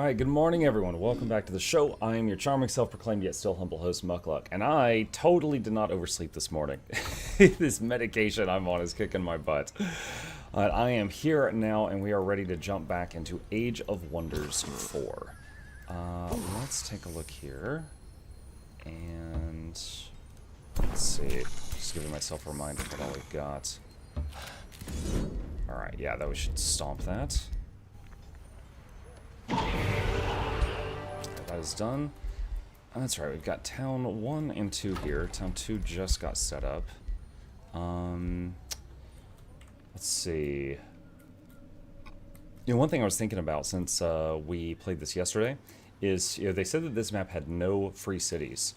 Alright, good morning everyone. Welcome back to the show. I am your charming, self-proclaimed yet still humble host, Mukluk, and I totally did not oversleep this morning. This medication I'm on is kicking my butt. I am here now, and we are ready to jump back into Age of Wonders 4. Let's take a look here. And let's see. Just giving myself a reminder of what all we've got. Alright, yeah, that we should stomp that. That is done. That's right, we've got Town 1 and 2 here. Town 2 just got set up. Let's see. You know, one thing I was thinking about since we played this yesterday is, you know, they said that this map had no free cities.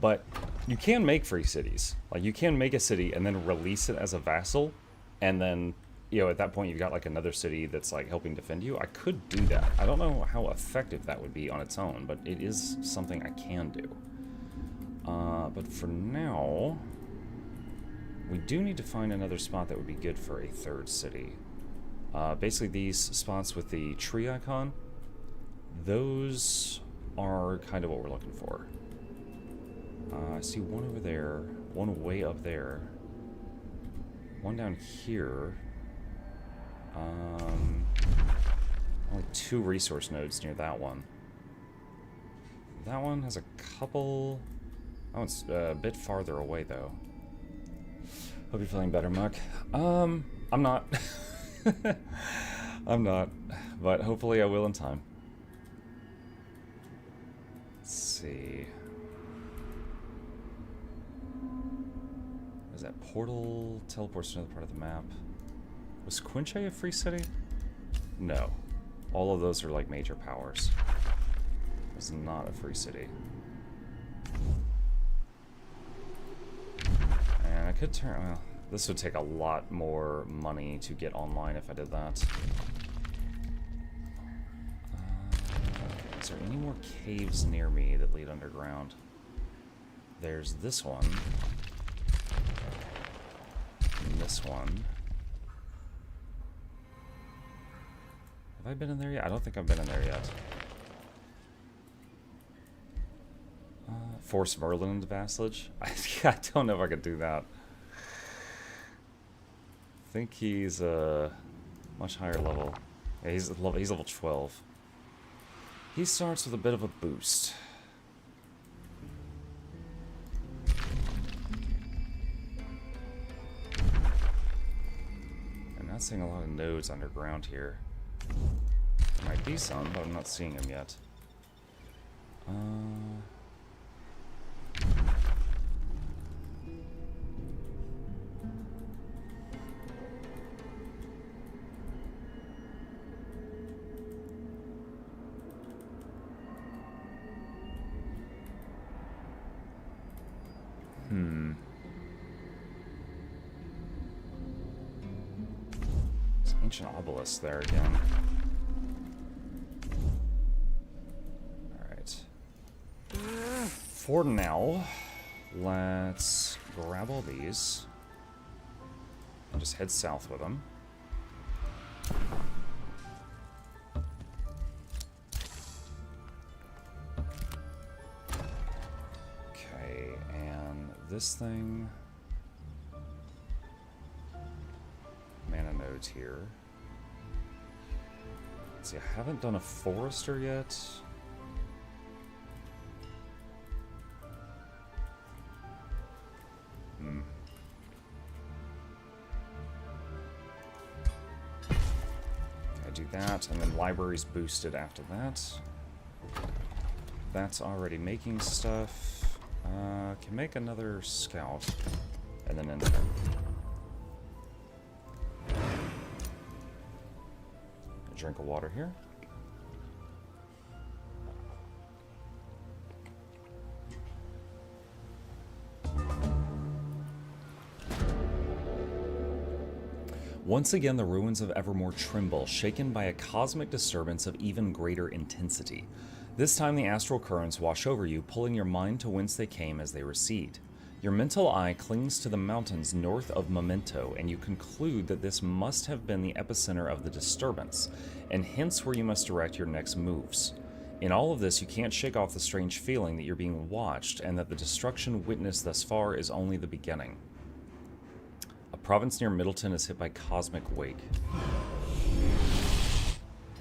But you can make free cities. Like, you can make a city and then release it as a vassal, and then, you know, at that point you've got like another city that's like helping defend you. I could do that. I don't know how effective that would be on its own, but it is something I can do. But for now, we do need to find another spot that would be good for a third city. Basically these spots with the tree icon, those are kind of what we're looking for. I see one over there, one way up there, one down here. Only 2 resource nodes near that one. That one has a couple. That one's a bit farther away though. Hope you're feeling better, Muck. I'm not. I'm not, but hopefully I will in time. Let's see. Is that portal teleports to another part of the map? Was Quinche a free city? No. All of those are like major powers. It's not a free city. And I could turn, well, this would take a lot more money to get online if I did that. Is there any more caves near me that lead underground? There's this one. And this one. Have I been in there yet? I don't think I've been in there yet. Force Merlin into vassalage? I don't know if I could do that. I think he's a much higher level. Yeah, he's level 12. He starts with a bit of a boost. I'm not seeing a lot of nodes underground here. There might be some, but I'm not seeing them yet. There's an ancient obelisk there again. For now, let's grab all these and just head south with them. Okay, and this thing, mana nodes here. Let's see, I haven't done a forester yet. Do that, and then libraries boosted after that. That's already making stuff. Can make another scout, and then enter. A drink of water here. Once again, the ruins of Evermore tremble, shaken by a cosmic disturbance of even greater intensity. This time the astral currents wash over you, pulling your mind to whence they came as they recede. Your mental eye clings to the mountains north of Memento, and you conclude that this must have been the epicenter of the disturbance, and hence where you must direct your next moves. In all of this, you can't shake off the strange feeling that you're being watched and that the destruction witnessed thus far is only the beginning. A province near Middleton is hit by cosmic wake.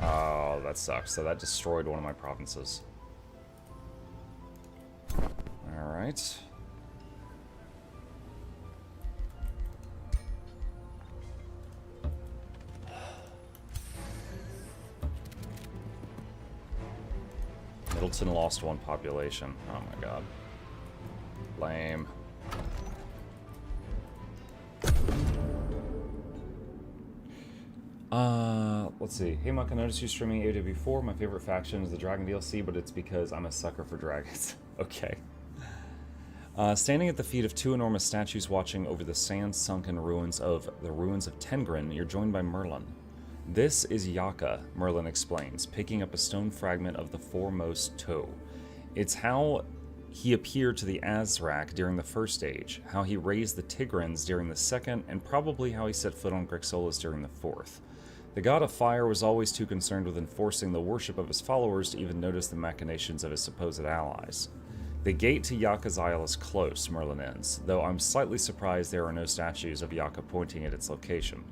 Oh, that sucks. So that destroyed one of my provinces. Alright. Middleton lost 1 population. Oh my god. Lame. Let's see. Hey Muck, I noticed you streaming AoW4. My favorite faction is the Dragon DLC, but it's because I'm a sucker for dragons. Okay. Standing at the feet of 2 enormous statues watching over the sand-sunken ruins of Tengrin, you're joined by Merlin. This is Yaka, Merlin explains, picking up a stone fragment of the foremost toe. It's how he appeared to the Azrak during the First Age, how he raised the Tigrans during the Second, and probably how he set foot on Grixolas during the Fourth. The god of fire was always too concerned with enforcing the worship of his followers to even notice the machinations of his supposed allies. The gate to Yaka's Isle is close, Merlin ends, though I'm slightly surprised there are no statues of Yaka pointing at its location.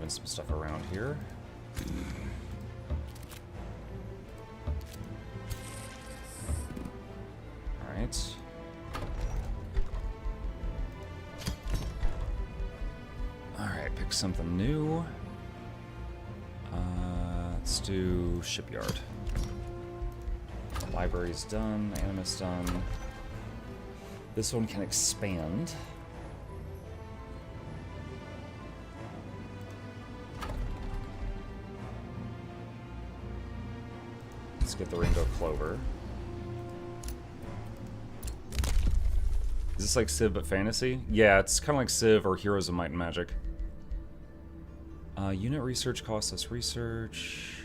Some stuff around here. Alright. Alright, pick something new. Let's do Shipyard. Library's done, Animus done. This one can expand. Get the Rainbow Clover. Is this like Civ but fantasy? Yeah, it's kind of like Civ or Heroes of Might and Magic. Unit research costs us research.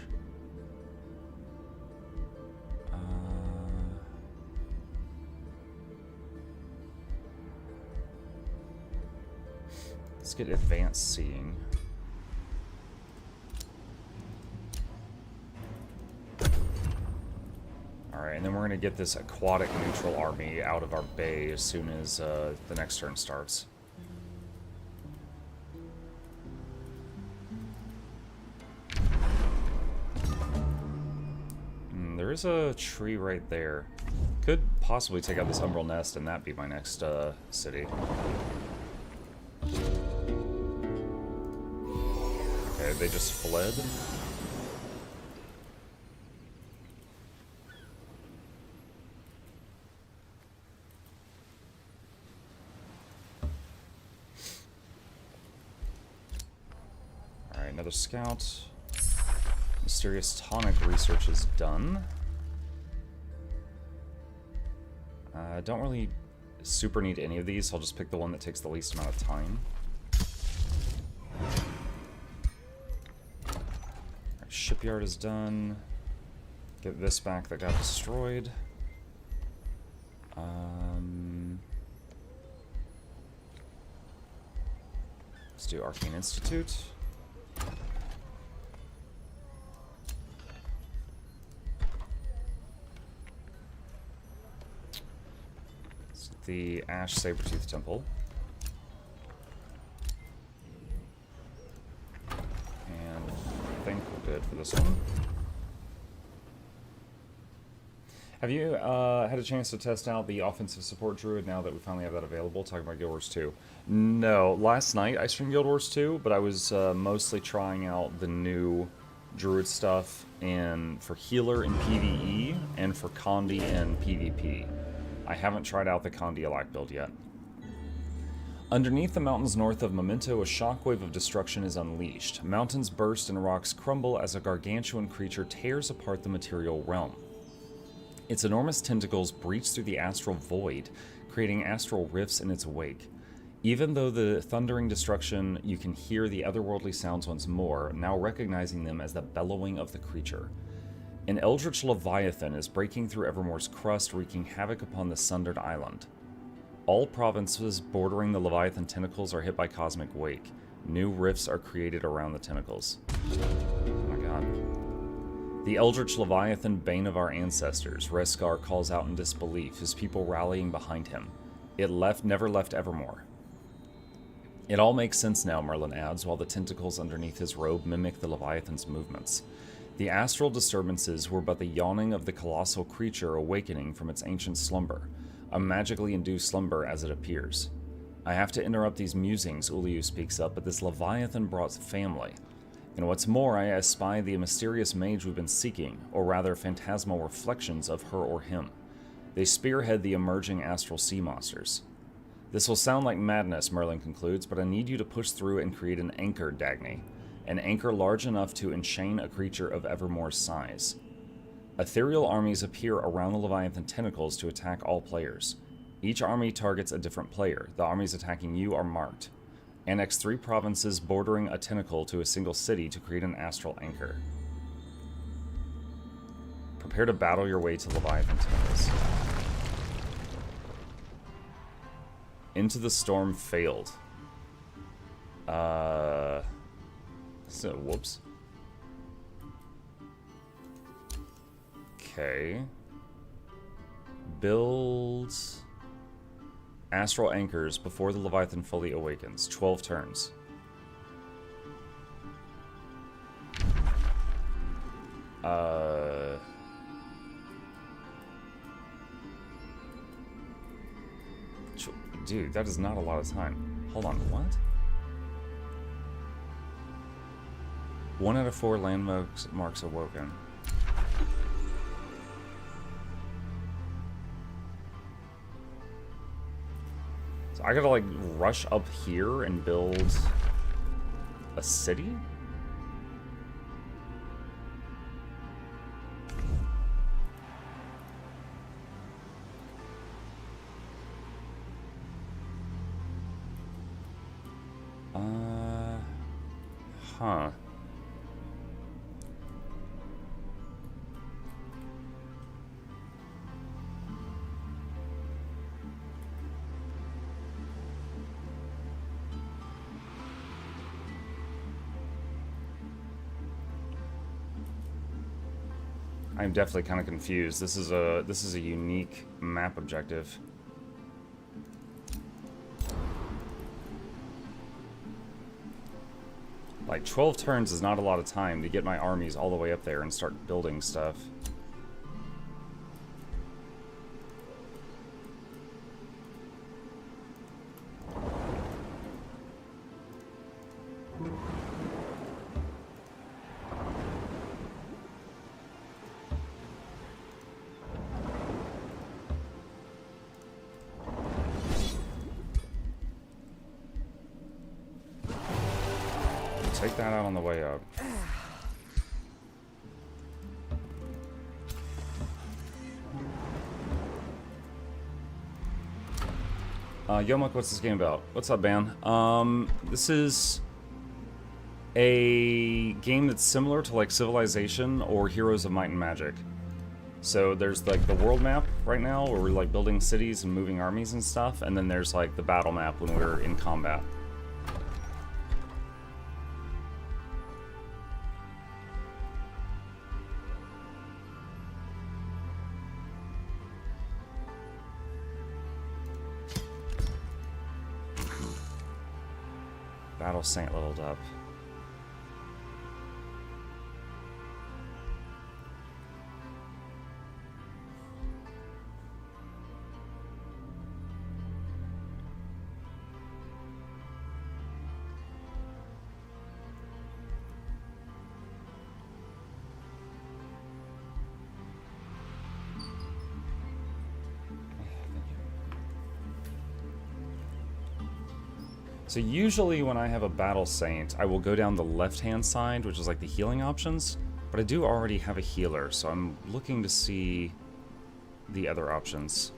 Let's get advanced seeing. Alright, and then we're going to get this aquatic neutral army out of our bay as soon as the next turn starts. There is a tree right there. Could possibly take out this Umbral Nest and that be my next city. Okay, they just fled. Another scout. Mysterious tonic research is done. I don't really super need any of these, so I'll just pick the one that takes the least amount of time. Right, shipyard is done. Get this back that got destroyed. Let's do Arcane Institute. The Ash Sabertooth Temple. And I think we're good for this one. Have you had a chance to test out the offensive support druid now that we finally have that available? Talking about Guild Wars 2. No, last night I streamed Guild Wars 2, but I was mostly trying out the new druid stuff for healer in PvE and for Condi in PvP. I haven't tried out the Condialac build yet. Underneath the mountains north of Memento, a shockwave of destruction is unleashed. Mountains burst and rocks crumble as a gargantuan creature tears apart the material realm. Its enormous tentacles breach through the astral void, creating astral rifts in its wake. Even though the thundering destruction, you can hear the otherworldly sounds once more, now recognizing them as the bellowing of the creature. An eldritch leviathan is breaking through Evermore's crust, wreaking havoc upon the sundered island. All provinces bordering the leviathan tentacles are hit by cosmic wake. New rifts are created around the tentacles. Oh my god. The eldritch leviathan, bane of our ancestors, Reskar calls out in disbelief, his people rallying behind him. It never left Evermore. It all makes sense now, Merlin adds, while the tentacles underneath his robe mimic the leviathan's movements. The astral disturbances were but the yawning of the colossal creature awakening from its ancient slumber, a magically induced slumber as it appears. I have to interrupt these musings, Uliu speaks up, but this leviathan brought family. And what's more, I espy the mysterious mage we've been seeking, or rather phantasmal reflections of her or him. They spearhead the emerging astral sea monsters. This will sound like madness, Merlin concludes, but I need you to push through and create an anchor, Dagny. An anchor large enough to enchain a creature of Evermore's size. Ethereal armies appear around the Leviathan tentacles to attack all players. Each army targets a different player. The armies attacking you are marked. Annex 3 provinces bordering a tentacle to a single city to create an astral anchor. Prepare to battle your way to Leviathan tentacles. Into the Storm failed. So, whoops. Okay. Build astral anchors before the Leviathan fully awakens. 12 turns. Dude, that is not a lot of time. Hold on, what? 1 out of 4 landmarks awoken. So I gotta, like, rush up here and build a city? Huh. I'm definitely kind of confused. This is a unique map objective. Like, 12 turns is not a lot of time to get my armies all the way up there and start building stuff. Take that out on the way up. Yomuk, what's this game about? What's up, Ban? This is a game that's similar to, like, Civilization or Heroes of Might and Magic. So there's, like, the world map right now where we're, like, building cities and moving armies and stuff, and then there's, like, the battle map when we're in combat. Battle Saint leveled up. So usually when I have a Battle Saint, I will go down the left-hand side, which is like the healing options. But I do already have a healer, so I'm looking to see the other options.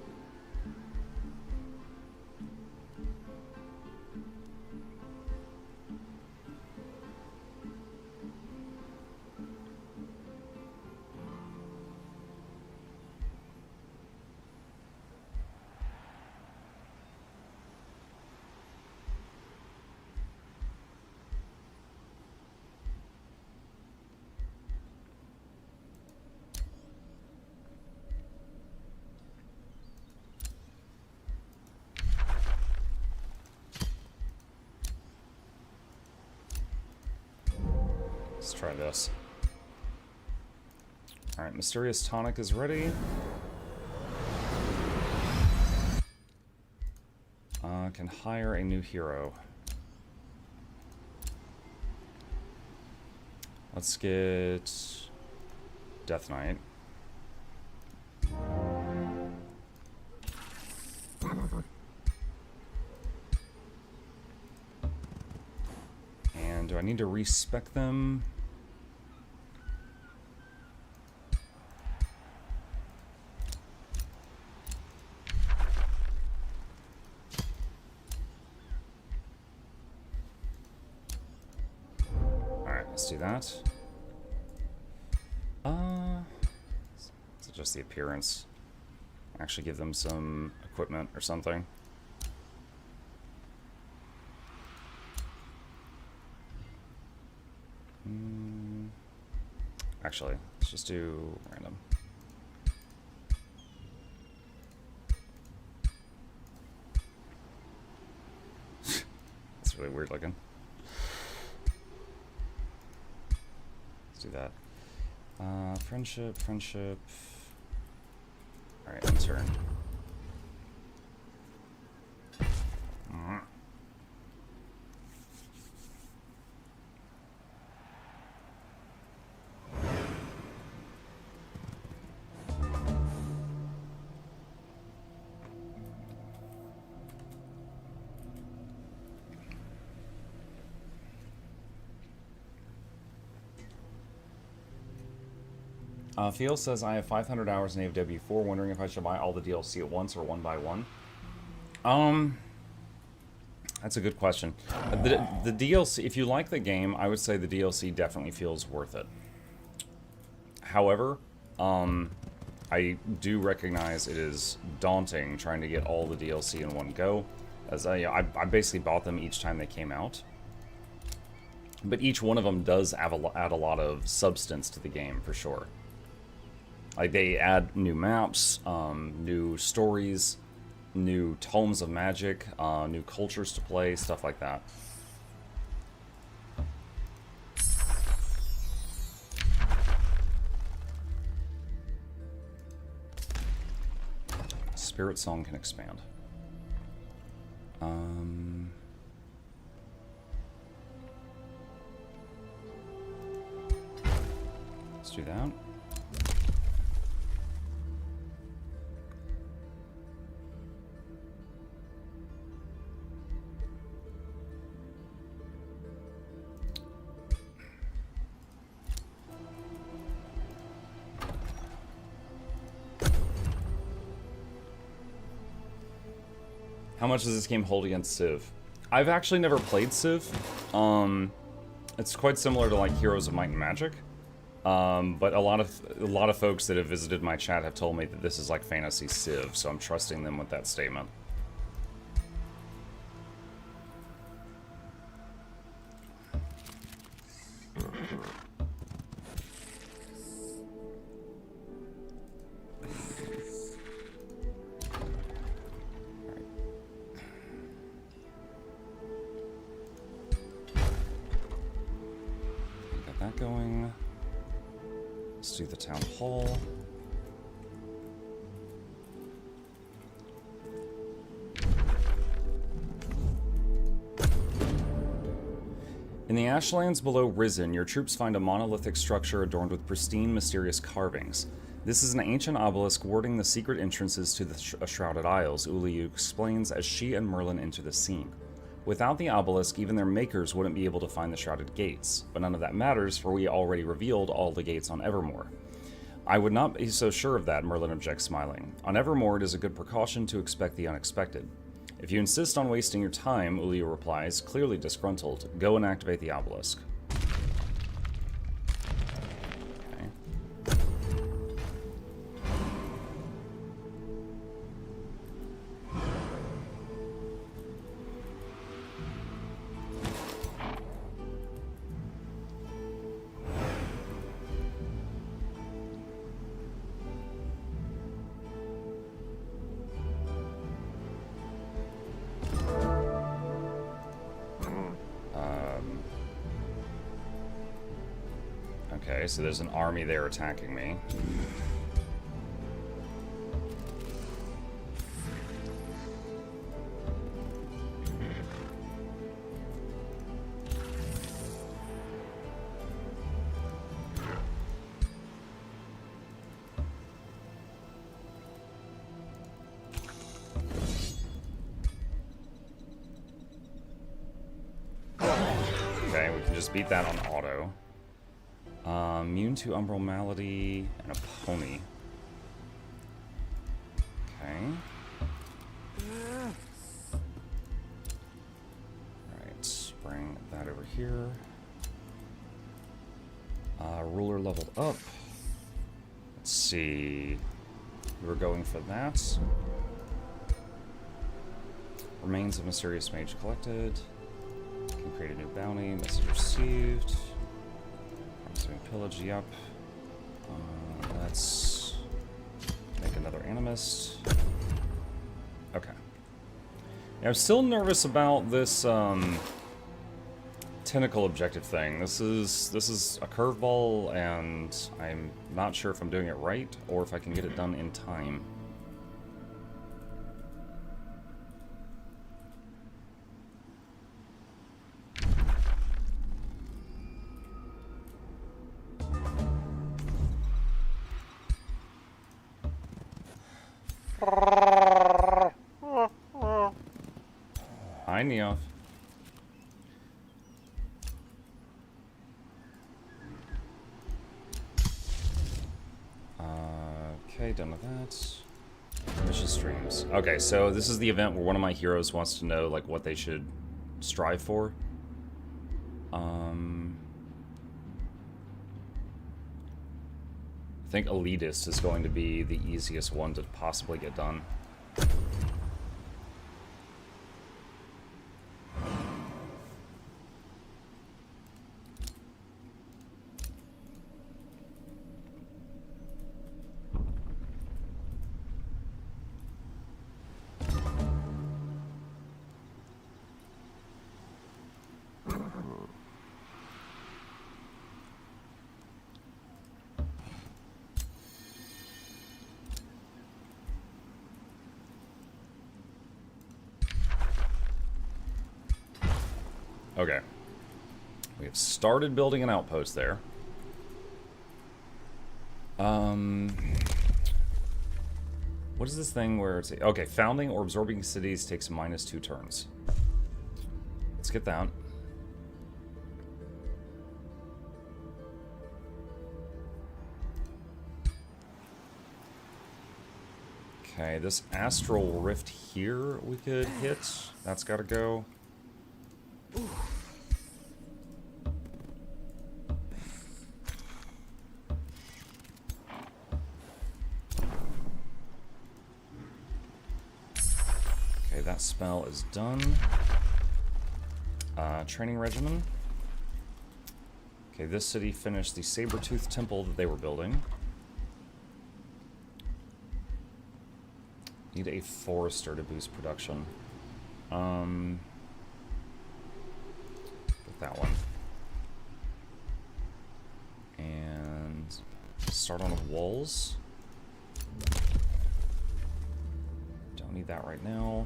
Let's try this. Alright, Mysterious Tonic is ready. Can hire a new hero. Let's get Death Knight. And do I need to respec them? Let's do that. So just the appearance. Actually give them some equipment or something. Actually, let's just do random. That's really weird looking. Let's do that. Friendship. Alright, intern. Theo says, I have 500 hours in AoW4, wondering if I should buy all the DLC at once or one by one. That's a good question. The DLC, if you like the game, I would say the DLC definitely feels worth it. However, I do recognize it is daunting trying to get all the DLC in one go, as I basically bought them each time they came out. But each one of them does add a lot of substance to the game, for sure. Like, they add new maps, new stories, new tomes of magic, new cultures to play, stuff like that. Spirit Song can expand. Let's do that. How much does this game hold against Civ? I've actually never played Civ. It's quite similar to like Heroes of Might and Magic. But a lot of folks that have visited my chat have told me that this is like fantasy Civ, so I'm trusting them with that statement. Going. Let's do the town hall. In the Ashlands below Risen, your troops find a monolithic structure adorned with pristine, mysterious carvings. This is an ancient obelisk warding the secret entrances to the Shrouded Isles, Uli explains as she and Merlin enter the scene. Without the obelisk, even their makers wouldn't be able to find the shrouded gates. But none of that matters, for we already revealed all the gates on Evermore. I would not be so sure of that, Merlin objects, smiling. On Evermore, it is a good precaution to expect the unexpected. If you insist on wasting your time, Ulio replies, clearly disgruntled, go and activate the obelisk. Okay, so there's an army there attacking me. Okay, we can just beat that on auto. Immune to Umbral Malady and a pony. Okay. Alright, bring that over here. Ruler leveled up. Let's see. We were going for that. Remains of Mysterious Mage collected. Can create a new bounty. Message received. Pillage, yep. Let's make another Animist. Okay. Yeah, I'm still nervous about this tentacle objective thing. This is a curveball, and I'm not sure if I'm doing it right or if I can get it done in time. Hi, Neof. Okay, done with that. Mission streams. Okay, so this is the event where one of my heroes wants to know, like, what they should strive for. I think Elitist is going to be the easiest one to possibly get done. Okay. We have started building an outpost there. What is this thing where it's... Okay, founding or absorbing cities takes -2 turns. Let's get that. Okay, this astral rift here we could hit. That's gotta go. Okay, that spell is done. Training regimen. Okay, this city finished the Saber-Tooth Temple that they were building. Need a forester to boost production. Get that one. And start on walls. Don't need that right now.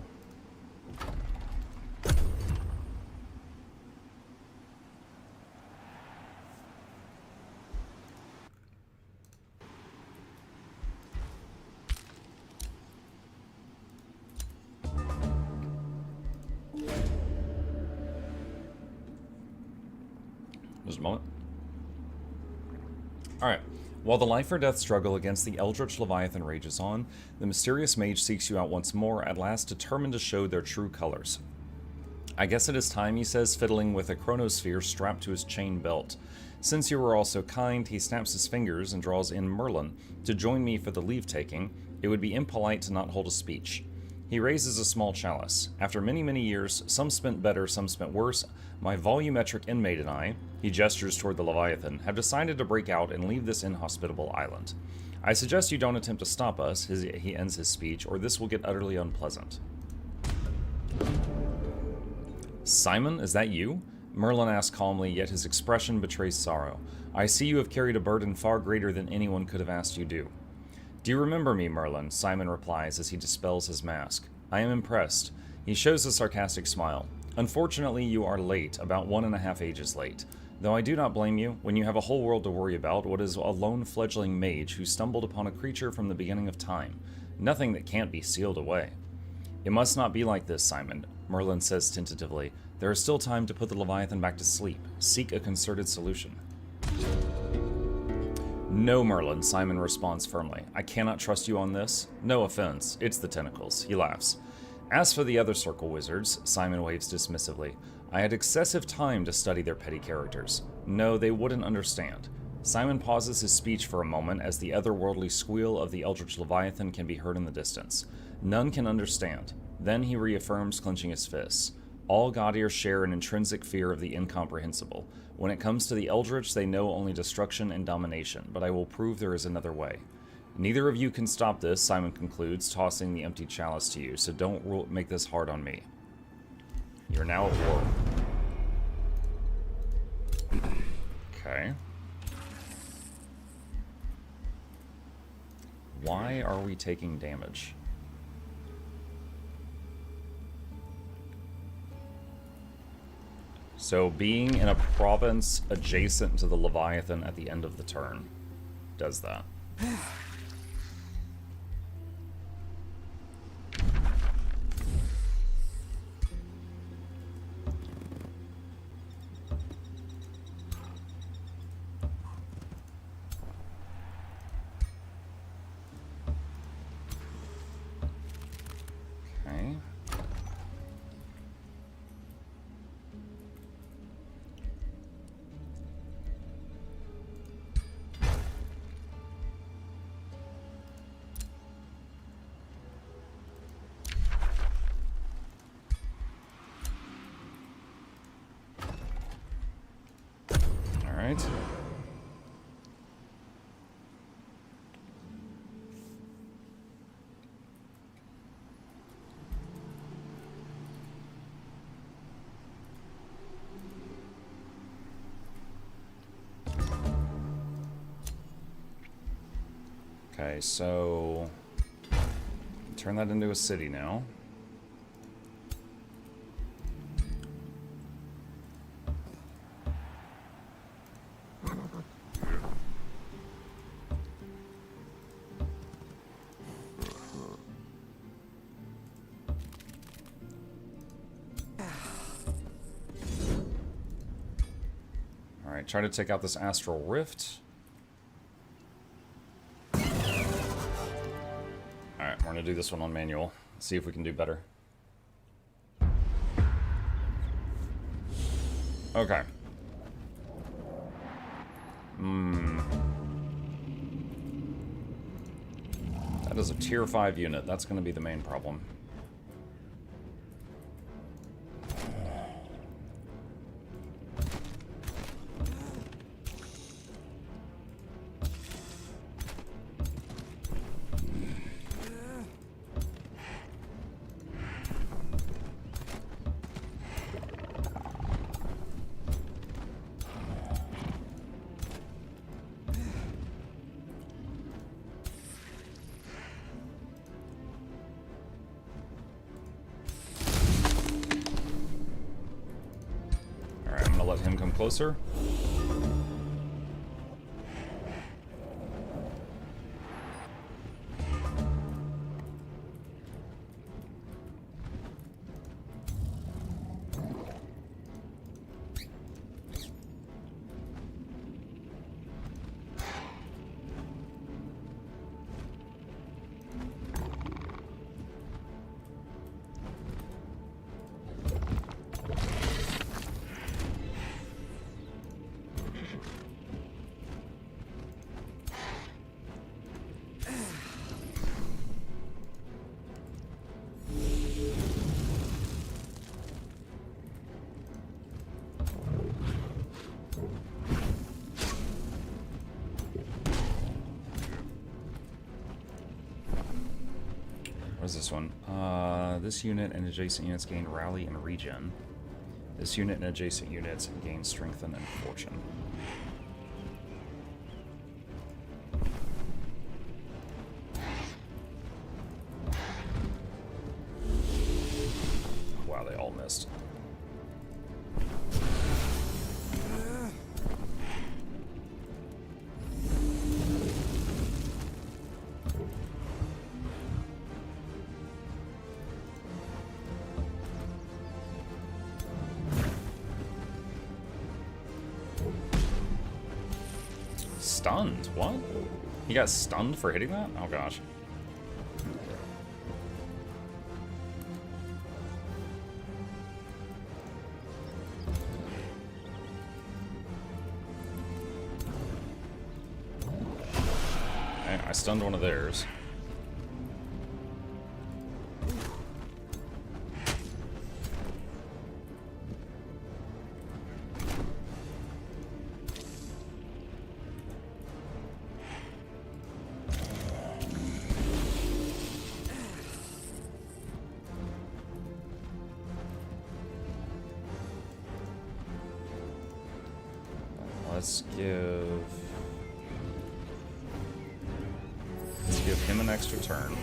Just a moment. Alright. While the life or death struggle against the Eldritch Leviathan rages on, the mysterious mage seeks you out once more, at last determined to show their true colors. I guess it is time, he says, fiddling with a chronosphere strapped to his chain belt. Since you were all so kind, he snaps his fingers and draws in Merlin to join me for the leave-taking. It would be impolite to not hold a speech. He raises a small chalice. After many, many years, some spent better, some spent worse, my volumetric inmate and I, he gestures toward the Leviathan, have decided to break out and leave this inhospitable island. I suggest you don't attempt to stop us, he ends his speech, or this will get utterly unpleasant. Simon, is that you? Merlin asks calmly, yet his expression betrays sorrow. I see you have carried a burden far greater than anyone could have asked you to. Do you remember me, Merlin? Simon replies as he dispels his mask. I am impressed. He shows a sarcastic smile. Unfortunately, you are late, about 1.5 ages late. Though I do not blame you, when you have a whole world to worry about, what is a lone fledgling mage who stumbled upon a creature from the beginning of time? Nothing that can't be sealed away. It must not be like this, Simon, Merlin says tentatively. There is still time to put the Leviathan back to sleep. Seek a concerted solution. No, Merlin, Simon responds firmly. I cannot trust you on this. No offense. It's the tentacles. He laughs. As for the other circle wizards, Simon waves dismissively. I had excessive time to study their petty characters. No, they wouldn't understand. Simon pauses his speech for a moment as the otherworldly squeal of the Eldritch Leviathan can be heard in the distance. None can understand. Then he reaffirms, clenching his fists. All Gaudiers share an intrinsic fear of the incomprehensible. When it comes to the Eldritch, they know only destruction and domination, but I will prove there is another way. Neither of you can stop this, Simon concludes, tossing the empty chalice to you, so don't make this hard on me. You're now at war. Okay. Why are we taking damage? So being in a province adjacent to the Leviathan at the end of the turn does that. Okay. Alright. Okay, so turn that into a city now. Alright, try to take out this astral rift. Alright, we're gonna do this one on manual. See if we can do better. Okay. That is a tier 5 unit. That's gonna be the main problem. Let him come closer. What is this one? This unit and adjacent units gain rally and regen. This unit and adjacent units gain strengthen and fortune. Wow, they all missed. Stunned? What? He got stunned for hitting that? Oh gosh. Okay, I stunned one of theirs. Let's give him an extra turn.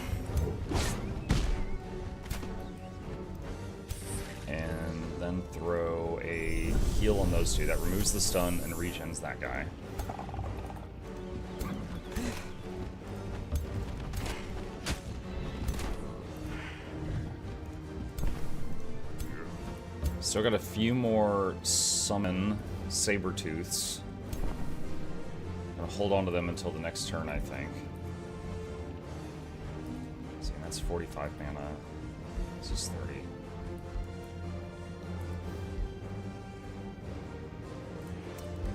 And then throw a heal on those two. That removes the stun and regens that guy. Still got a few more summon Sabertooths. I'm gonna hold on to them until the next turn, I think. See, that's 45 mana. This is 30.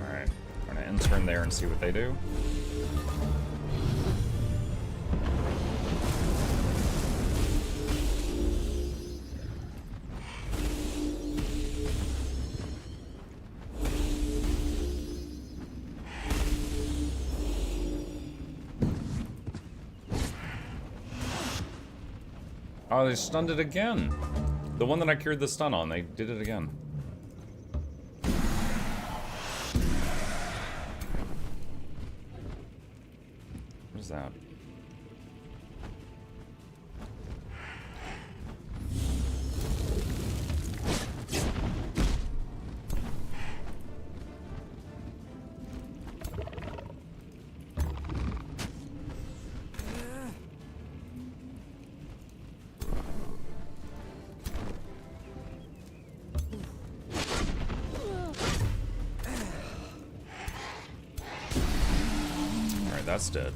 Alright, I'm gonna end turn there and see what they do. Oh, they stunned it again. The one that I cured the stun on, they did it again. What is that? That's dead.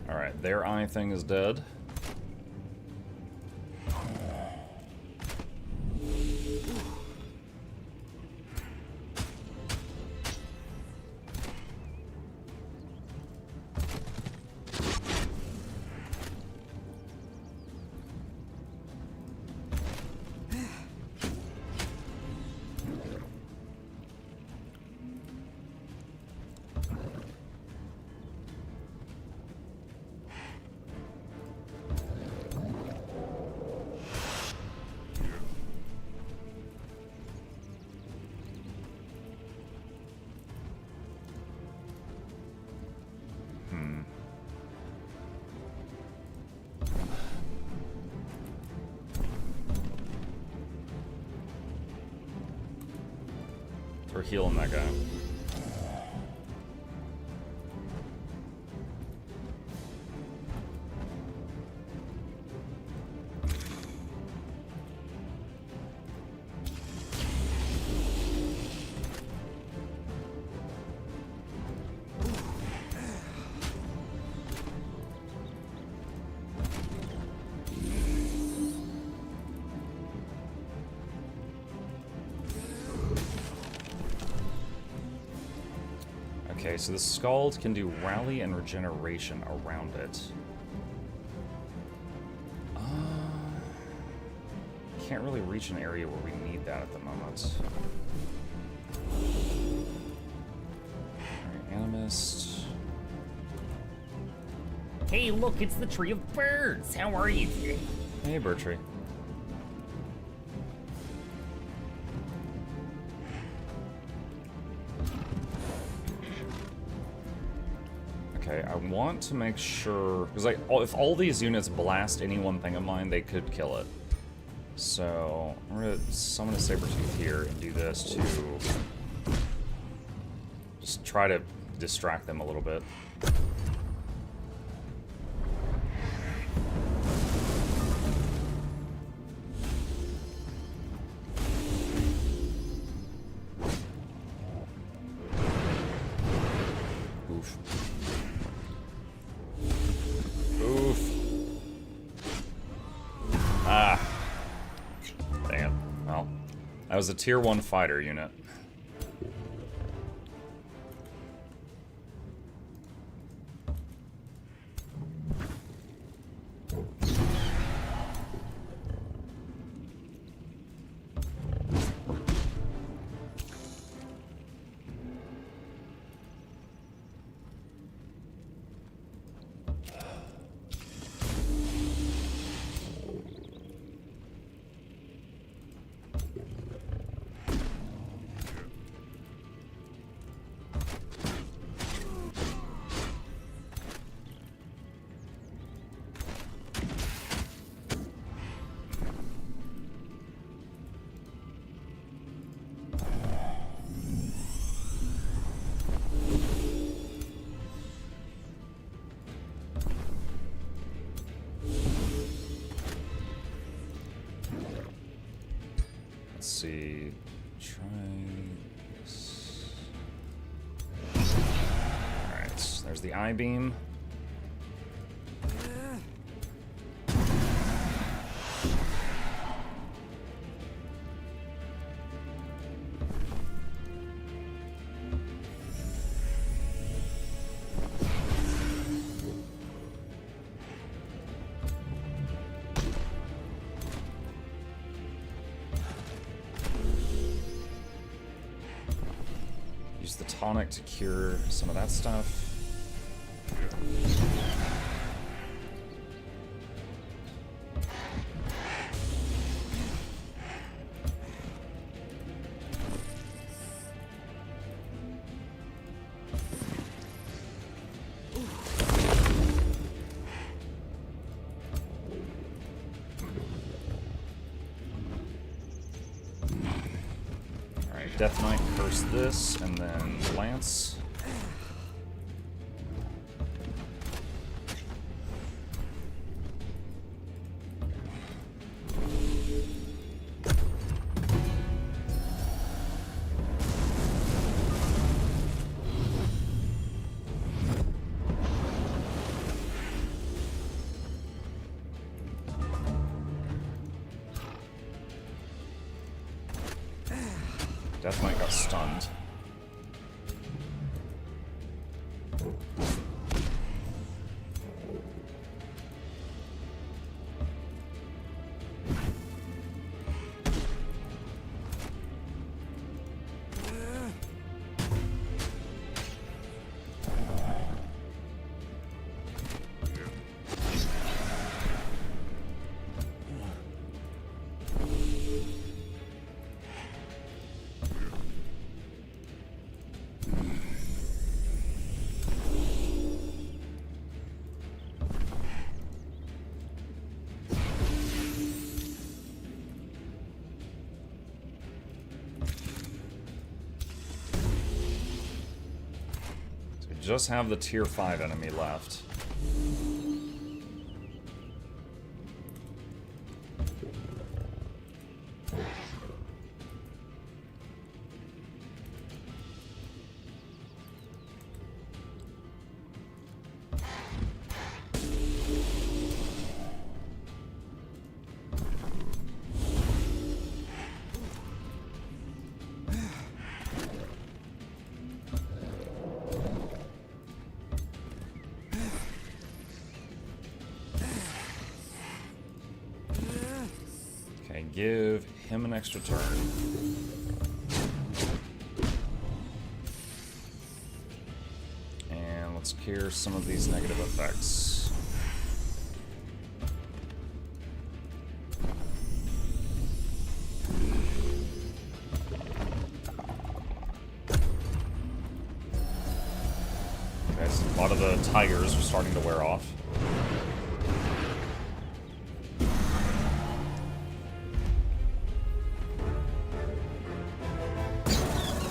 All right, their eye thing is dead. We're healing that guy. Okay, so the Scald can do rally and regeneration around it. Can't really reach an area where we need that at the moment. Alright, Animist. Hey, look, it's the Tree of Birds. How are you today? Hey, Bertree. Okay, I want to make sure, because like, if all these units blast any one thing of mine, they could kill it. So I'm gonna summon a Sabertooth here and do this to just try to distract them a little bit. Oof. Oof. Ah. Dang it. Well, that was a tier 1 fighter unit. Let's see. Try this. Alright, there's the I-beam. Use the tonic to cure some of that stuff. Death Knight, curse this, and then Lance. Death Knight got stunned. Just have the tier 5 enemy left. give him an extra turn. And let's cure some of these negative effects. Okay, so a lot of the tigers are starting to wear off.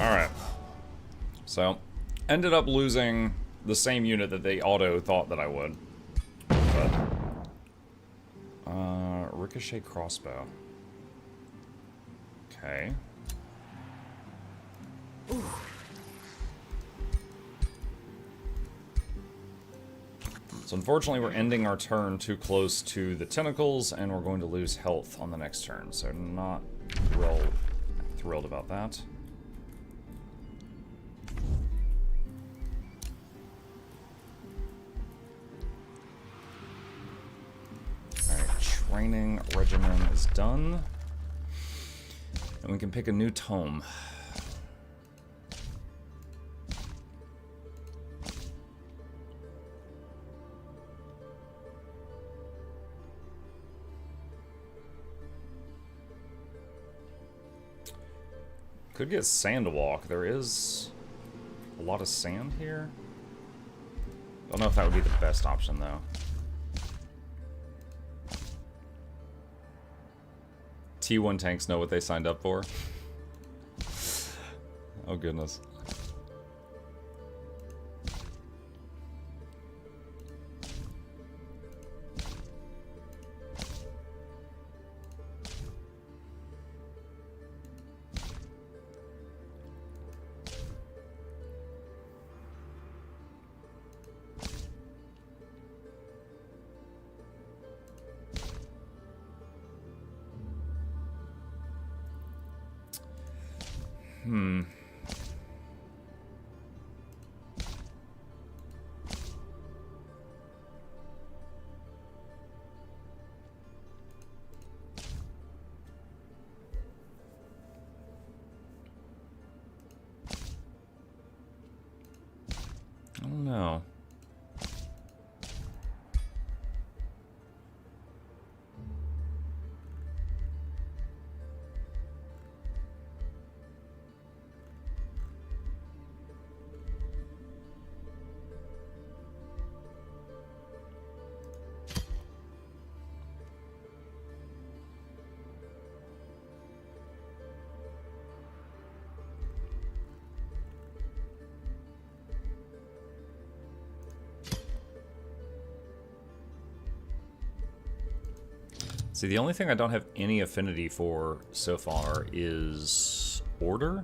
Alright. So, ended up losing the same unit that they auto thought that I would. But, ricochet crossbow. Okay. Ooh. So unfortunately we're ending our turn too close to the tentacles, and we're going to lose health on the next turn. So not real thrilled about that. Training regimen is done. And we can pick a new tome. Could get Sandwalk. There is a lot of sand here. Don't know if that would be the best option though. T1 tanks know what they signed up for. Oh goodness. I don't know. See, the only thing I don't have any affinity for so far is order.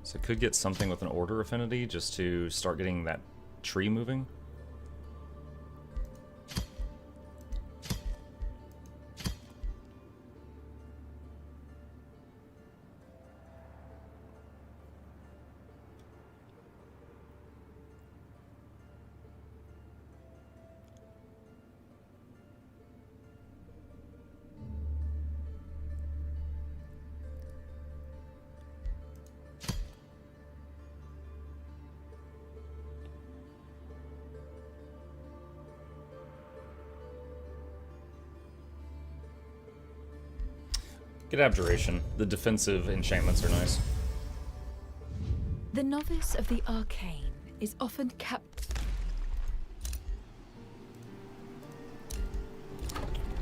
So I could get something with an order affinity just to start getting that tree moving. Get Abjuration. The defensive enchantments are nice. The novice of the arcane is often kept.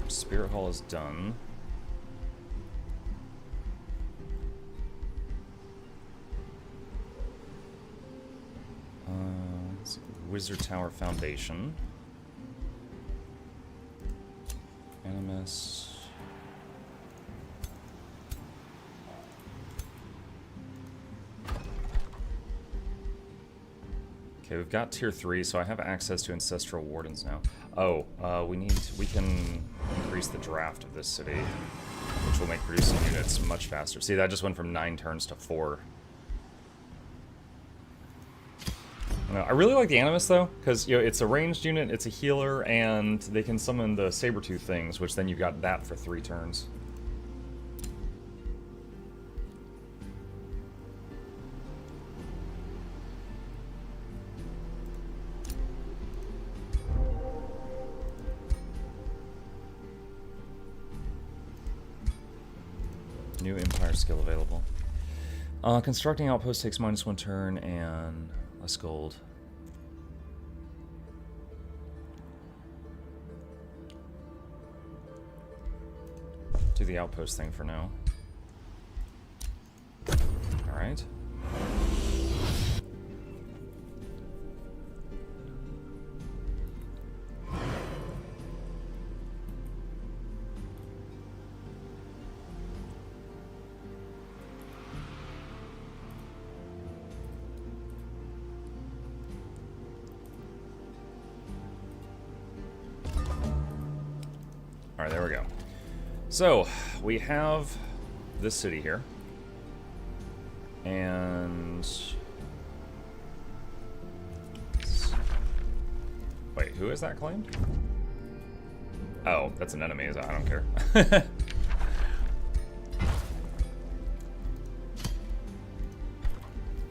Spirit Hall is done. Wizard Tower Foundation. Animus. Okay, we've got tier 3, so I have access to Ancestral Wardens now. Oh, we can increase the draft of this city, which will make producing units much faster. See, that just went from 9 turns to 4. No, I really like the Animus though, because it's a ranged unit, it's a healer, and they can summon the Sabertooth things, which then you've got that for 3 turns. New Empire skill available. Constructing outpost takes -1 turn and less gold. Do the outpost thing for now. Alright. Alright, there we go. So, we have this city here. And... wait, who is that claimed? Oh, that's an enemy, I don't care.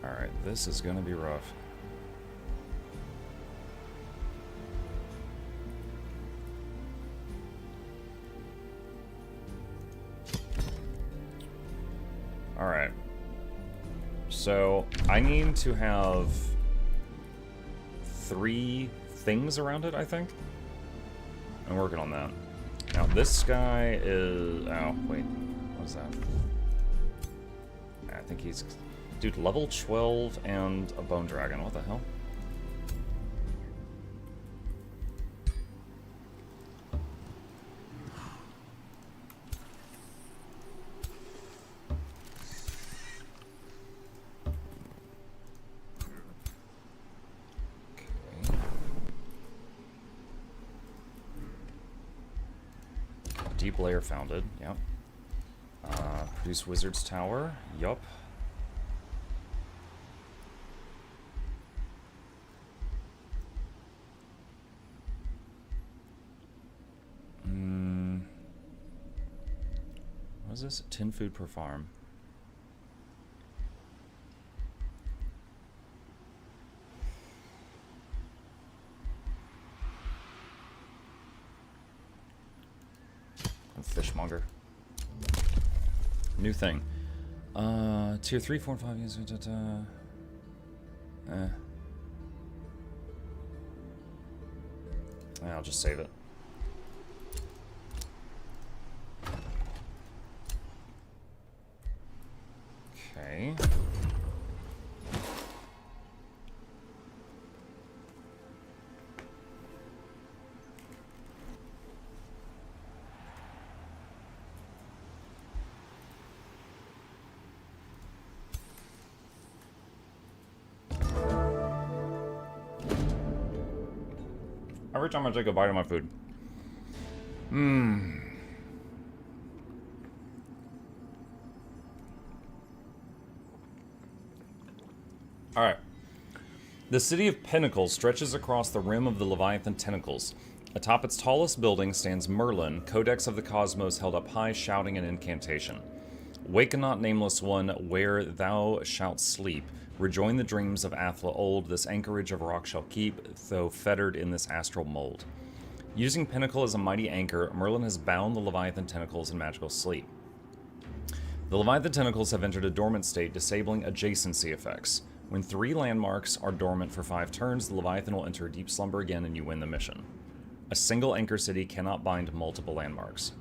Alright, this is gonna be rough. Alright. So, I need to have 3 things around it, I think. I'm working on that. Now, this guy is... oh, wait. What is that? I think he's... dude, level 12 and a bone dragon. What the hell? Deep layer founded, yep. Produce Wizard's Tower, yup. What is this? 10 food per farm. Fishmonger. New thing. Tier 3, 4, and 5 years. I'll just save it. Okay. Every time I take a bite of my food. Alright. The City of Pinnacles stretches across the rim of the Leviathan Tentacles. Atop its tallest building stands Merlin, Codex of the Cosmos held up high, shouting an incantation. Wake not, nameless one, where thou shalt sleep. Rejoin the dreams of Athla old, this anchorage of rock shall keep, though fettered in this astral mold. Using Pinnacle as a mighty anchor, Merlin has bound the Leviathan Tentacles in magical sleep. The Leviathan Tentacles have entered a dormant state, disabling adjacency effects. When 3 landmarks are dormant for 5 turns, the Leviathan will enter a deep slumber again and you win the mission. A single anchor city cannot bind multiple landmarks.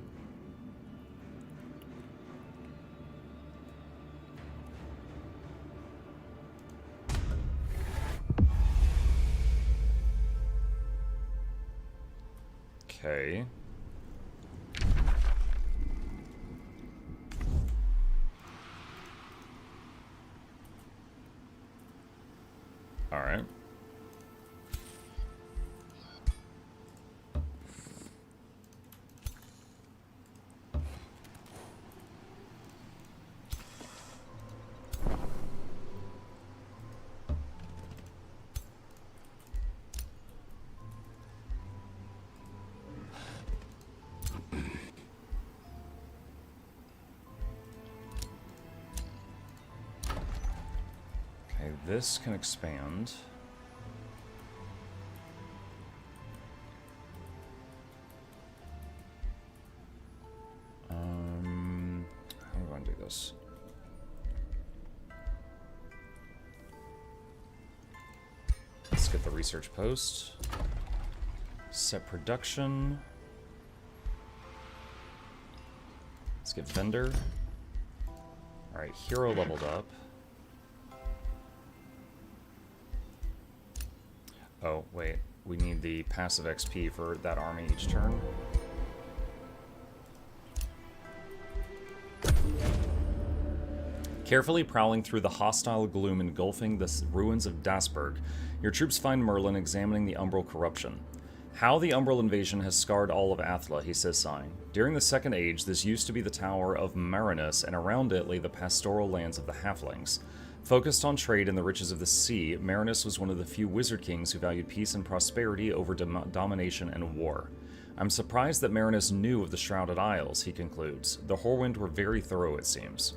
Okay. All right. this can expand. How do I want to do this? Let's get the research post. Set production. Let's get vendor. Alright, hero leveled up. Oh, wait. We need the passive XP for that army each turn. Carefully prowling through the hostile gloom engulfing the ruins of Dasburg, your troops find Merlin examining the Umbral corruption. How the Umbral invasion has scarred all of Athla, he says, sighing. During the Second Age, this used to be the Tower of Marinus, and around it lay the pastoral lands of the Halflings. Focused on trade and the riches of the sea, Marinus was one of the few wizard kings who valued peace and prosperity over domination and war. I'm surprised that Marinus knew of the Shrouded Isles, he concludes. The Horwind were very thorough, it seems.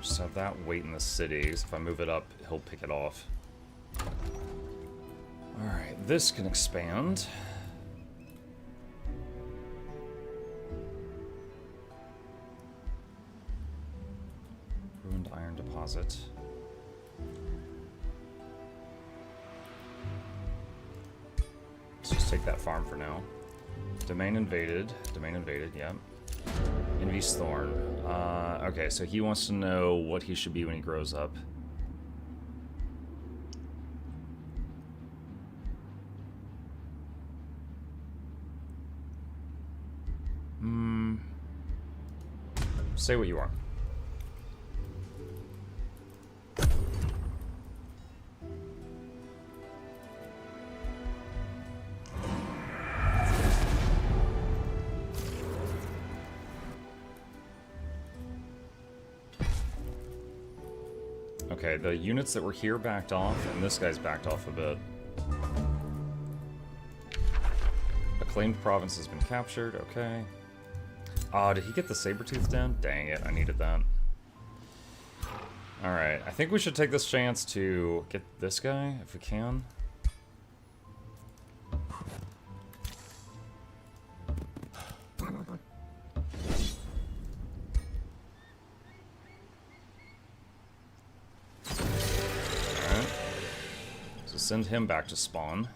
Just have that wait in the city, 'cause if I move it up, he'll pick it off. Alright, this can expand. Ruined iron deposit. Let's just take that farm for now. Domain invaded, yep. Envy's Thorn. Okay, so he wants to know what he should be when he grows up. Say what you are. Okay, the units that were here backed off, and this guy's backed off a bit. Acclaimed province has been captured, okay. Did he get the Sabertooth Den? Dang it, I needed that. Alright, I think we should take this chance to get this guy, if we can. Send him back to spawn.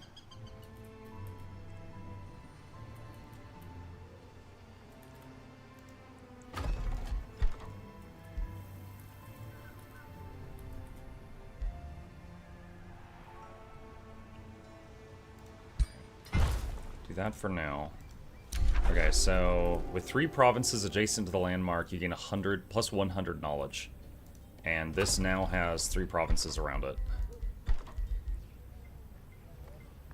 Do that for now. Okay, so with 3 provinces adjacent to the landmark, you gain 100 plus 100 knowledge. And this now has 3 provinces around it.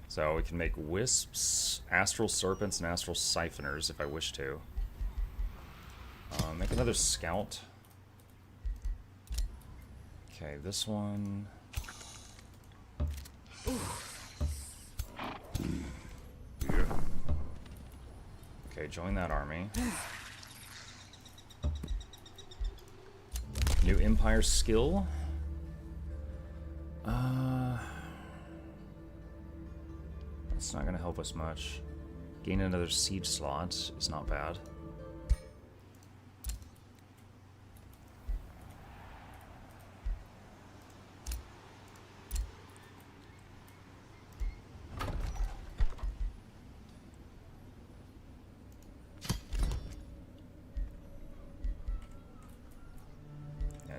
So we can make wisps, astral serpents, and astral siphoners if I wish to. Make another scout. Okay, this one. Okay, join that army. New Empire skill. It's not going to help us much. Gain another siege slot is not bad.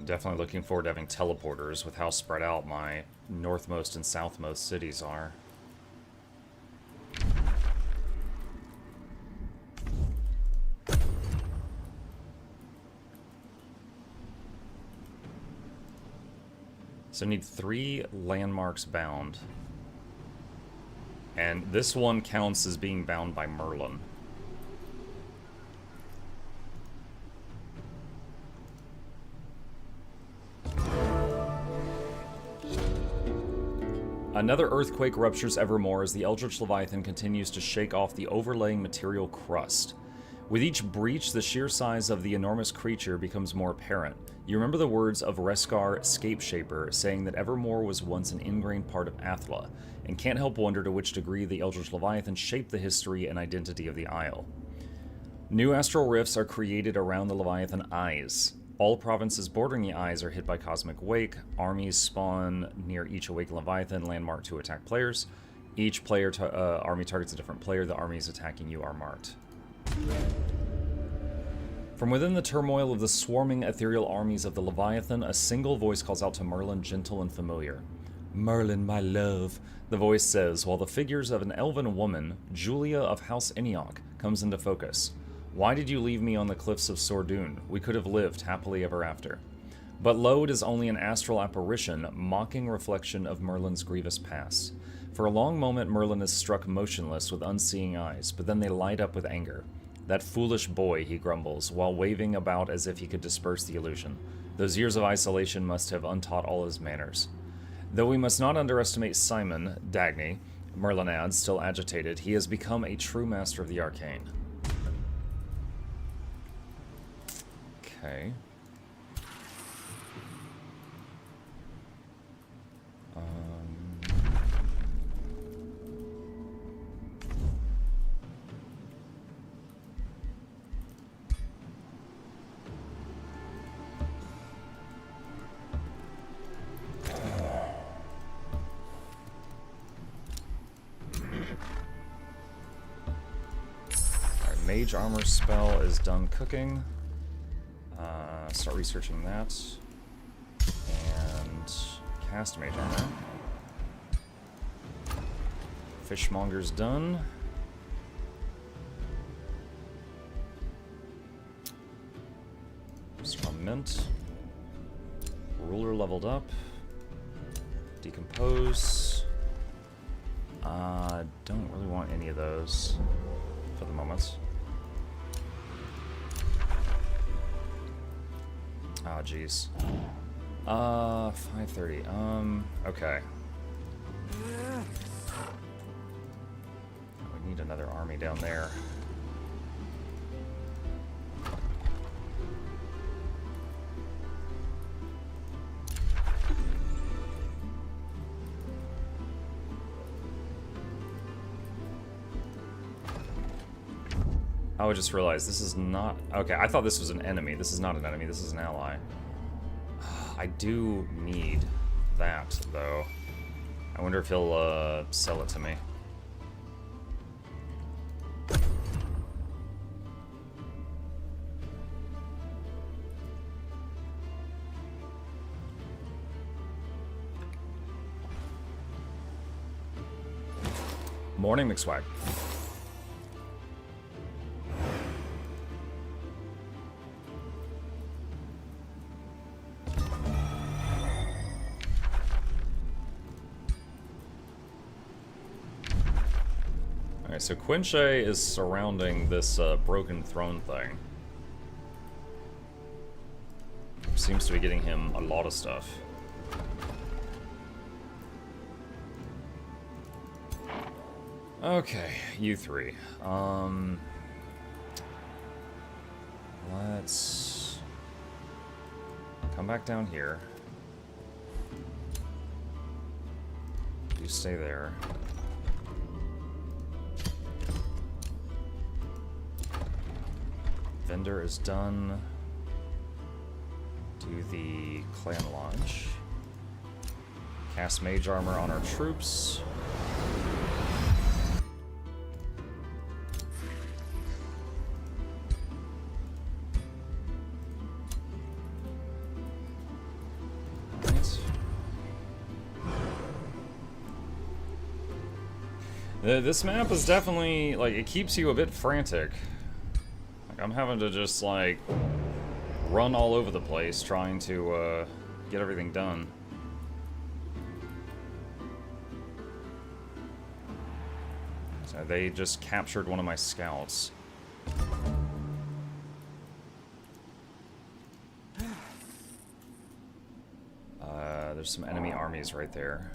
Definitely looking forward to having teleporters with how spread out my northmost and southmost cities are. So I need 3 landmarks bound. And this one counts as being bound by Merlin. Another earthquake ruptures evermore as the Eldritch Leviathan continues to shake off the overlaying material crust. With each breach, the sheer size of the enormous creature becomes more apparent. You remember the words of Reskar Scapeshaper saying that Evermore was once an ingrained part of Athla, and can't help wonder to which degree the Eldritch Leviathan shaped the history and identity of the Isle. New astral rifts are created around the Leviathan eyes. All provinces bordering the eyes are hit by Cosmic Wake. Armies spawn near each awakened Leviathan landmark to attack players. Each player army targets a different player. The armies attacking you are marked. From within the turmoil of the swarming ethereal armies of the Leviathan, a single voice calls out to Merlin, gentle and familiar. "Merlin, my love," the voice says, while the figures of an elven woman, Julia of House Eniok, comes into focus. "Why did you leave me on the cliffs of Sordun? We could have lived happily ever after." But lo, it is only an astral apparition, mocking reflection of Merlin's grievous past. For a long moment, Merlin is struck motionless with unseeing eyes, but then they light up with anger. "That foolish boy," he grumbles, while waving about as if he could disperse the illusion. "Those years of isolation must have untaught all his manners." Though we must not underestimate Simon, Dagny, Merlin adds, still agitated, he has become a true master of the arcane. Okay. Alright, Mage Armor spell is done cooking. Start researching that. And cast Mage Armor. Fishmonger's done. Strong Mint. Ruler leveled up. Decompose. Don't really want any of those for the moment. Ah, jeez. 5:30. Okay. We need another army down there. I just realized this is not... Okay, I thought this was an enemy. This is not an enemy. This is an ally. I do need that, though. I wonder if he'll sell it to me. Morning, McSwag. Alright, so Quinche is surrounding this broken throne thing. Seems to be getting him a lot of stuff. Okay, you three. Let's come back down here. You stay there. Vendor is done. Do the clan launch. Cast Mage Armor on our troops. This map is definitely, like, it keeps you a bit frantic. Like, I'm having to just, like, run all over the place trying to, get everything done. So they just captured one of my scouts. There's some enemy armies right there.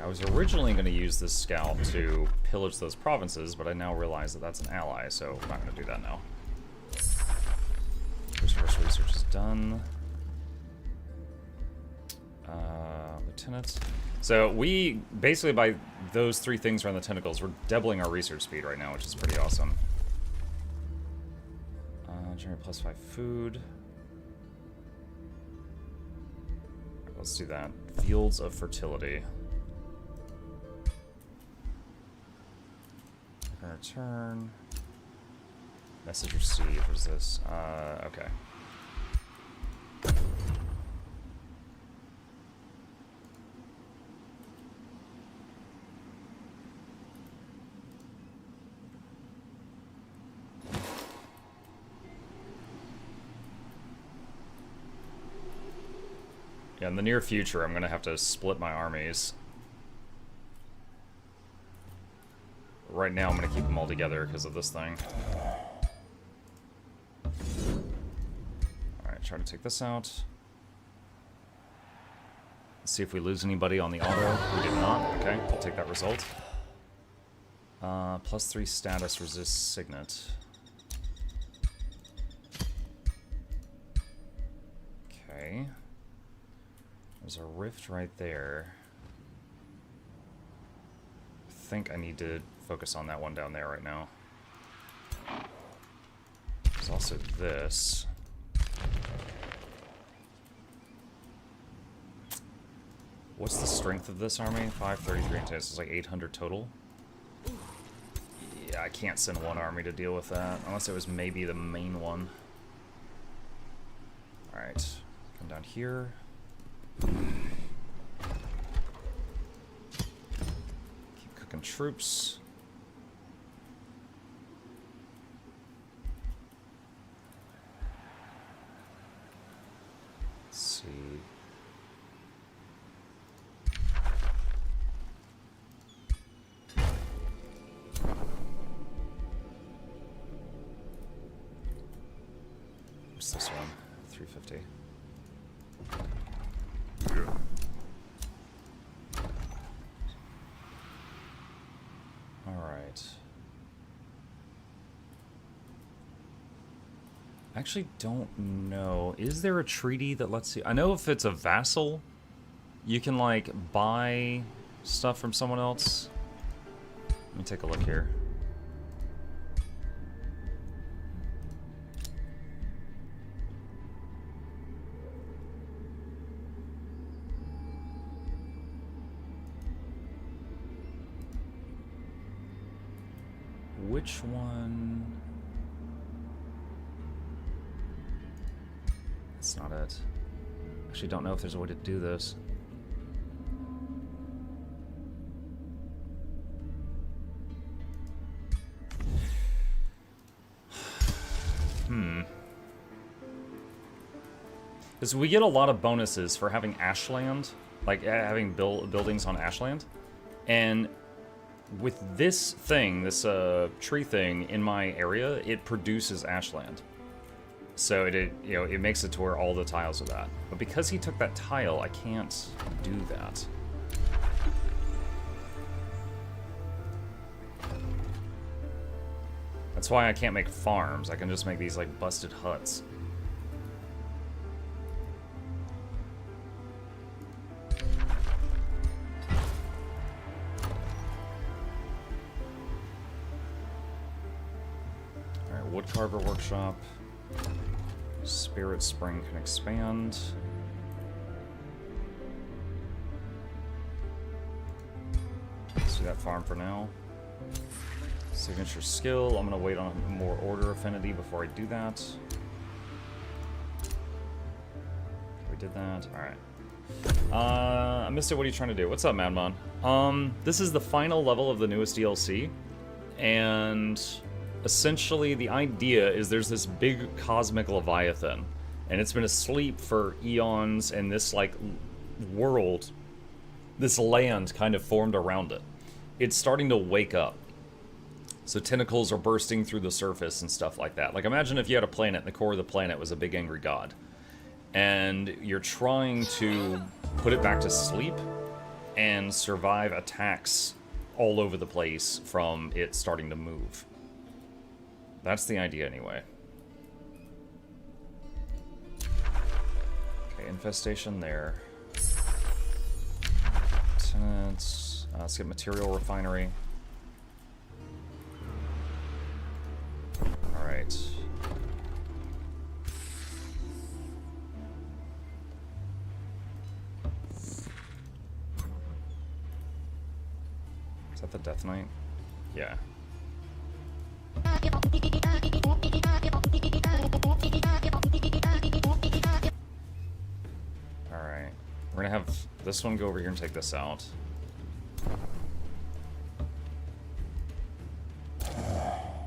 I was originally going to use this scout to pillage those provinces, but I now realize that that's an ally, so I'm not going to do that now. Resource research is done. Lieutenant. So we, basically by those three things around the tentacles, we're doubling our research speed right now, which is pretty awesome. Generate +5 food. Let's do that. Fields of Fertility. Return. Message received. What is this? Okay. Yeah, in the near future, I'm going to have to split my armies. Right now, I'm going to keep them all together because of this thing. Alright, try to take this out. Let's see if we lose anybody on the auto. We did not. Okay, I'll take that result. +3 status resists Signet. Okay. There's a rift right there. I think I need to focus on that one down there right now. There's also this. What's the strength of this army? 533 intense. It's like 800 total. Yeah, I can't send one army to deal with that, unless it was maybe the main one. Alright, come down here. Keep cooking troops. Let's see. What's this one? 350. Alright. I actually don't know. Is there a treaty that lets you... I know if it's a vassal, you can, like, buy stuff from someone else. Let me take a look here. Which one? That's not it. Actually, don't know if there's a way to do this. Because we get a lot of bonuses for having ashland, like having buildings on ashland, and with this thing, this tree thing in my area, it produces ashland. So it makes it to where all the tiles are that. But because he took that tile, I can't do that. That's why I can't make farms. I can just make these like busted huts. Carver Workshop. Spirit Spring can expand. Let's do that farm for now. Signature skill. I'm going to wait on more order affinity before I do that. We did that. Alright. I missed it. What are you trying to do? What's up, Madmon? This is the final level of the newest DLC. And essentially the idea is there's this big cosmic leviathan. And it's been asleep for eons, and this, like, world, this land kind of formed around it. It's starting to wake up. So tentacles are bursting through the surface and stuff like that. Like, imagine if you had a planet and the core of the planet was a big angry god. And you're trying to put it back to sleep and survive attacks all over the place from it starting to move. That's the idea anyway. Okay, infestation there. Tenants. Let's get material refinery. Alright. Is that the Death Knight? Yeah. Alright. We're gonna have this one go over here and take this out.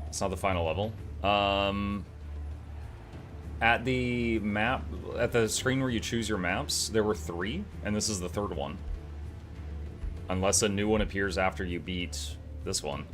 It's not the final level. At the map, at the screen where you choose your maps, there were 3, and this is the 3rd one. Unless a new one appears after you beat this one.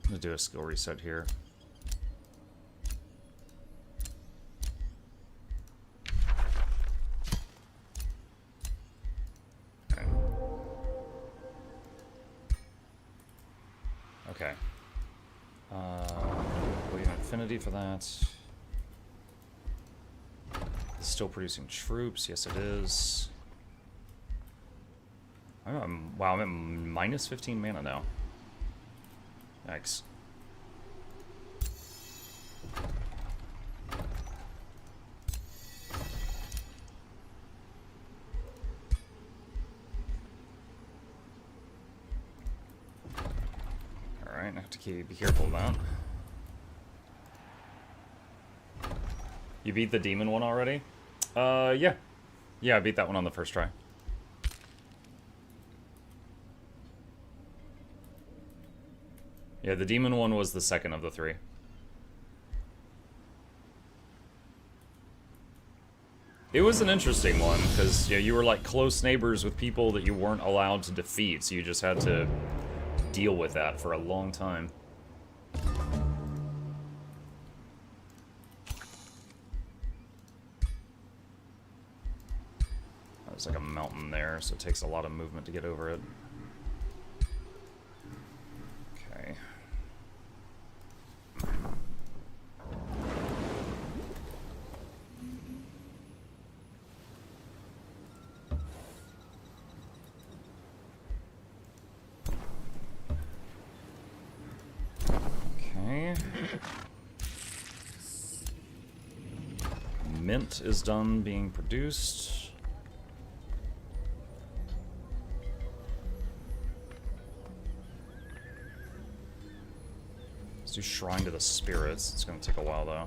I'm gonna do a skill reset here. Okay. Wait an affinity for that. It's still producing troops. Yes, it is. Wow, I'm at minus 15 mana now. Yikes. Alright, I have to be careful of that. You beat the demon one already? Yeah. Yeah, I beat that one on the first try. Yeah, the demon one was the second of the 3. It was an interesting one, because you were like close neighbors with people that you weren't allowed to defeat, so you just had to deal with that for a long time. There's like a mountain there, so it takes a lot of movement to get over it. Okay. Okay. Mint is done being produced. Let's do Shrine to the Spirits. It's going to take a while, though.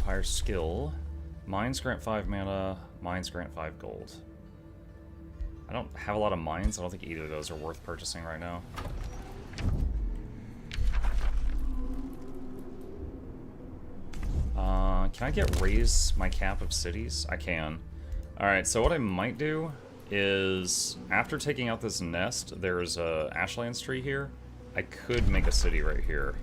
vampire skill. Mines grant 5 mana, mines grant 5 gold. I don't have a lot of mines. I don't think either of those are worth purchasing right now. Can I raise my cap of cities? I can. Alright, so what I might do is, after taking out this nest, there's a Ashlands tree here. I could make a city right here.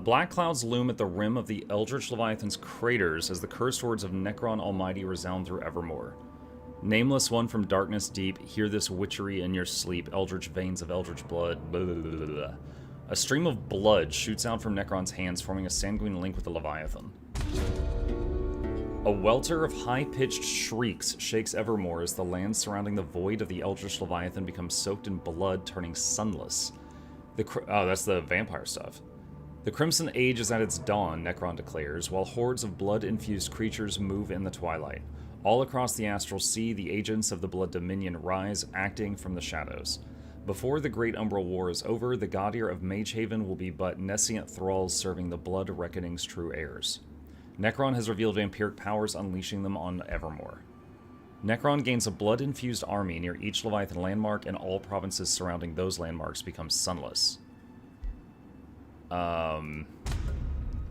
Black clouds loom at the rim of the Eldritch Leviathan's craters as the cursed words of Necron Almighty resound through Evermore. Nameless one from darkness deep, hear this witchery in your sleep, eldritch veins of eldritch blood. Blah, blah, blah, blah. A stream of blood shoots out from Necron's hands, forming a sanguine link with the Leviathan. A welter of high-pitched shrieks shakes Evermore as the land surrounding the void of the Eldritch Leviathan becomes soaked in blood, turning sunless. Oh, that's the vampire stuff. The Crimson Age is at its dawn, Necron declares, while hordes of blood-infused creatures move in the twilight. All across the astral sea, the agents of the Blood Dominion rise, acting from the shadows. Before the Great Umbral War is over, the Gaudier of Magehaven will be but nescient thralls serving the Blood Reckoning's true heirs. Necron has revealed vampiric powers, unleashing them on Evermore. Necron gains a blood-infused army near each Leviathan landmark, and all provinces surrounding those landmarks become sunless.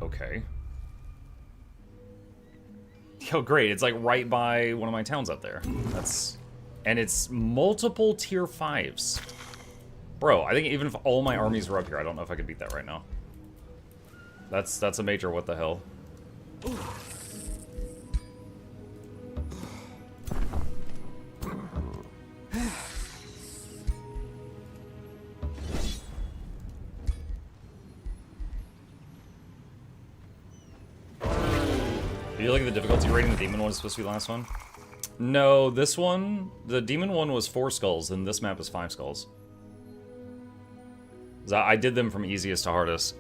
Okay. Oh, great. It's like right by one of my towns up there. That's... And it's multiple tier 5s. Bro, I think even if all my armies were up here, I don't know if I could beat that right now. That's a major what the hell. Do you like the difficulty rating the demon one is supposed to be the last one? No, this one, the demon one was 4 skulls, and this map is 5 skulls. I did them from easiest to hardest.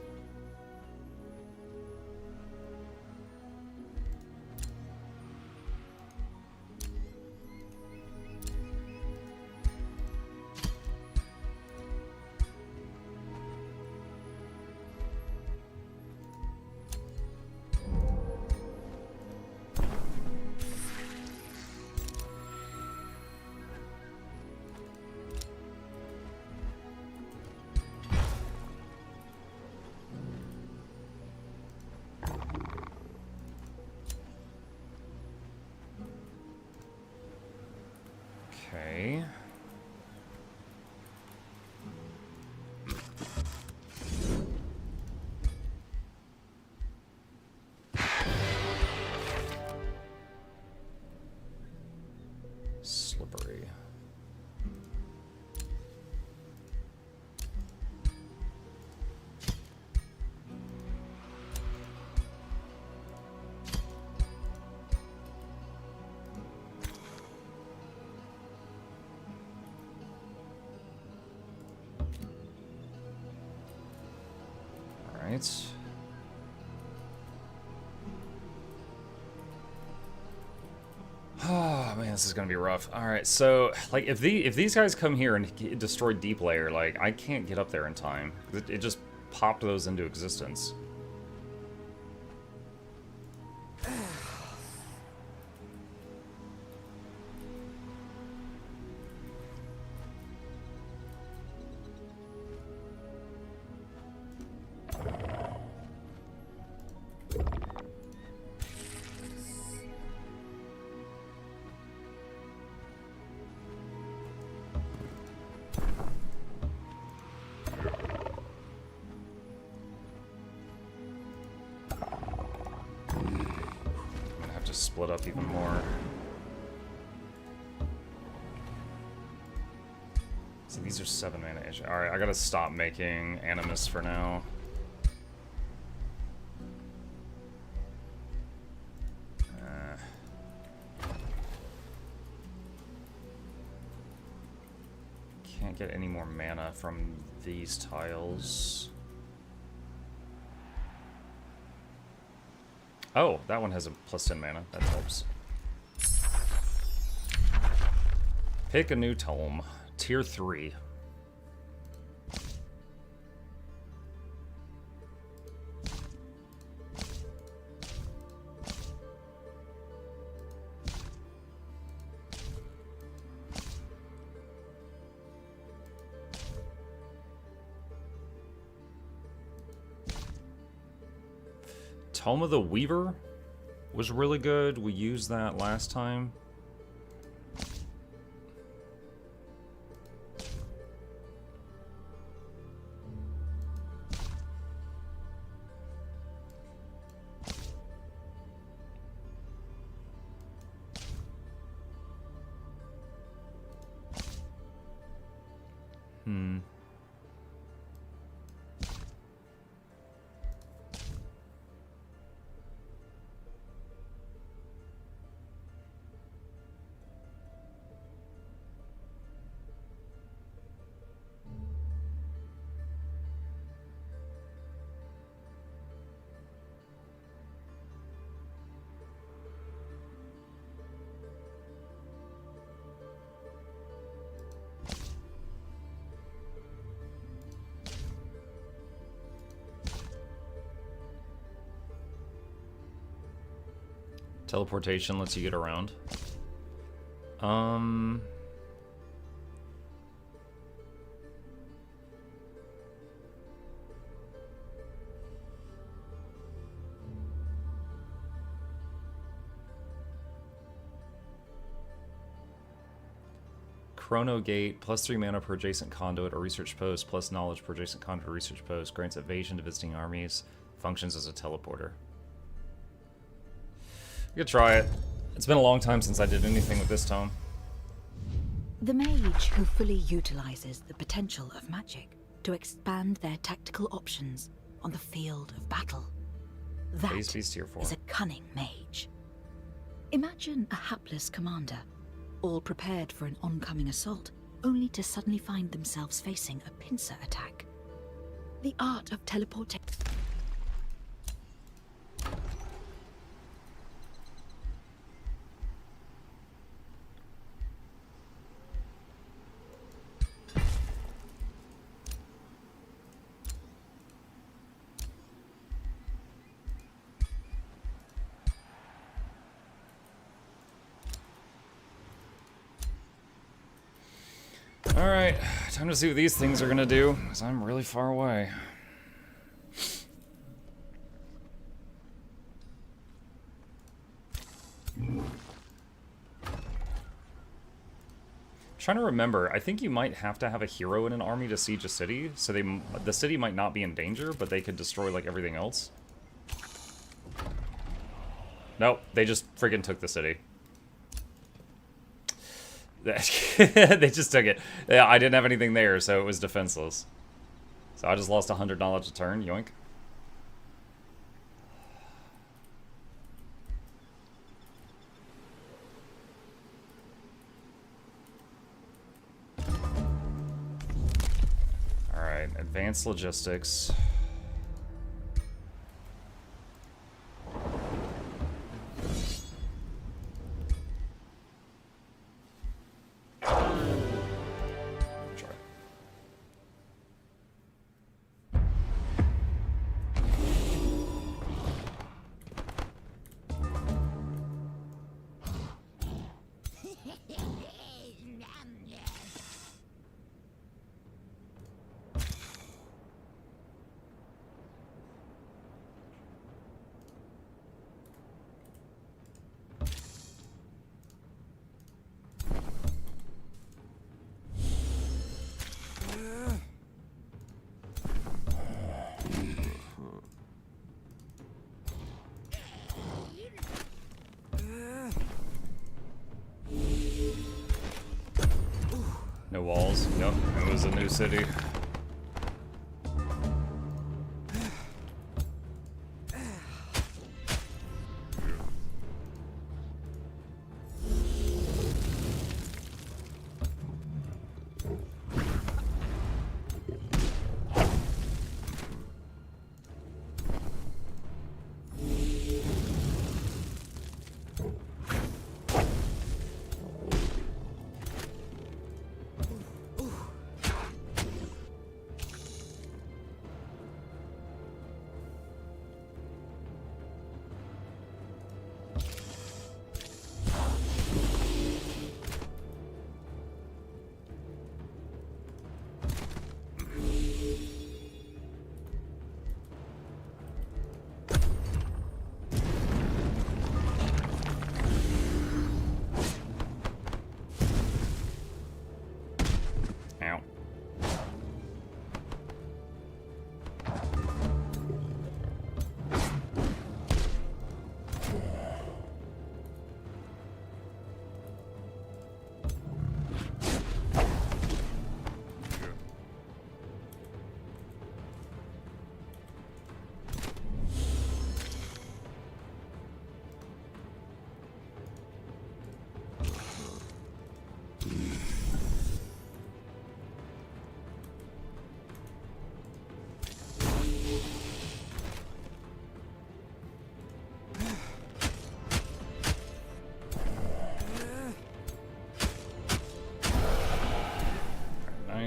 Okay. Slippery. Right. Oh man, this is gonna be rough. All right, so like if these guys come here and destroy Deep Layer, like I can't get up there in time. It just popped those into existence. Split up even more. So these are 7 mana each. Alright, I gotta stop making Animus for now. Can't get any more mana from these tiles. Oh, that one has a plus 10 mana. That helps. Pick a new tome. Tier 3. Tome of the Weaver was really good. We used that last time. Teleportation lets you get around. Chrono Gate, plus 3 mana per adjacent conduit or research post, plus knowledge per adjacent conduit or research post, grants evasion to visiting armies, functions as a teleporter. We could try it. It's been a long time since I did anything with this tome. The mage who fully utilizes the potential of magic to expand their tactical options on the field of battle. That Phase Beast Tier 4. is a cunning mage. Imagine a hapless commander, all prepared for an oncoming assault, only to suddenly find themselves facing a pincer attack. The art of teleportation. Alright, time to see what these things are gonna do, because I'm really far away. Trying to remember, I think you might have to have a hero in an army to siege a city, so the city might not be in danger, but they could destroy like everything else. Nope, they just friggin' took the city. They just took it. Yeah, I didn't have anything there, so it was defenseless. So I just lost 100 knowledge a turn, yoink. Alright, advanced logistics. No walls. Nope, it was a new city.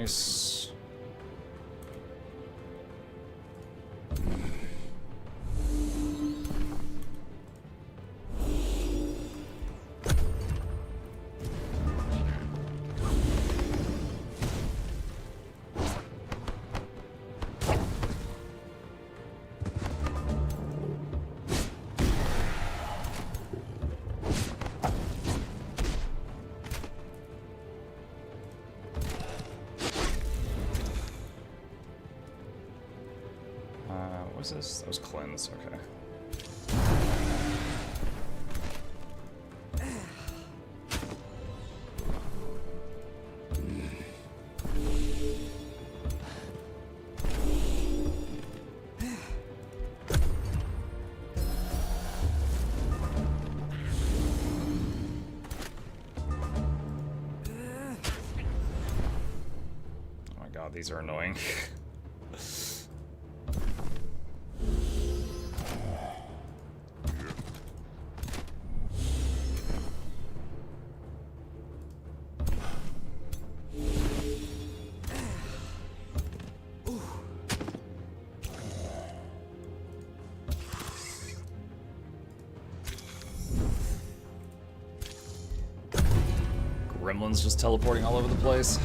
Nice. What's this? That was cleanse, okay. Oh my god, these are annoying. Gremlins just teleporting all over the place.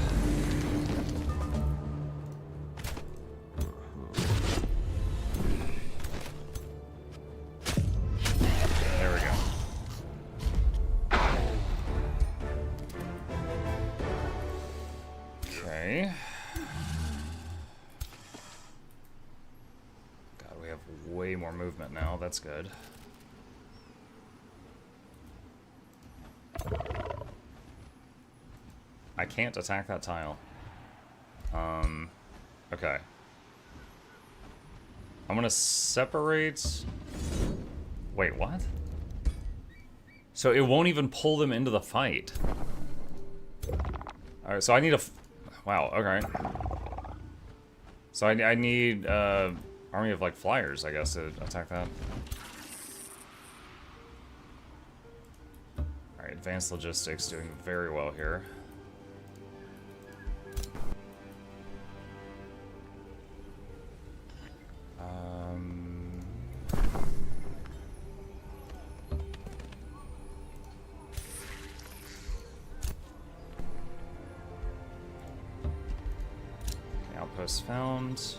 There we go. Okay. God, we have way more movement now. That's good. I can't attack that tile. Okay. I'm gonna separate... Wait, what? So it won't even pull them into the fight. Alright, so I need a... Wow, okay. So I need, army of, like, flyers, I guess, to attack that. Alright, advanced logistics doing very well here. Outpost found.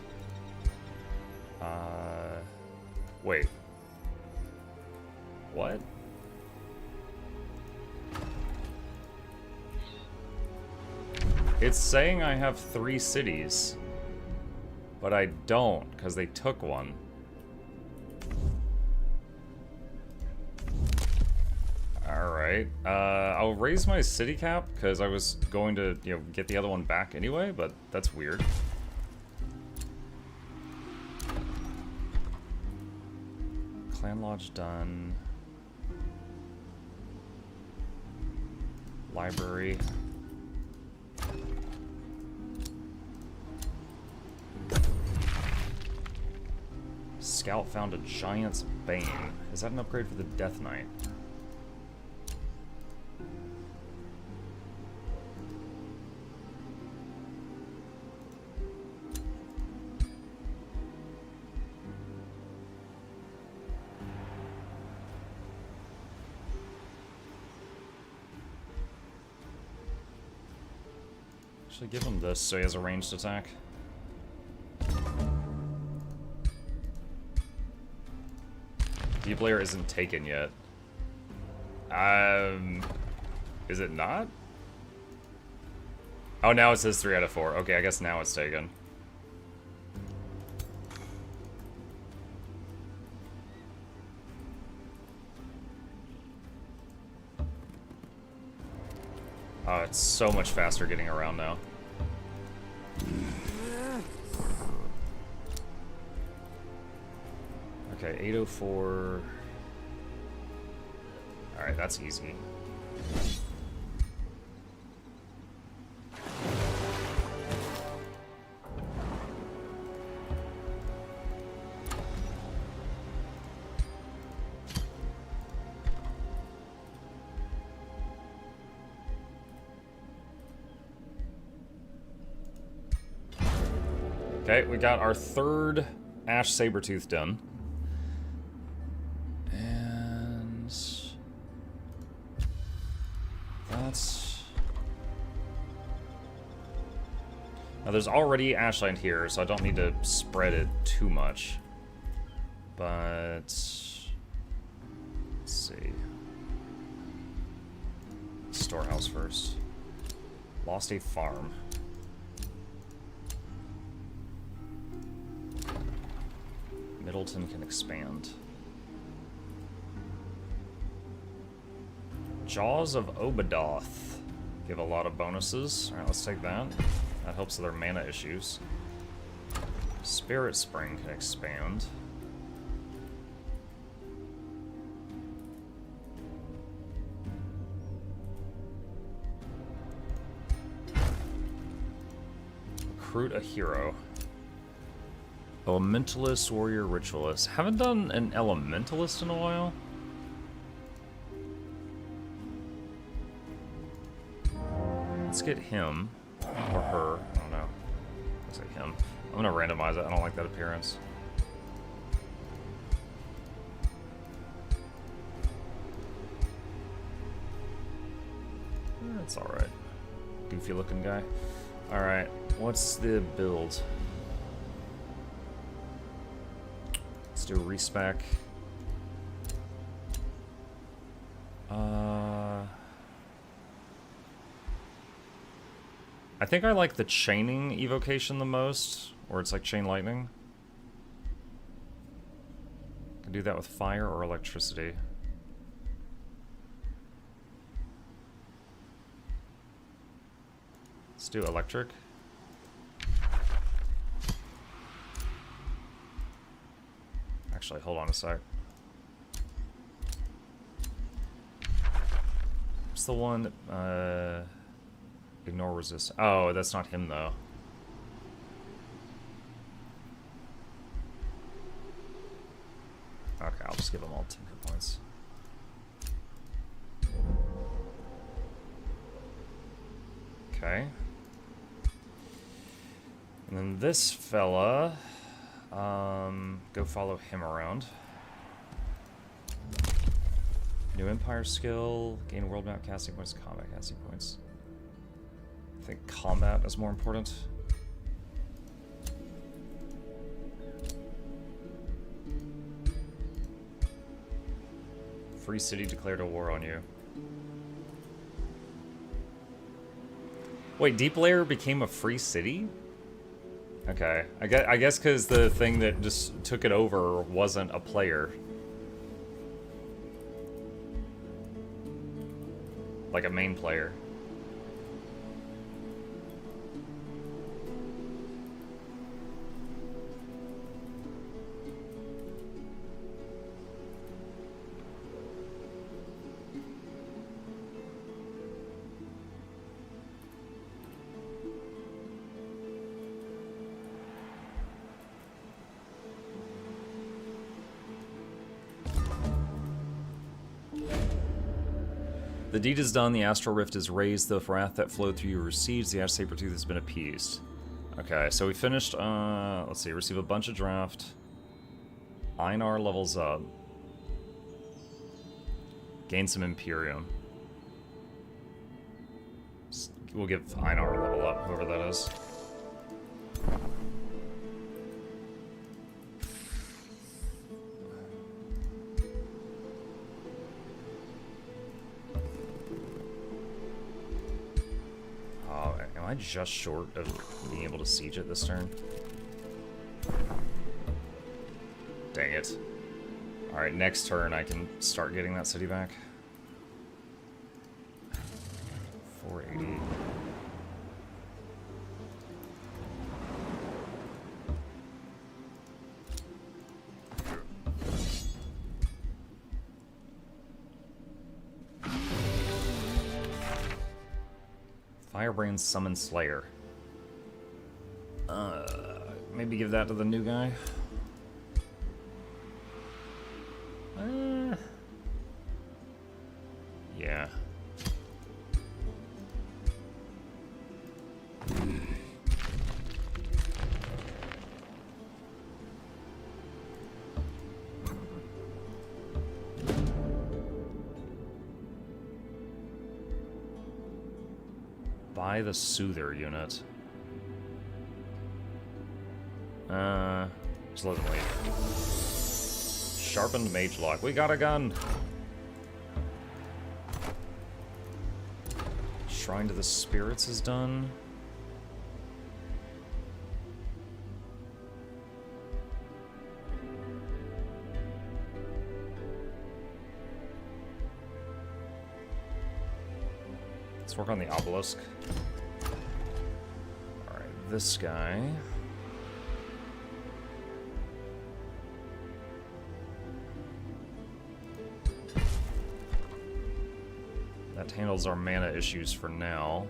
Wait. What? It's saying I have 3 cities. But I don't, because they took one. Alright. I'll raise my city cap, because I was going to, you know, get the other one back anyway, but that's weird. Clan Lodge done. Library. Scout found a Giant's Bane. Is that an upgrade for the Death Knight? Actually, give him this so he has a ranged attack. Deep Layer isn't taken yet. Is it not? Oh, now it says 3 out of 4. Okay, I guess now it's taken. Oh, it's so much faster getting around now. Okay, 804. Alright, that's easy. Okay, we got our third Ash Sabertooth done. And that's... Now there's already Ashland here, so I don't need to spread it too much. But let's see. Storehouse first. Lost a farm. Middleton can expand. Jaws of Obadoth give a lot of bonuses. Alright, let's take that. That helps with their mana issues. Spirit Spring can expand. Recruit a hero. Elementalist, Warrior, Ritualist. Haven't done an Elementalist in a while. Let's get him. Or her. I don't know. Let's say him. I'm gonna randomize it. I don't like that appearance. That's alright. Goofy looking guy. Alright. What's the build? Let's do a respec. I think I like the chaining evocation the most, or it's like chain lightning. Can do that with fire or electricity. Let's do electric. Actually, hold on a sec. What's the one that, ignore resist? Oh, that's not him though. Okay, I'll just give them all 10 hit points. Okay. And then this fella, go follow him around. New Empire skill, gain world map casting points, combat casting points. I think combat is more important. Free city declared a war on you. Wait, Deep Layer became a free city? Okay, I guess because the thing that just took it over wasn't a player. Like a main player. The deed is done, the astral rift is raised, the wrath that flowed through you recedes, the Ash Sabertooth has been appeased. Okay, so we finished, let's see, receive a bunch of draft. Einar levels up. Gain some Imperium. We'll give Einar a level up, whoever that is. Am I just short of being able to siege it this turn? Dang it. Alright, next turn I can start getting that city back. 480. Firebrand Summon Slayer. Maybe give that to the new guy. Yeah. Buy the Soother unit. Just let him leave. Sharpened Mage Lock. We got a gun! Shrine to the Spirits is done. Let's work on the obelisk. Alright, this guy. That handles our mana issues for now.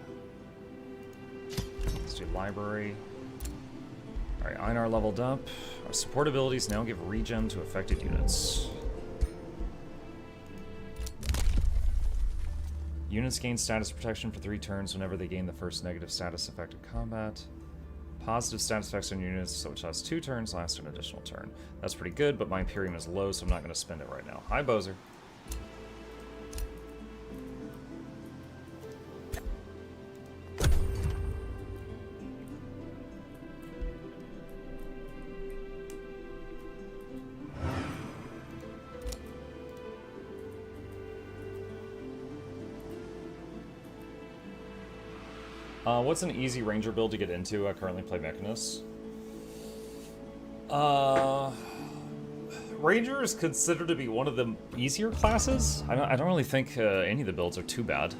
Let's do library. Alright, Einar leveled up. Our support abilities now give regen to affected units. Units gain status protection for 3 turns whenever they gain the first negative status effect of combat. Positive status effects on units, which lasts 2 turns, last an additional turn. That's pretty good, but my Imperium is low, so I'm not going to spend it right now. Hi, Bozer. What's an easy ranger build to get into? I currently play Mechanist. Ranger is considered to be one of the easier classes. I don't really think any of the builds are too bad.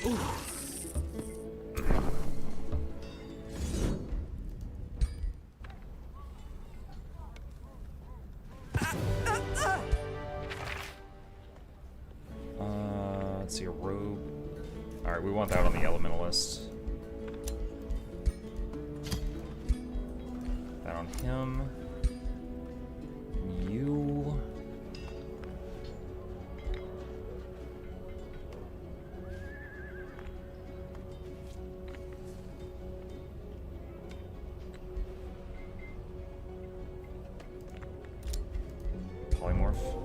Ooh. Let's see, a robe. Alright, we want that on the Elementalist. That on him. You. Polymorph.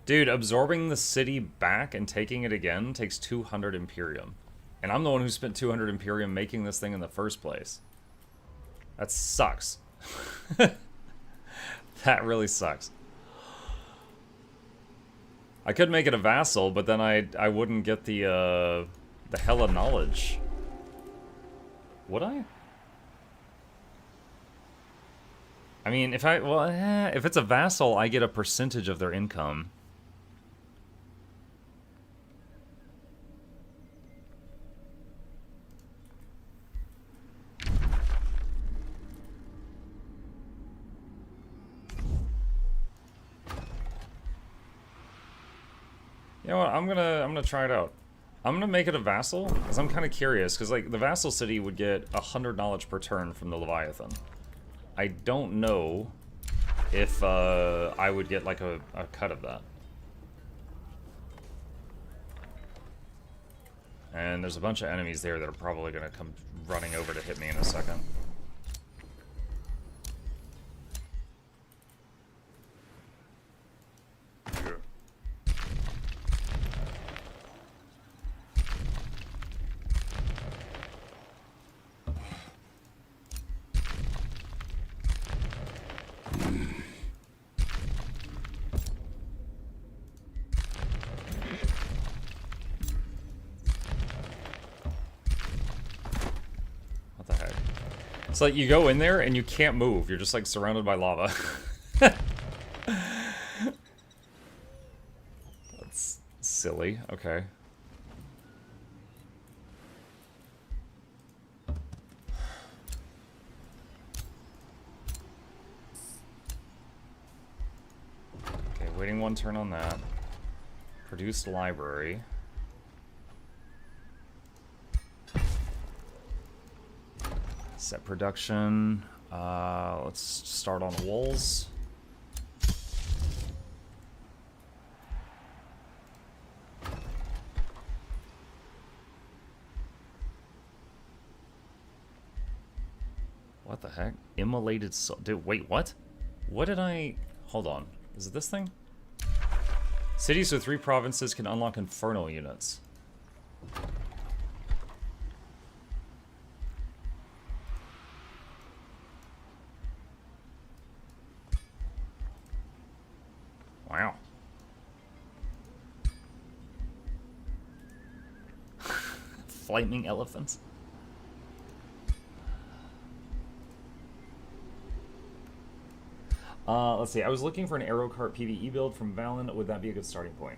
Dude, absorbing the city back and taking it again takes 200 Imperium. And I'm the one who spent 200 Imperium making this thing in the first place. That sucks. That really sucks. I could make it a vassal, but then I wouldn't get the hella knowledge. Would I? I mean, if it's a vassal, I get a percentage of their income. You know what? I'm gonna try it out. I'm gonna make it a vassal because I'm kind of curious. Because like the vassal city would get 100 knowledge per turn from the Leviathan. I don't know if I would get like a cut of that. And there's a bunch of enemies there that are probably gonna come running over to hit me in a second. It's like you go in there and you can't move. You're just like surrounded by lava. That's silly. Okay. Okay, waiting 1 turn on that. Produced library. Set production. Let's start on walls. What the heck? Immolated soul. Dude, wait, what? What did I... Hold on. Is it this thing? Cities with 3 provinces can unlock infernal units. Wow. Flaming elephants. Let's see. I was looking for an Arrow Cart PvE build from Valen. Would that be a good starting point?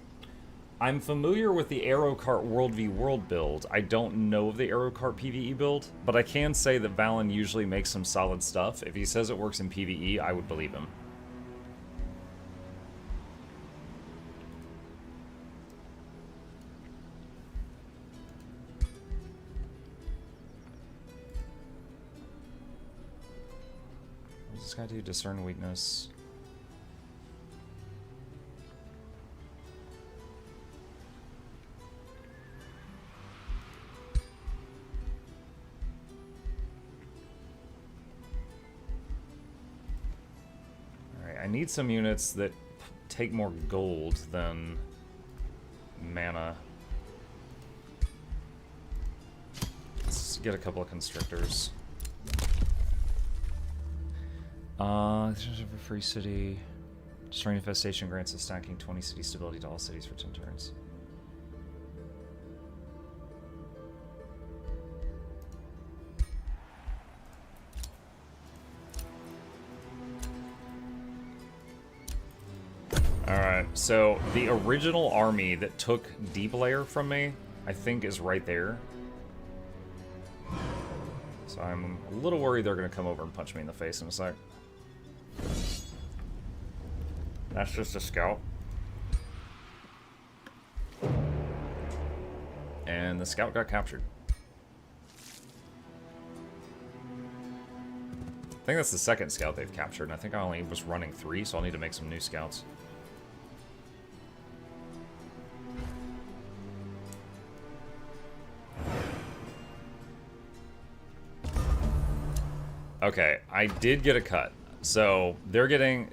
I'm familiar with the Arrow Cart World v World build. I don't know of the Arrow Cart PvE build, but I can say that Valen usually makes some solid stuff. If he says it works in PvE, I would believe him. What does this guy do? Discern weakness. Alright, I need some units that take more gold than mana. Let's get a couple of constrictors. Every free city. Destroying infestation grants a stacking 20 city stability to all cities for 10 turns. Alright, so the original army that took Deep Layer from me, I think is right there. So I'm a little worried they're going to come over and punch me in the face in a sec. That's just a scout. And the scout got captured. I think that's the second scout they've captured, and I think I only was running 3, so I'll need to make some new scouts. Okay, I did get a cut. So they're getting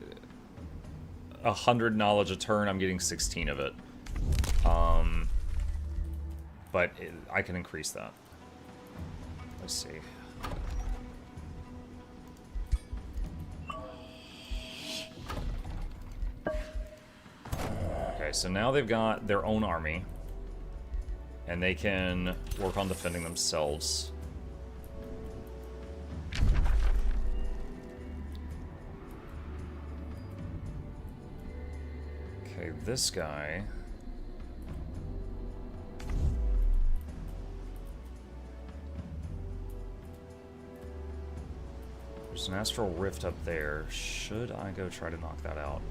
100 knowledge a turn. I'm getting 16 of it. But I can increase that. Let's see. Okay, so now they've got their own army. And they can work on defending themselves. Okay, this guy... There's an Astral Rift up there. Should I go try to knock that out?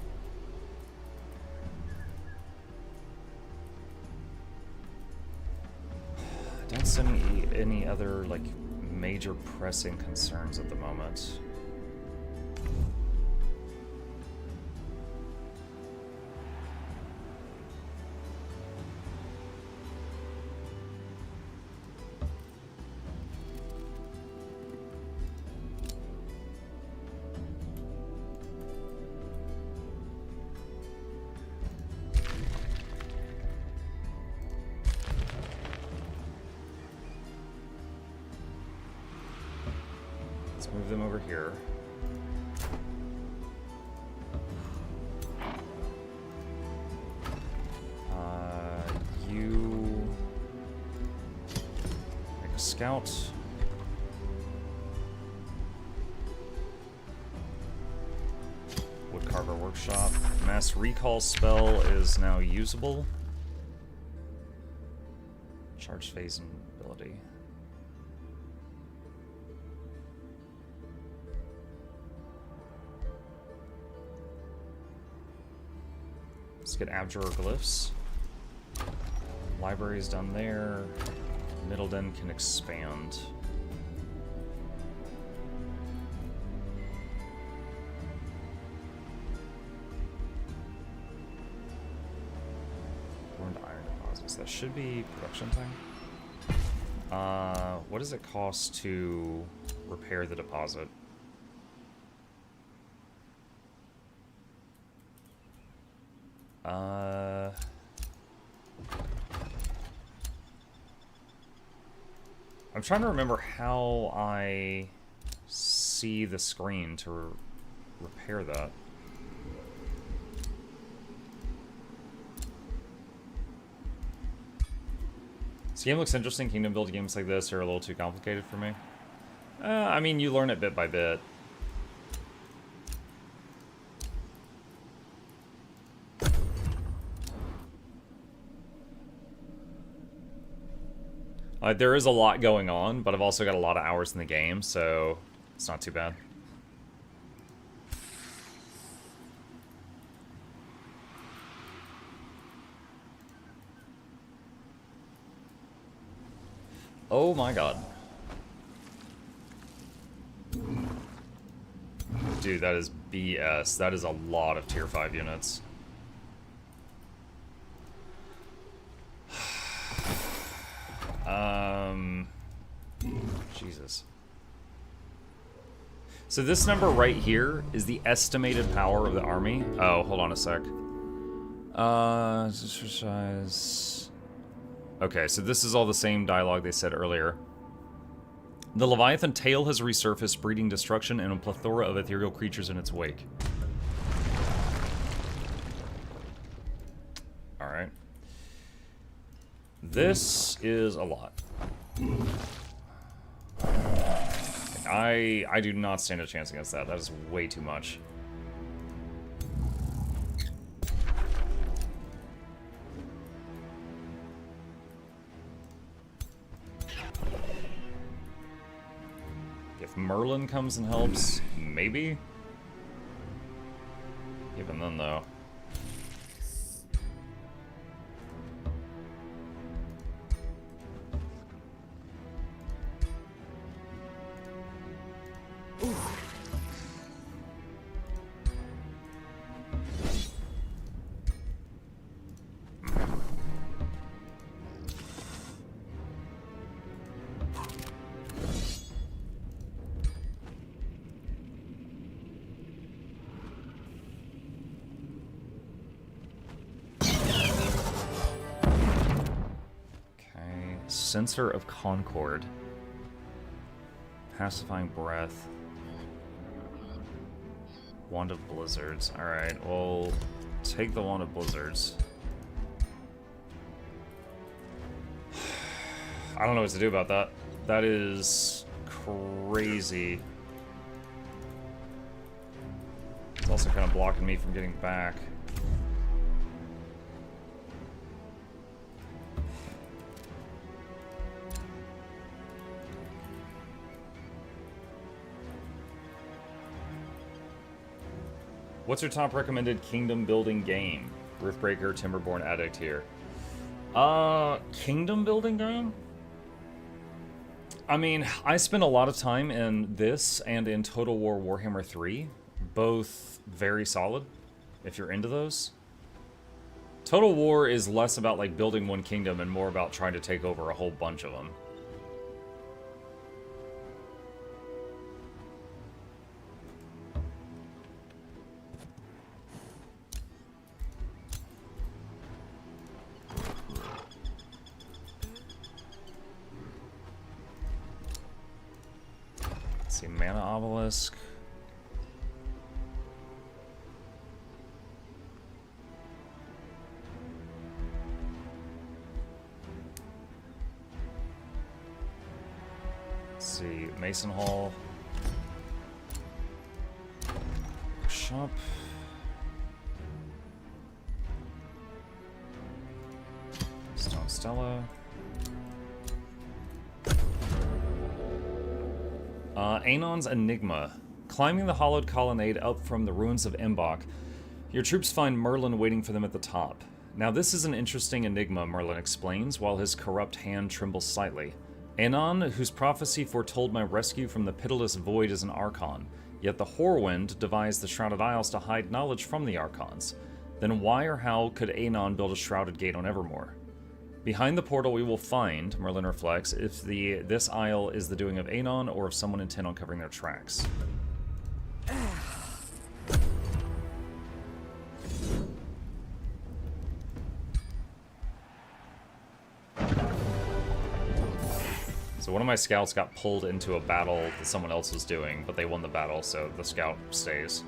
I don't see any other, like, major pressing concerns at the moment. Move them over here. You make a scout. Woodcarver Workshop. Mass Recall spell is now usable. Charge phase and ability. Let's get Abjurer Glyphs. Library's done there. Middleton can expand. Burned iron deposits. That should be production time. What does it cost to repair the deposit? I'm trying to remember how I see the screen to repair that. This game looks interesting. Kingdom building games like this are a little too complicated for me. I mean, you learn it bit by bit. There is a lot going on, but I've also got a lot of hours in the game, so it's not too bad. Oh my god. Dude, that is BS. That is a lot of tier 5 units. Jesus. So this number right here is the estimated power of the army. Oh, hold on a sec. Exercise. Okay, so this is all the same dialogue they said earlier. The Leviathan tail has resurfaced, breeding destruction and a plethora of ethereal creatures in its wake. Alright. This is a lot. I do not stand a chance against that. That is way too much. If Merlin comes and helps, maybe? Even then, though. Censer of Concord. Pacifying Breath. Wand of Blizzards. Alright, we'll take the Wand of Blizzards. I don't know what to do about that. That is crazy. It's also kind of blocking me from getting back. What's your top recommended kingdom building game? Riftbreaker, Timberborn, Addict here. Kingdom building game? I mean, I spent a lot of time in this and in Total War Warhammer 3. Both very solid, if you're into those. Total War is less about like building one kingdom and more about trying to take over a whole bunch of them. Mana Obelisk. Let's see, Mason Hall. Shop. Stone Stella. Anon's Enigma. Climbing the hollowed colonnade up from the ruins of Embach, your troops find Merlin waiting for them at the top. Now this is an interesting enigma, Merlin explains, while his corrupt hand trembles slightly. Anon, whose prophecy foretold my rescue from the pitiless void, is an Archon, yet the Horrorwind devised the Shrouded Isles to hide knowledge from the Archons. Then why or how could Anon build a shrouded gate on Evermore? Behind the portal we will find, Merlin reflects, if this isle is the doing of Anon or of someone intent on covering their tracks. So one of my scouts got pulled into a battle that someone else was doing, but they won the battle, so the scout stays.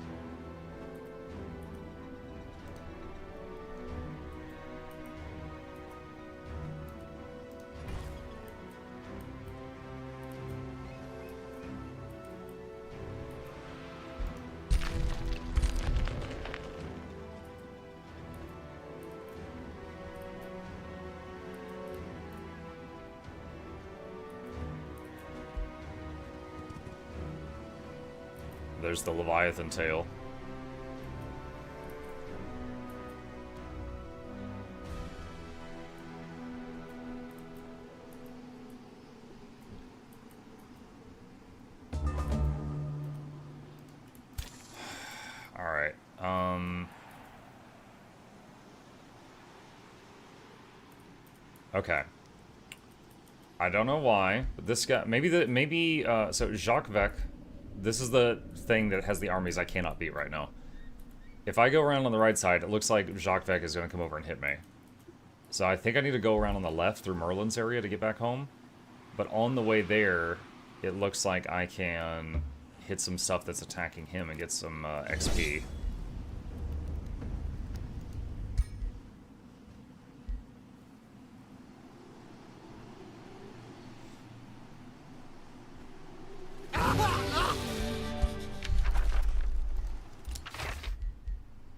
There's the Leviathan tail. Alright, okay. I don't know why, but this guy, so Jacques Vec, this is the thing that has the armies I cannot beat right now. If I go around on the right side, it looks like Jacques Vec is going to come over and hit me. So I think I need to go around on the left through Merlin's area to get back home. But on the way there, it looks like I can hit some stuff that's attacking him and get some XP.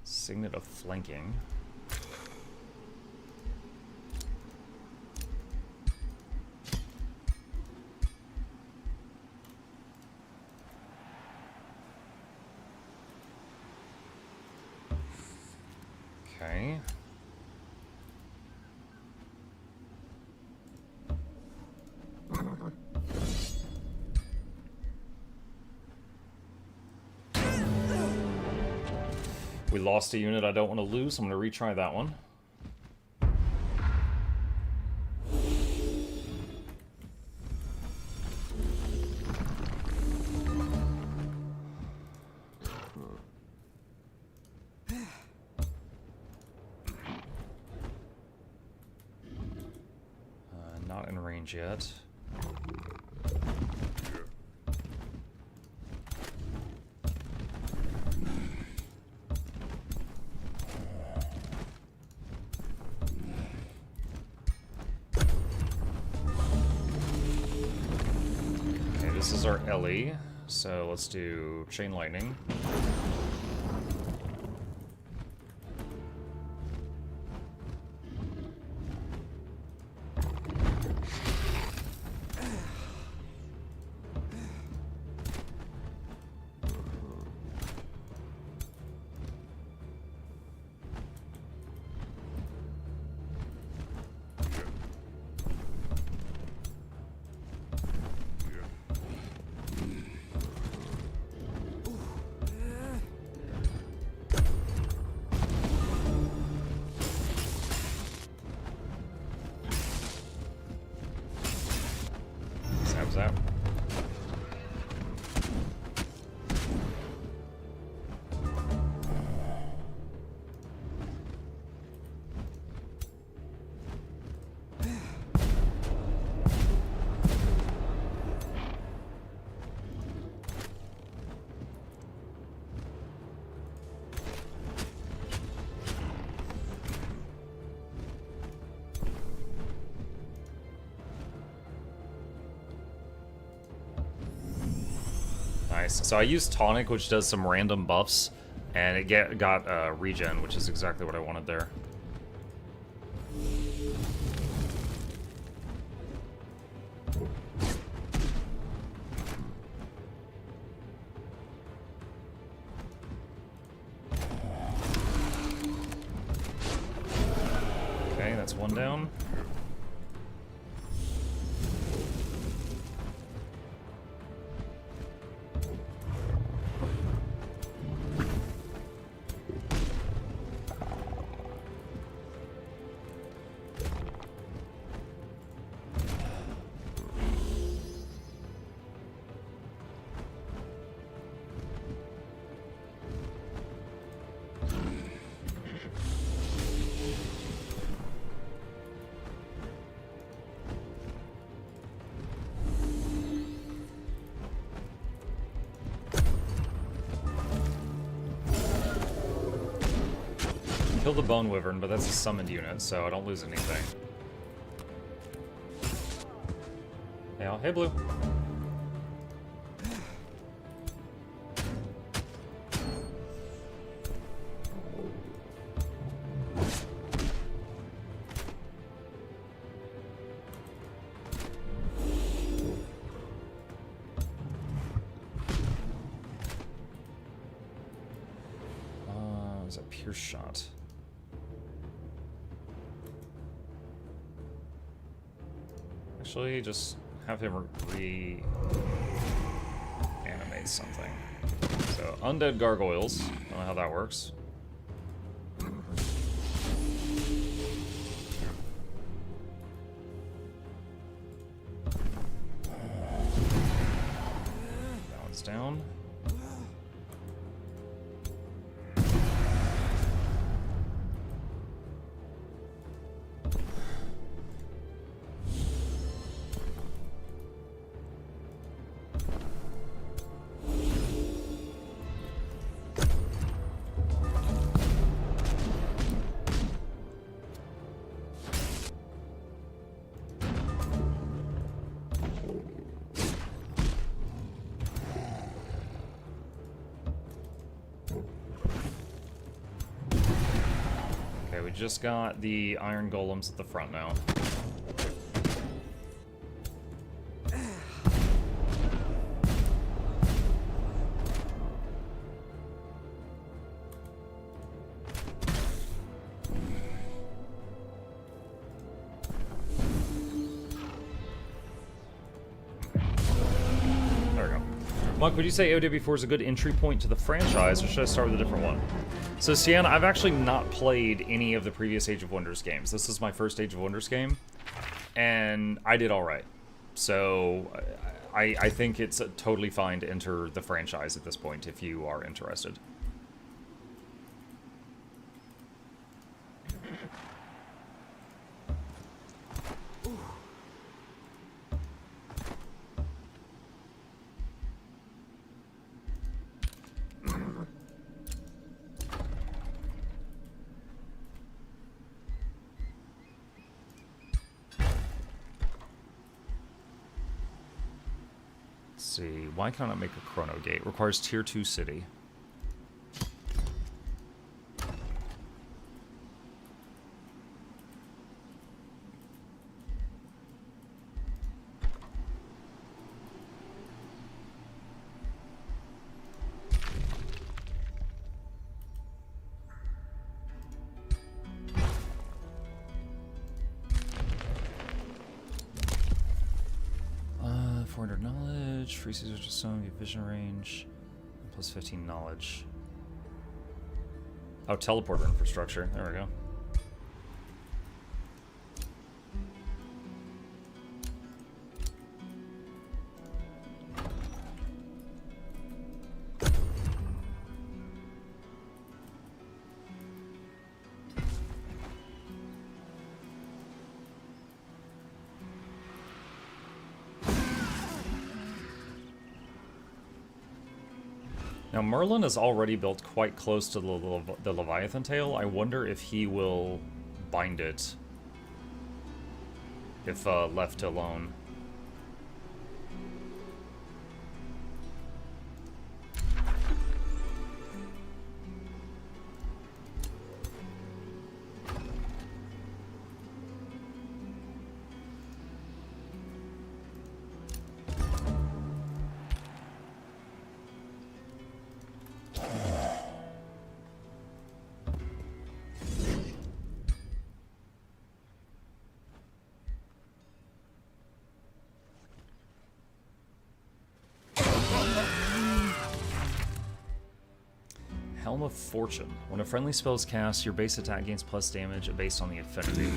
Signet of flanking. Okay. We lost a unit I don't want to lose, so I'm going to retry that one. Not in range yet. This is our Ellie, so let's do Chain Lightning. Out. Nice. So I used Tonic, which does some random buffs, and it got regen, which is exactly what I wanted there. Okay, that's one down. kill the Bone Wyvern, but that's a summoned unit, so I don't lose anything. Yeah, hey, Blue. Is that Pierce Shot? Actually, just have him reanimate something. So, Undead Gargoyles. Don't know how that works. Balance down. We just got the iron golems at the front now. There we go. Muk, would you say AoW4 is a good entry point to the franchise, or should I start with a different one? So, Sienna, I've actually not played any of the previous Age of Wonders games. This is my first Age of Wonders game, and I did alright. So, I think it's totally fine to enter the franchise at this point if you are interested. See, why can I not make a Chrono Gate? Requires tier 2 city. Free Caesar just some vision range, plus 15 knowledge. Oh, teleporter infrastructure. There we go. Now, Merlin is already built quite close to the Leviathan tail. I wonder if he will bind it if left alone. Helm of Fortune. When a friendly spell is cast, your base attack gains plus damage based on the affinity.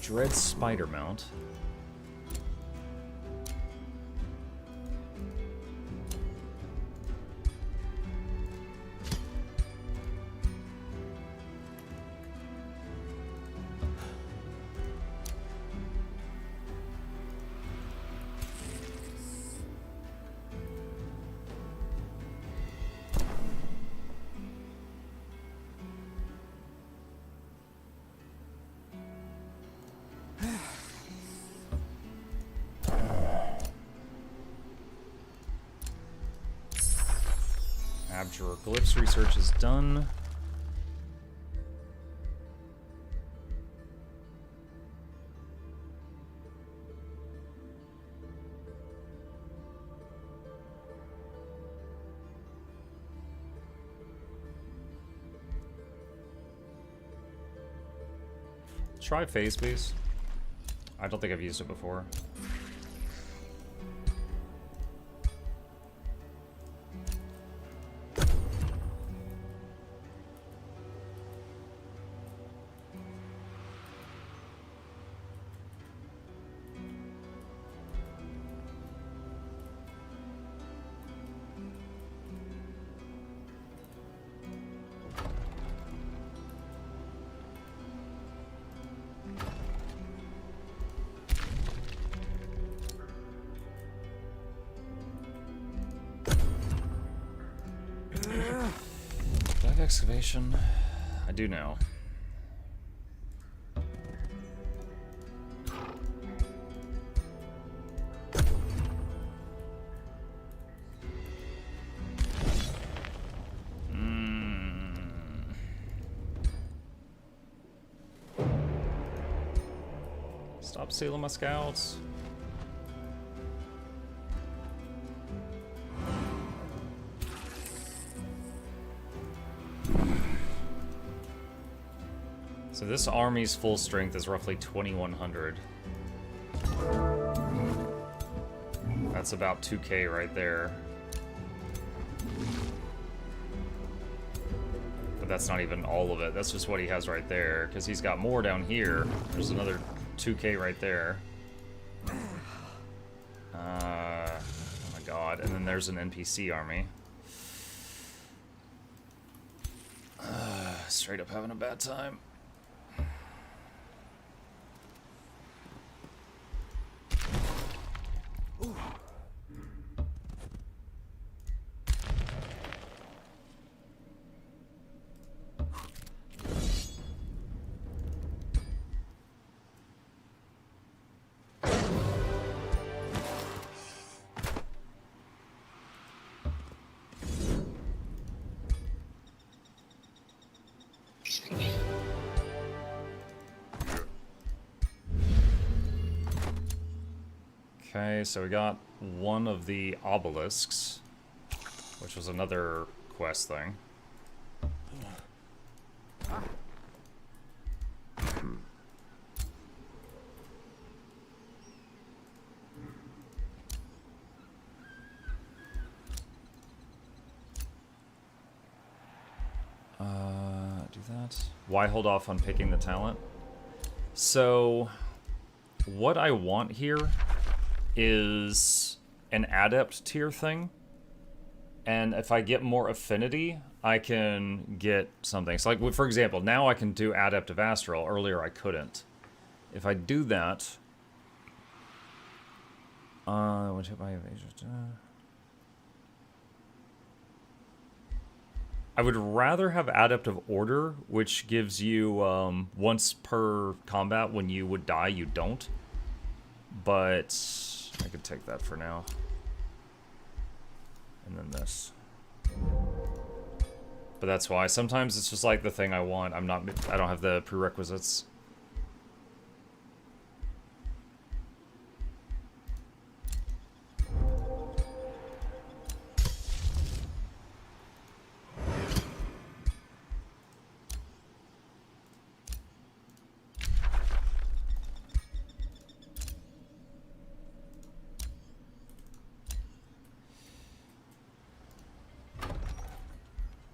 Dread Spider Mount. Abjure Glyphs research is done. Try Phase Beast. I don't think I've used it before. Excavation. I do now. Stop stealing my scouts. So this army's full strength is roughly 2,100. That's about 2K right there. But that's not even all of it. That's just what he has right there, because he's got more down here. There's another 2K right there. Oh my god. And then there's an NPC army. Straight up having a bad time. Okay, so we got one of the obelisks, which was another quest thing. Do that. Why hold off on picking the talent? So, what I want here is an adept tier thing, and if I get more affinity, I can get something. So, like, for example, now I can do Adept of Astral. Earlier I couldn't. If I do that, which hit by evasion. I would rather have Adept of Order, which gives you once per combat when you would die, you don't. But I could take that for now. And then this. But that's why sometimes it's just like the thing I want. I don't have the prerequisites.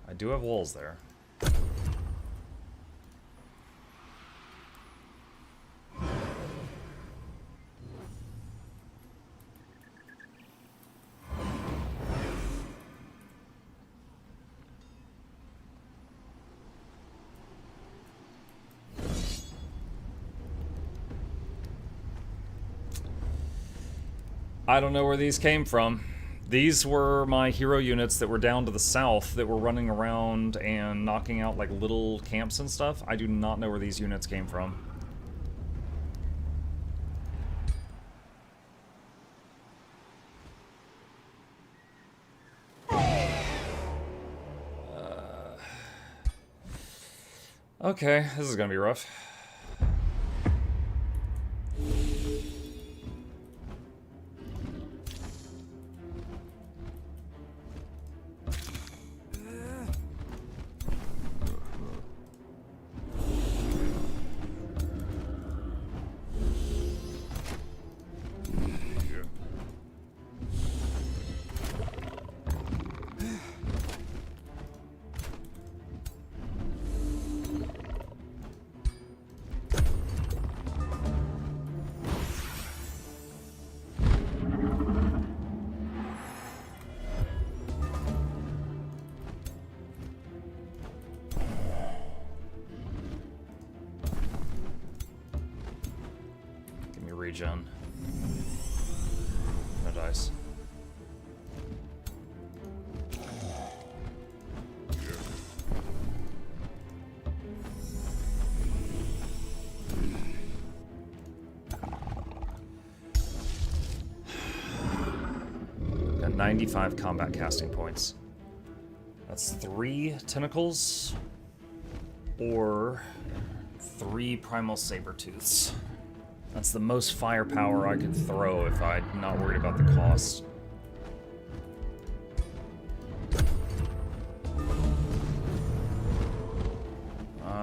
I do have walls there. I don't know where these came from. These were my hero units that were down to the south that were running around and knocking out like little camps and stuff. I do not know where these units came from. Okay, this is gonna be rough. Regen. No dice. Got 95 combat casting points. That's 3 tentacles or 3 primal saber-tooths. That's the most firepower I could throw if I'm not worried about the cost.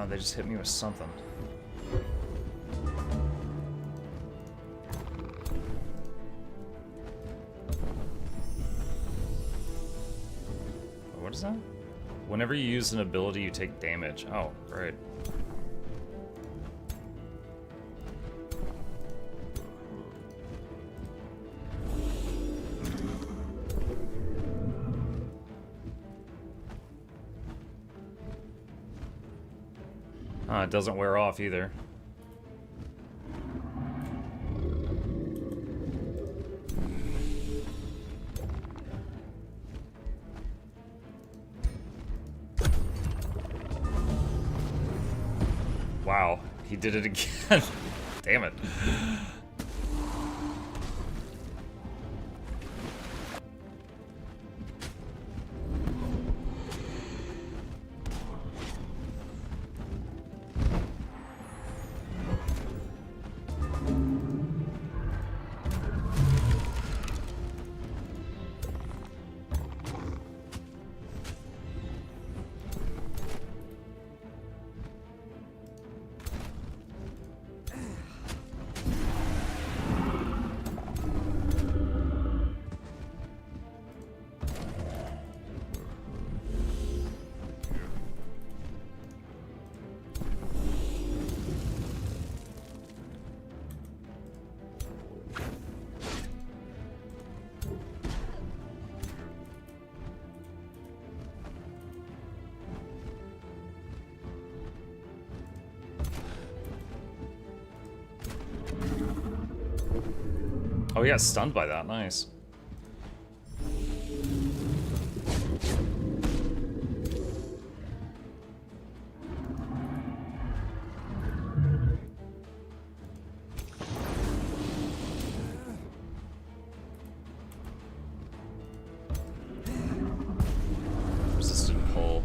They just hit me with something. What is that? Whenever you use an ability, you take damage. Oh, great. It doesn't wear off either. Wow, he did it again. Damn it. Oh yeah, stunned by that. Nice. Resistant pull.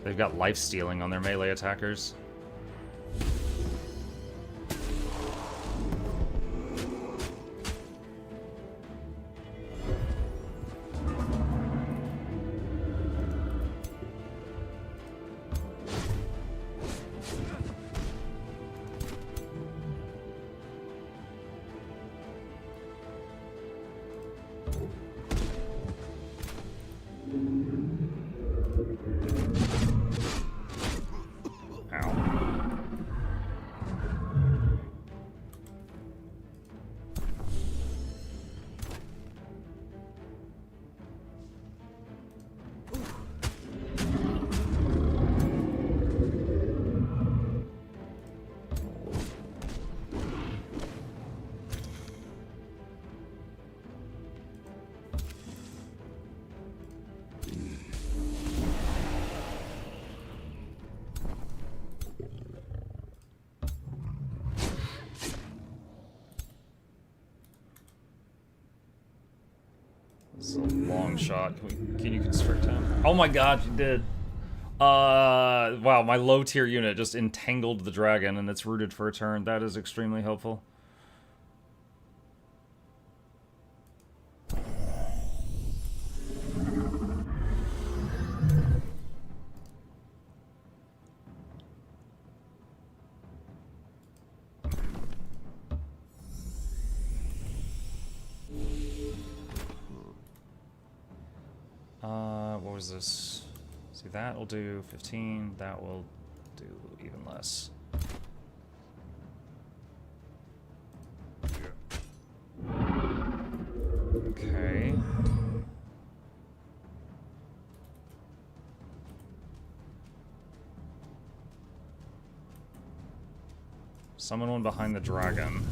They've got life stealing on their melee attackers. It's a long shot. Can you constrict him? Oh my god, you did. Wow, my low tier unit just entangled the dragon and it's rooted for a turn. That is extremely helpful. What was this? See, that will do 15, that will do even less. Okay. Summon one behind the dragon.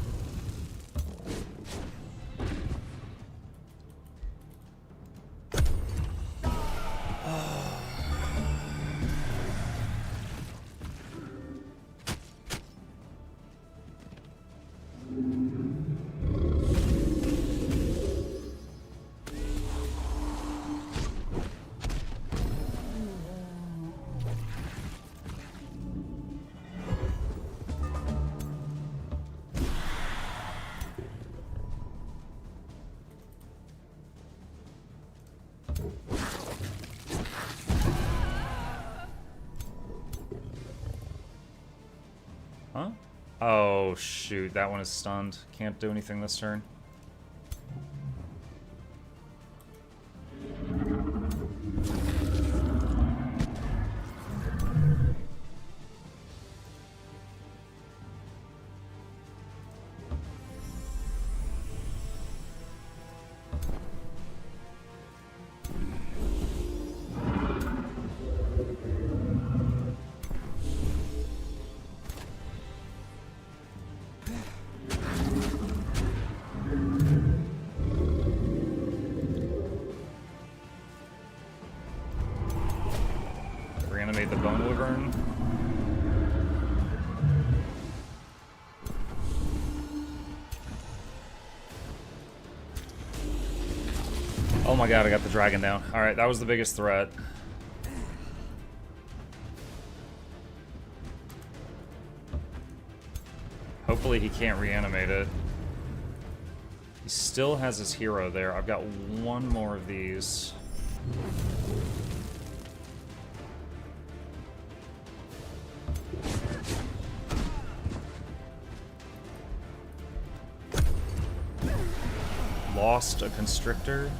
Huh? Oh, shoot. That one is stunned. Can't do anything this turn. Reanimate the bone wyvern. Oh my god, I got the dragon down. Alright, that was the biggest threat. Hopefully he can't reanimate it. He still has his hero there. I've got one more of these. Lost a constrictor.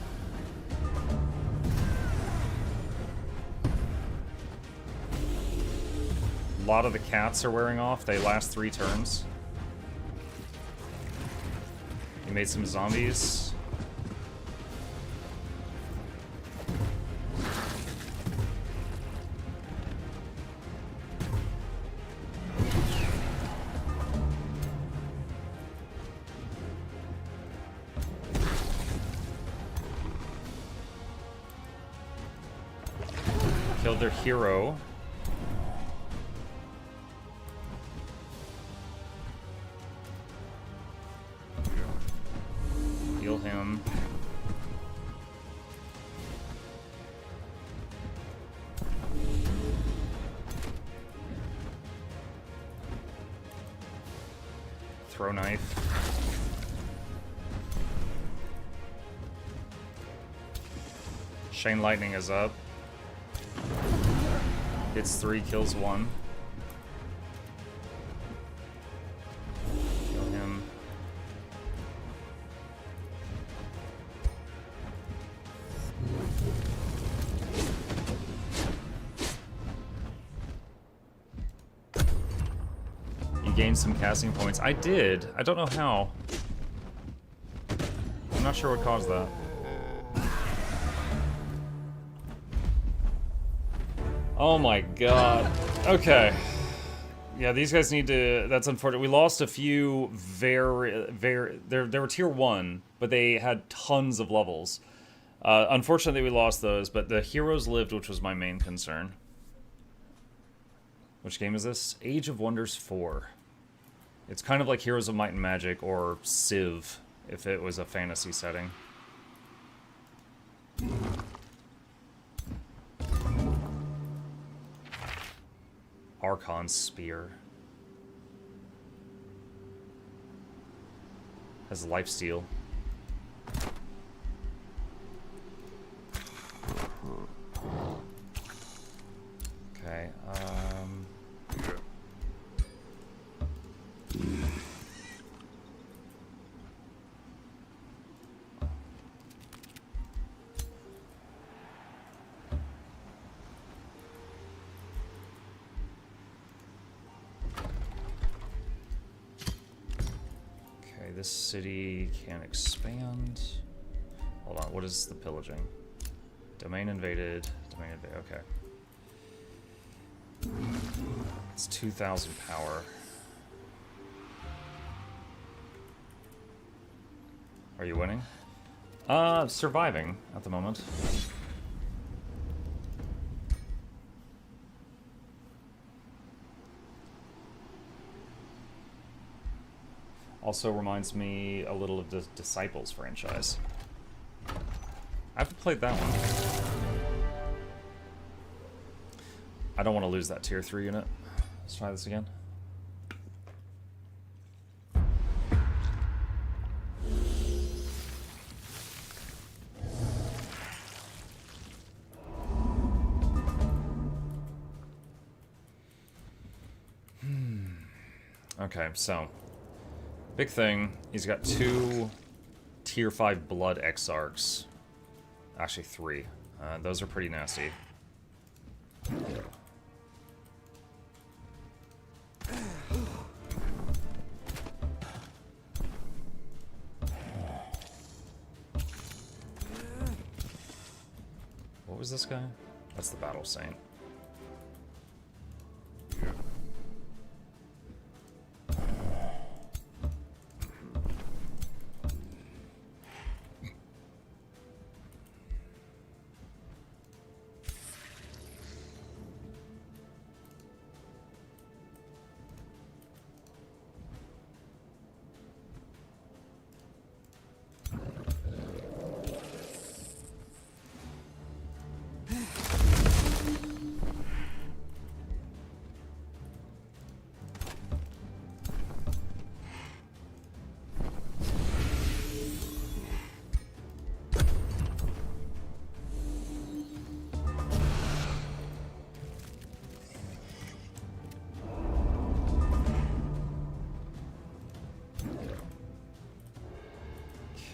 A lot of the cats are wearing off. They last 3 turns. He made some zombies. Killed their hero. Heal him. Throw knife. Chain lightning is up. Hits 3, kills 1. Kill him. You gained some casting points. I did. I don't know how. I'm not sure what caused that. Oh my god. Okay. Yeah, these guys need to... That's unfortunate. We lost a few very... They were tier 1, but they had tons of levels. Unfortunately, we lost those, but the heroes lived, which was my main concern. Which game is this? Age of Wonders 4. It's kind of like Heroes of Might and Magic, or Civ, if it was a fantasy setting. Archon Spear. Has lifesteal. Okay, okay, this city can expand. Hold on, what is the pillaging? Domain invaded, okay. It's 2,000 power. Are you winning? Surviving at the moment. Also reminds me a little of the Disciples franchise. I haven't played that one. I don't want to lose that tier 3 unit. Let's try this again. Okay, so big thing, he's got 2 tier 5 blood Exarchs. Actually 3. Those are pretty nasty. What was this guy? That's the Battle Saint.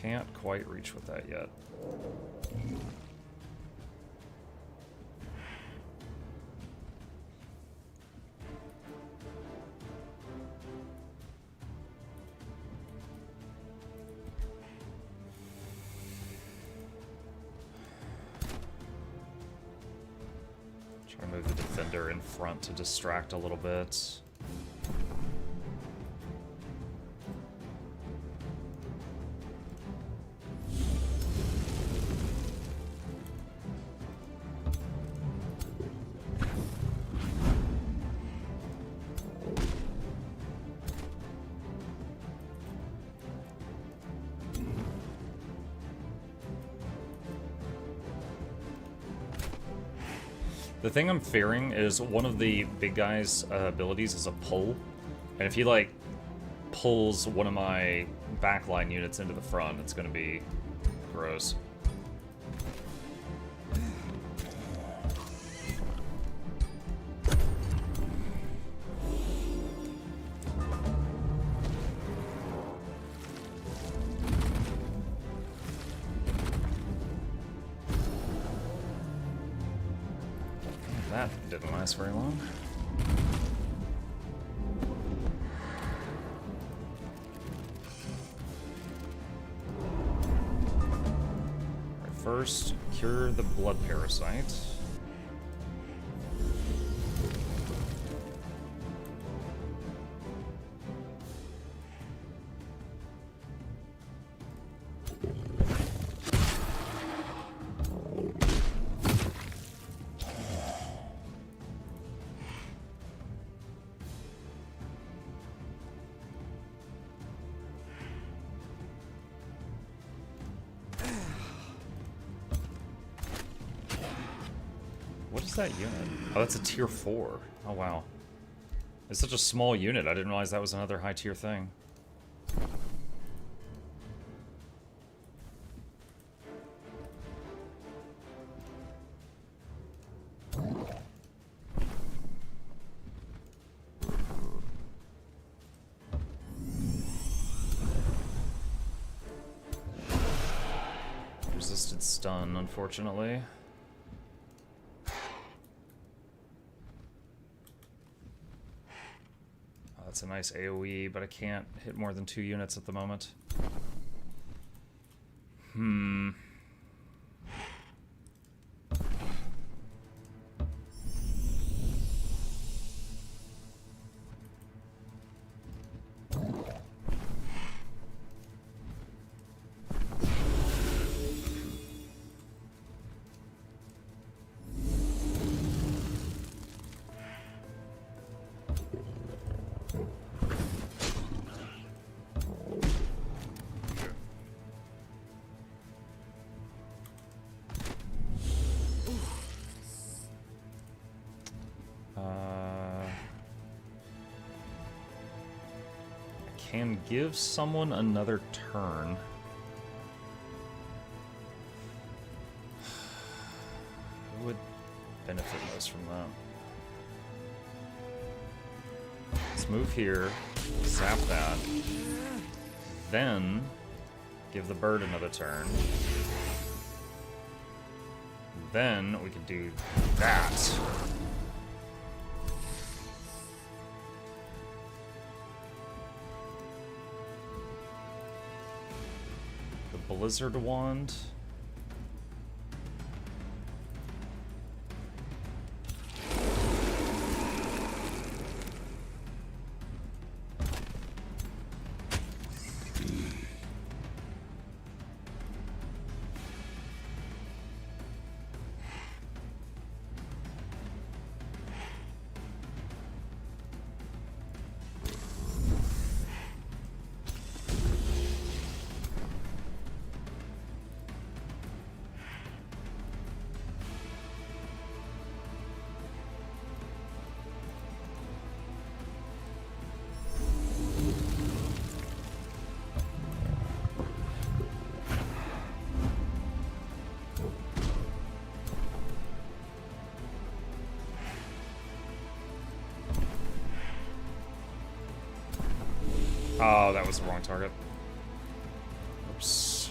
Can't quite reach with that yet. Try to move the defender in front to distract a little bit. The thing I'm fearing is one of the big guy's abilities is a pull, and if he like pulls one of my backline units into the front, it's going to be gross. That didn't last very long. Alright, first, cure the blood parasite. What is that unit? Oh, that's a tier 4. Oh, wow. It's such a small unit. I didn't realize that was another high tier thing. Resisted stun, unfortunately. Oh, that's a nice AoE, but I can't hit more than 2 units at the moment. Can give someone another turn. Who would benefit most from that? Let's move here, zap that, then give the bird another turn. Then we can do that. Blizzard wand. Oh, that was the wrong target. Oops.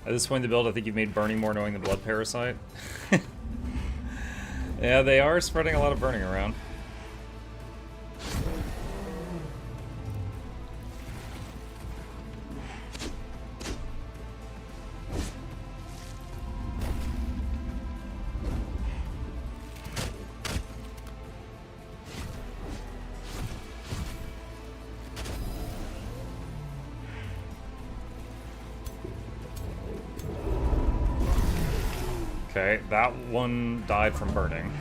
At this point in the build, I think you've made burning more knowing the blood parasite. Yeah, they are spreading a lot of burning around. Okay, that one died from burning.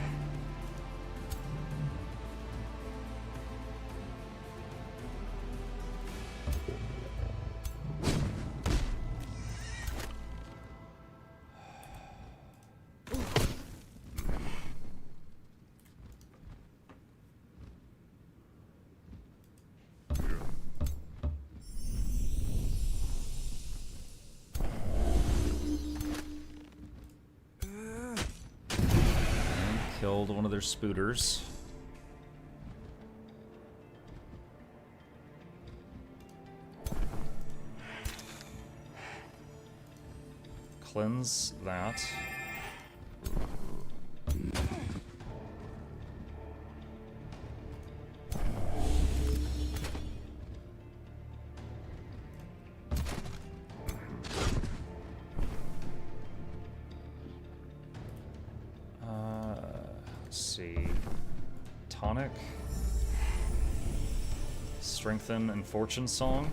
Killed one of their spooters. cleanse that. Let's see. Tonic. Strengthen and Fortune Song.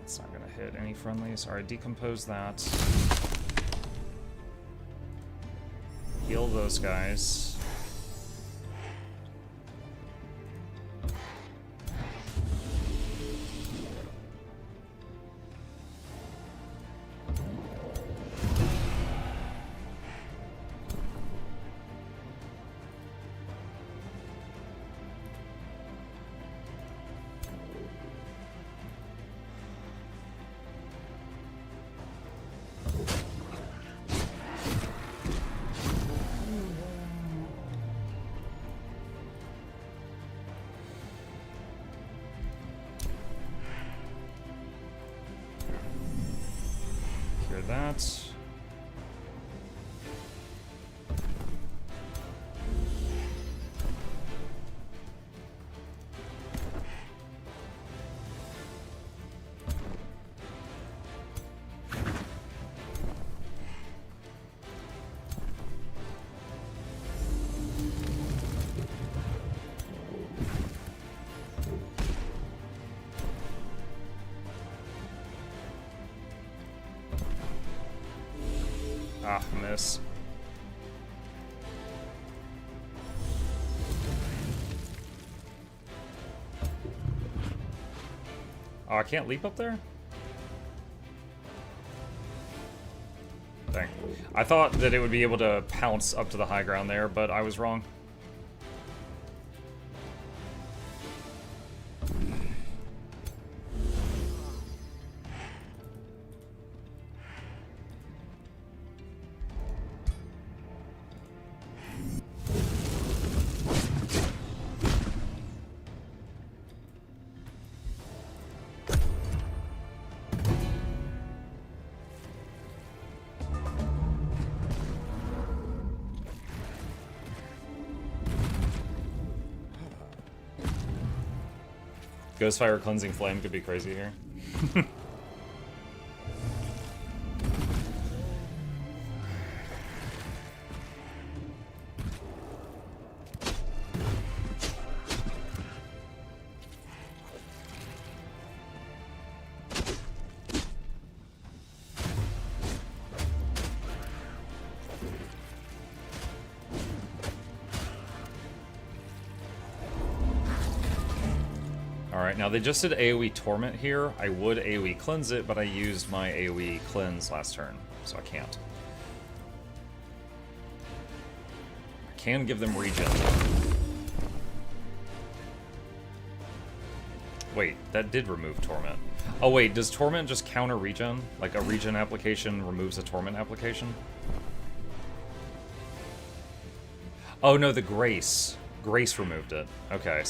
It's not gonna hit any friendlies. Alright, decompose that. Heal those guys. That. Ah, miss. Oh, I can't leap up there? Dang. I thought that it would be able to pounce up to the high ground there, but I was wrong. Ghostfire Cleansing Flame could be crazy here. Alright, now they just did AoE Torment here. I would AoE Cleanse it, but I used my AoE Cleanse last turn, so I can't. I can give them regen. Wait, that did remove Torment. Oh wait, does Torment just counter regen? Like a regen application removes a Torment application? Oh no, the Grace. Grace removed it. Okay.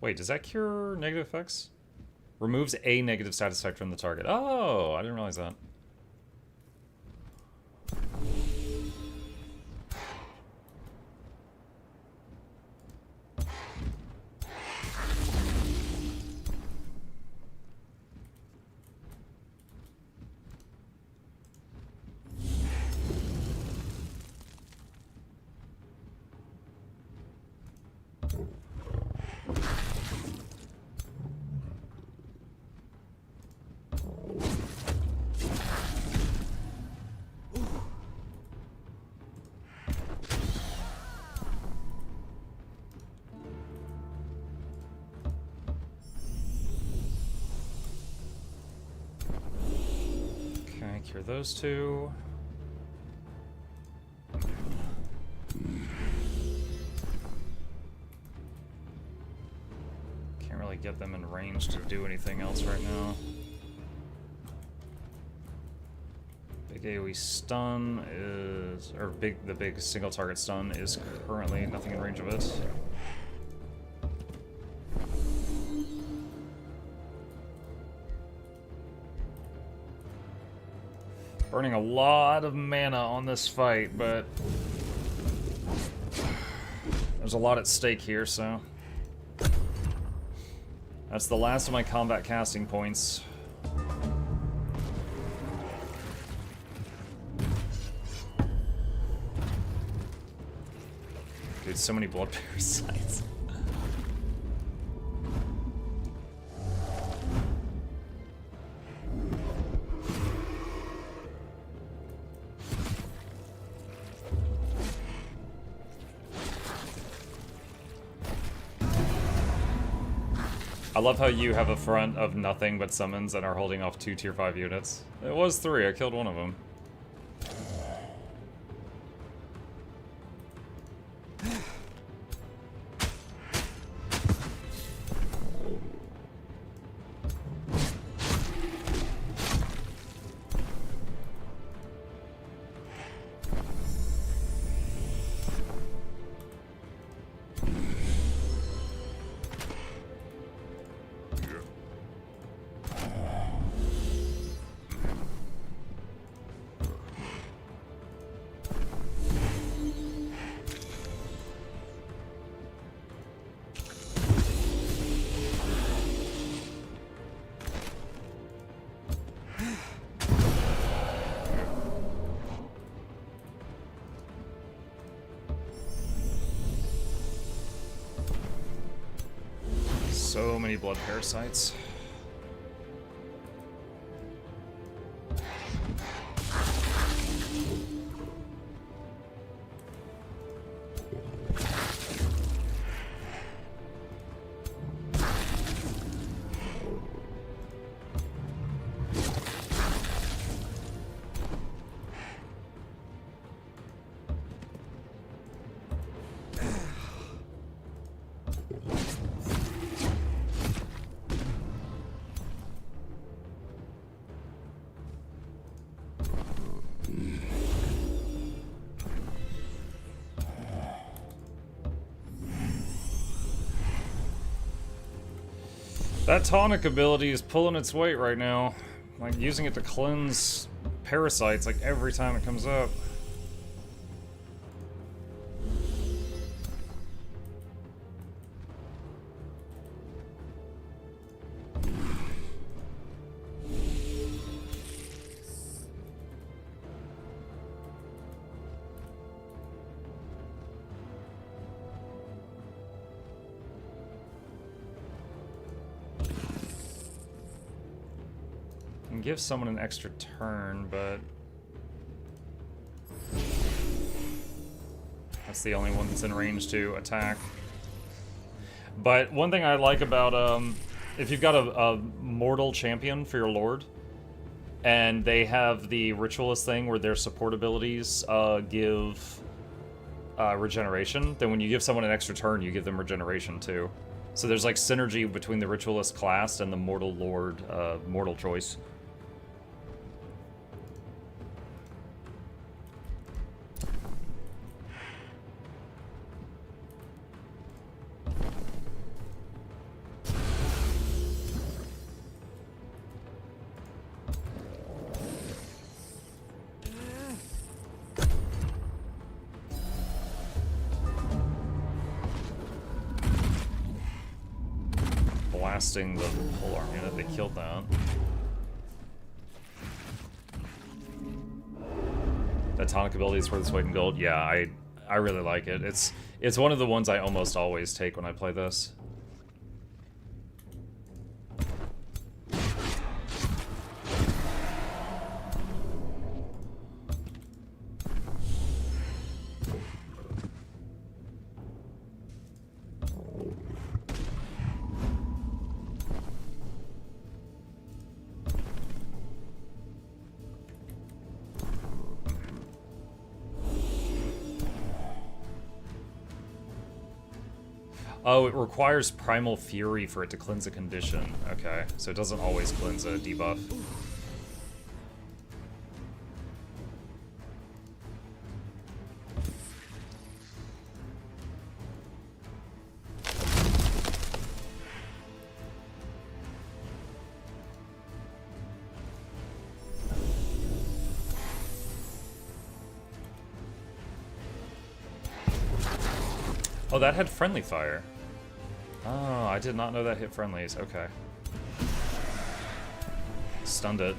Wait, does that cure negative effects? Removes a negative side effect from the target. Oh, I didn't realize that. Cure those two. Can't really get them in range to do anything else right now. Big AoE stun is, or the big single target stun is currently nothing in range of it. Burning a lot of mana on this fight, but there's a lot at stake here, so that's the last of my combat casting points. Dude, so many blood parasites. I love how you have a front of nothing but summons and are holding off 2 tier 5 units. It was 3, I killed one of them. So many blood parasites. That tonic ability is pulling its weight right now. Like, using it to cleanse parasites, like, every time it comes up. Give someone an extra turn, but that's the only one that's in range to attack. But one thing I like about if you've got a mortal champion for your lord, and they have the ritualist thing where their support abilities give regeneration, then when you give someone an extra turn, you give them regeneration too. So there's like synergy between the ritualist class and the mortal lord mortal choice. Blasting the whole army unit, they killed that. That tonic ability is worth its weight in gold. Yeah, I really like it. It's one of the ones I almost always take when I play this. Oh, it requires Primal Fury for it to cleanse a condition. Okay, so it doesn't always cleanse a debuff. Oh, that had friendly fire. Oh, I did not know that hit friendlies. Okay. Stunned it.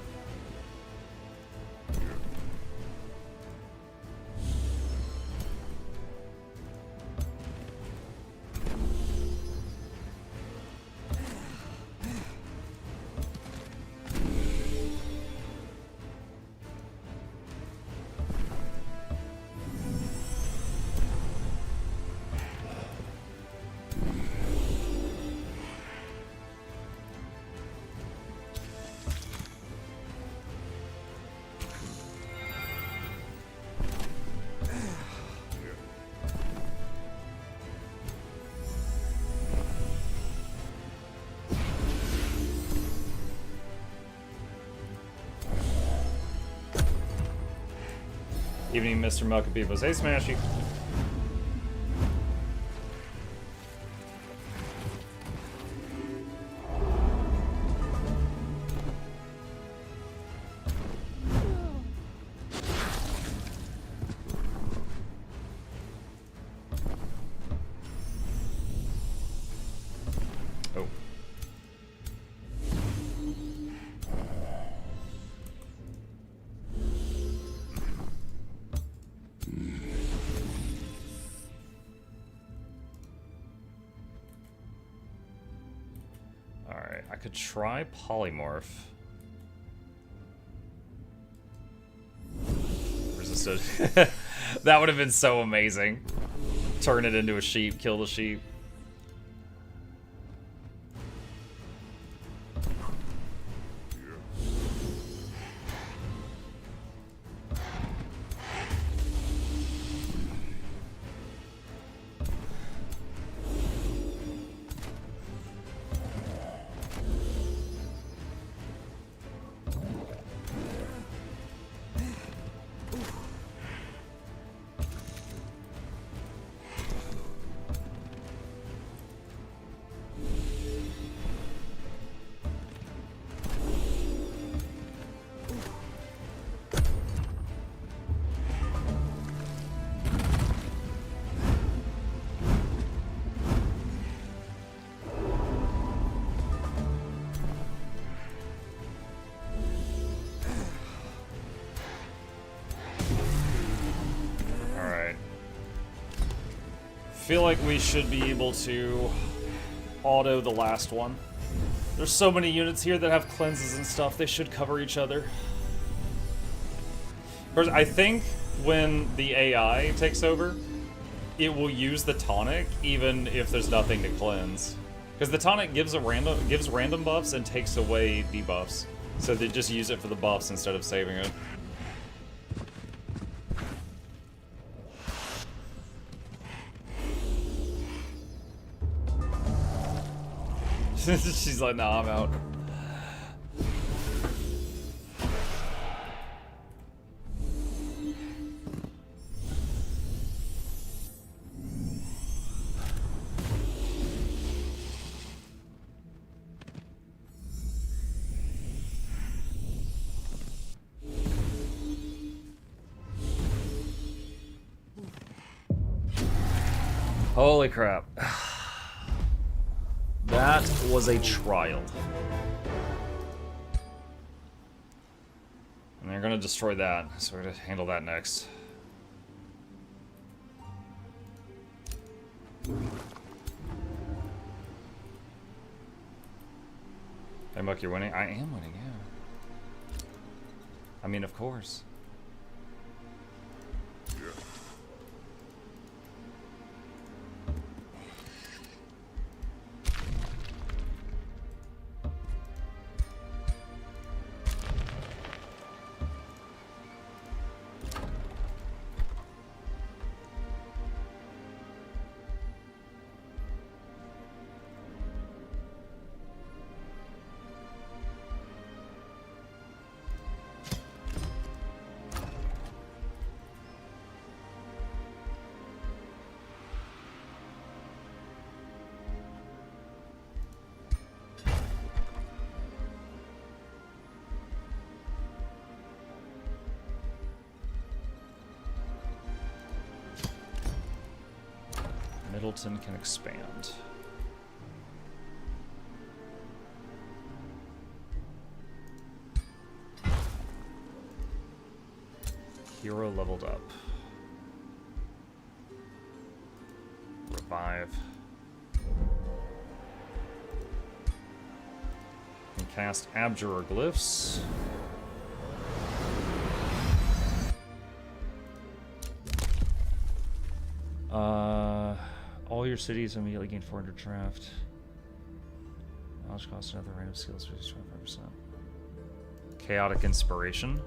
Evening, Mr. MuklukYoutube. Hey, Smashy. Oh. Alright, I could try Polymorph. Resisted. That would have been so amazing. Turn it into a sheep, kill the sheep. Feel like we should be able to auto the last one. There's so many units here that have cleanses and stuff, they should cover each other. First, I think when the AI takes over, it will use the tonic even if there's nothing to cleanse. Because the tonic gives random buffs and takes away debuffs. So they just use it for the buffs instead of saving it. She's like, nah, I'm out. Holy crap. That was a trial. And they're gonna destroy that, so we're gonna handle that next. Hey, Muck, you're winning? I am winning, yeah. I mean, of course. Middleton can expand. Hero leveled up. Revive. And cast Abjurer Glyphs. All your cities immediately gain 400 draft. Knowledge cost another random skills 25%. Chaotic Inspiration.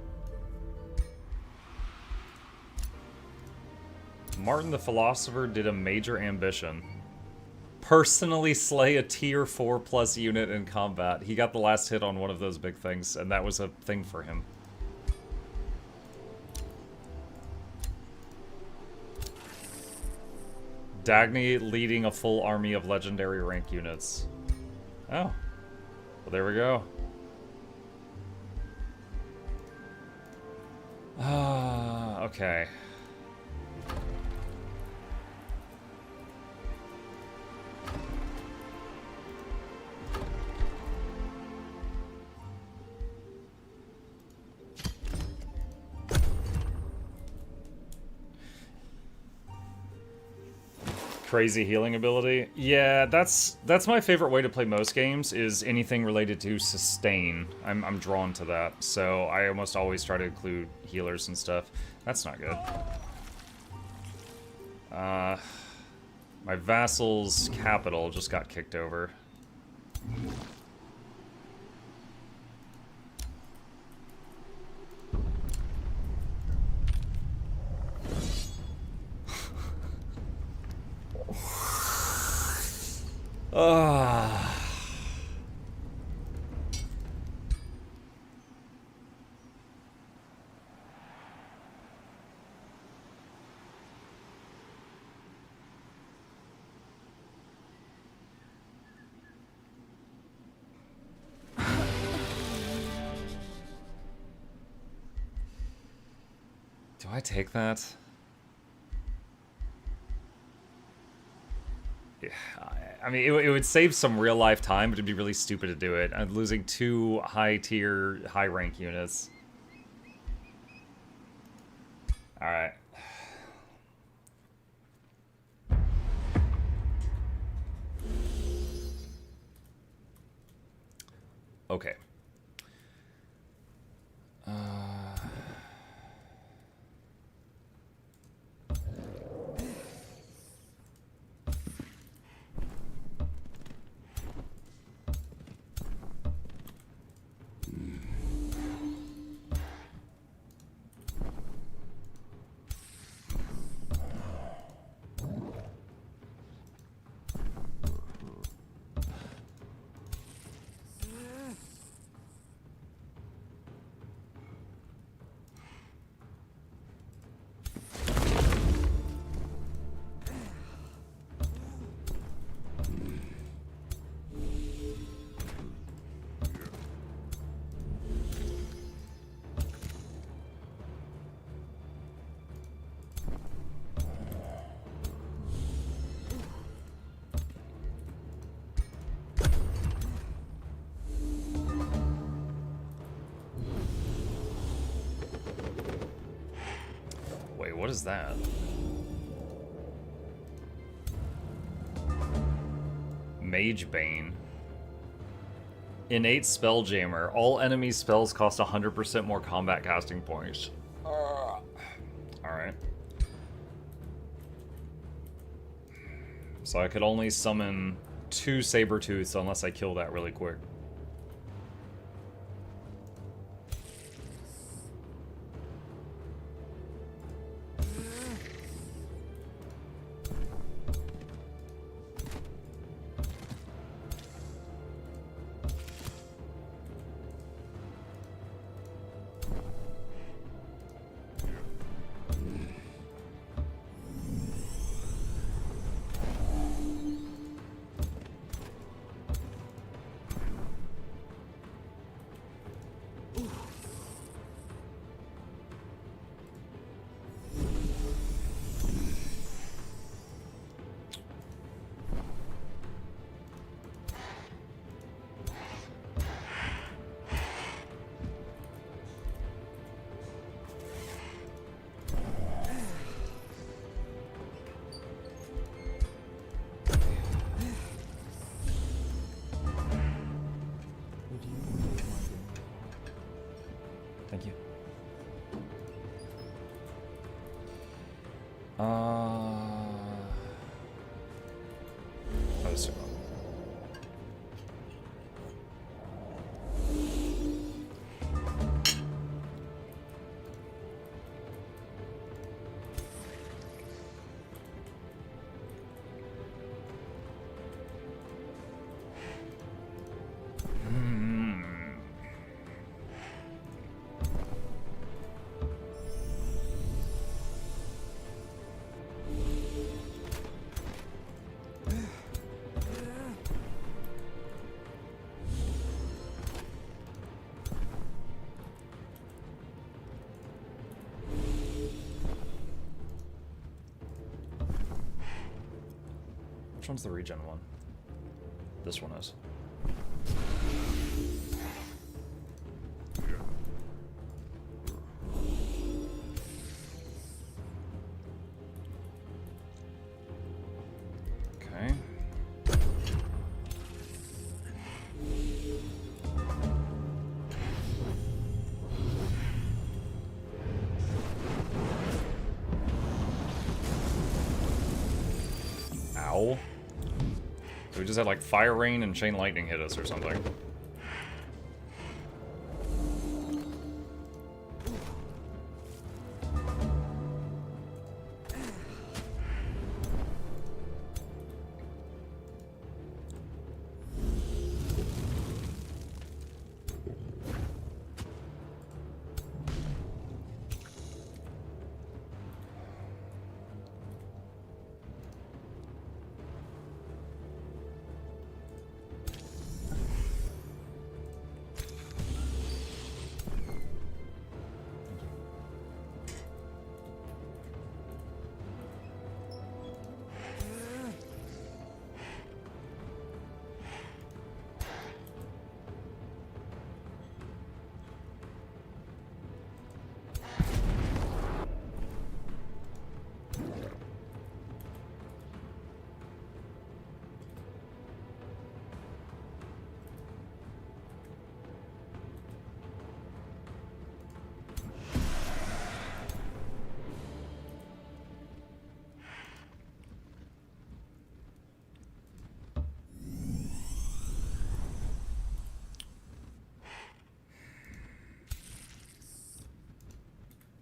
Martin the Philosopher did a major ambition. Personally slay a tier 4+ unit in combat. He got the last hit on one of those big things, and that was a thing for him. Dagny leading a full army of legendary rank units. Oh. Well, there we go. Okay. Crazy healing ability. Yeah, that's my favorite way to play most games, is anything related to sustain. I'm drawn to that, so I almost always try to include healers and stuff. That's not good. My vassal's capital just got kicked over. Do I take that? Yeah, I mean, it would save some real-life time, but it'd be really stupid to do it. I'm losing 2 high-tier, high-rank units. Alright. Okay. What is that? Mage Bane. Innate Spelljammer. All enemy spells cost 100% more combat casting points. Alright. So I could only summon 2 Sabertooths unless I kill that really quick. That was super. Which one's the regen one? This one is. Okay. Ow. So we just had like fire rain and chain lightning hit us or something.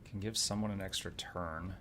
Can give someone an extra turn.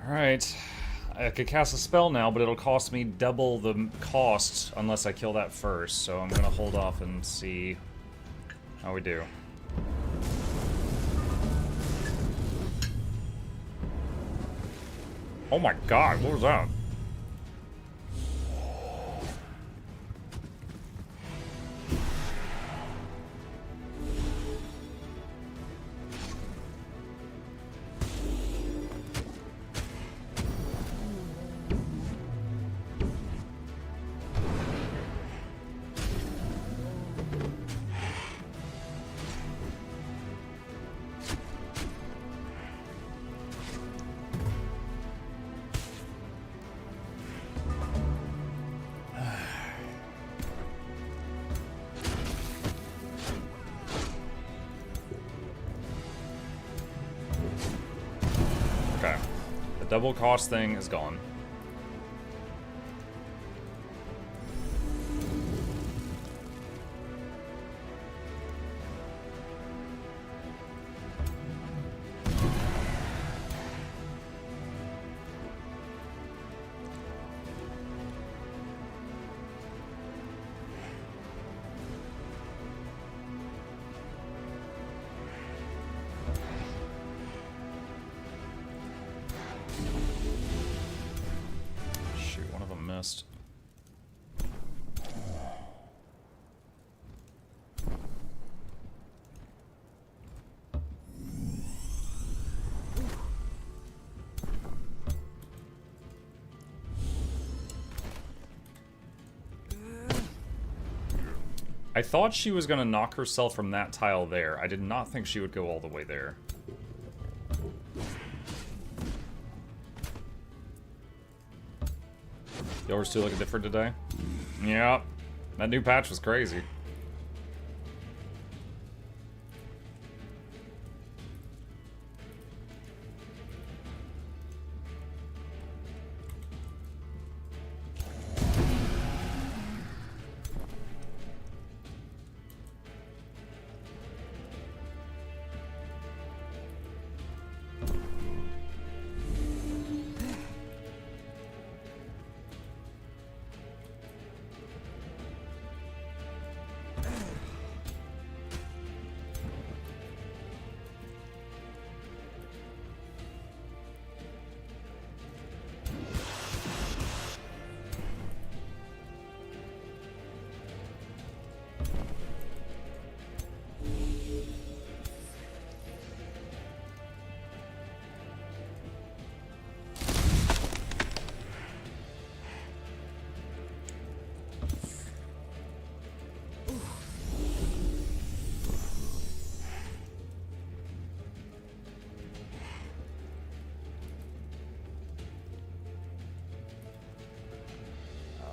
Alright. I could cast a spell now, but it'll cost me double the cost unless I kill that first. So I'm gonna hold off and see how we do. Oh my god, what was that? Okay. The double cost thing is gone. Shoot, one of them missed. I thought she was gonna knock herself from that tile there. I did not think she would go all the way there. Yours two looking different today? Yep. That new patch was crazy.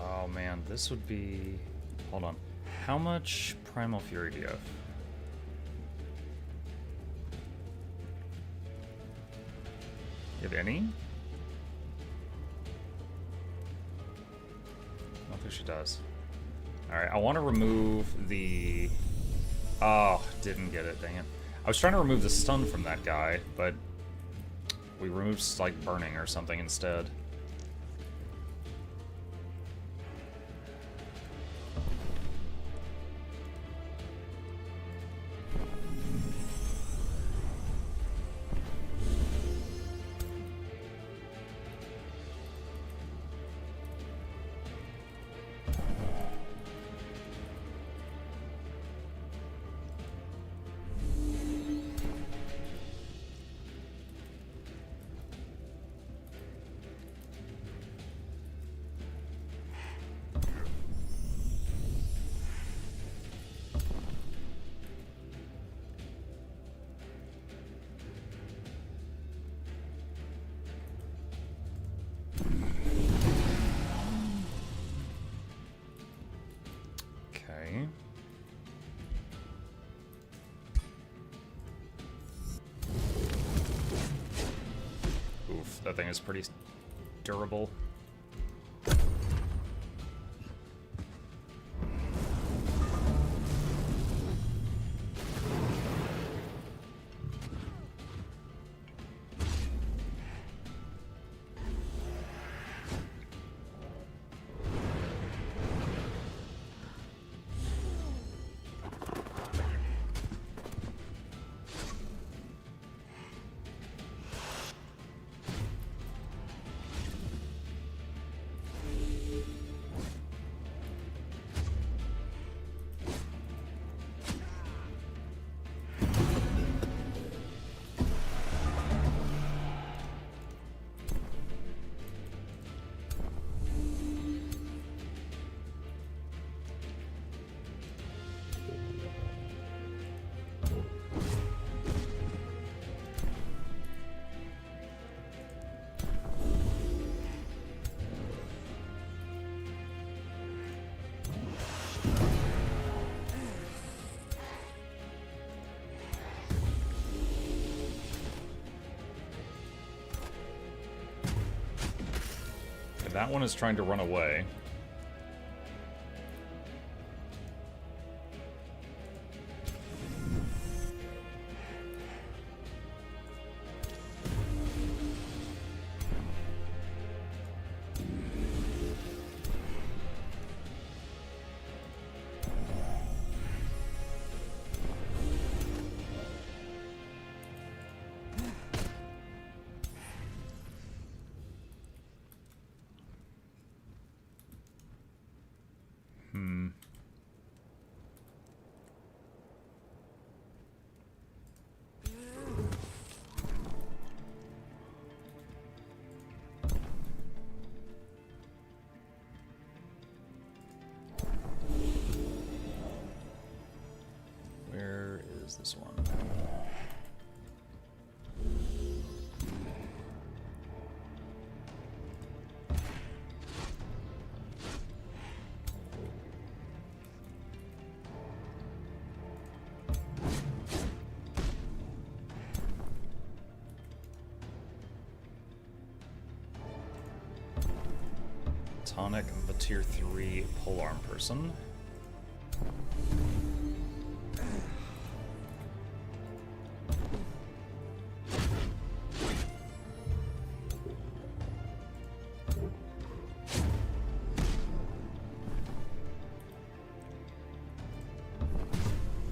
Oh man, this would be... Hold on. How much Primal Fury do you have? You have any? I don't think she does. Alright, I want to remove the... Oh, didn't get it, dang it. I was trying to remove the stun from that guy, but we removed, like, burning or something instead. Okay. Oof, that thing is pretty durable. that one is trying to run away. Where is this one? Tonic, the tier 3 polearm person.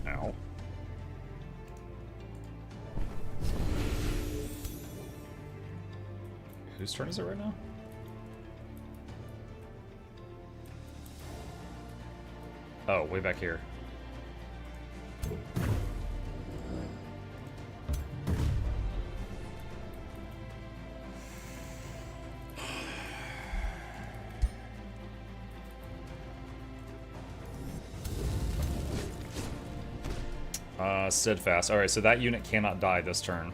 Ow. Whose turn is it right now? Oh, way back here. Steadfast. Alright, so that unit cannot die this turn.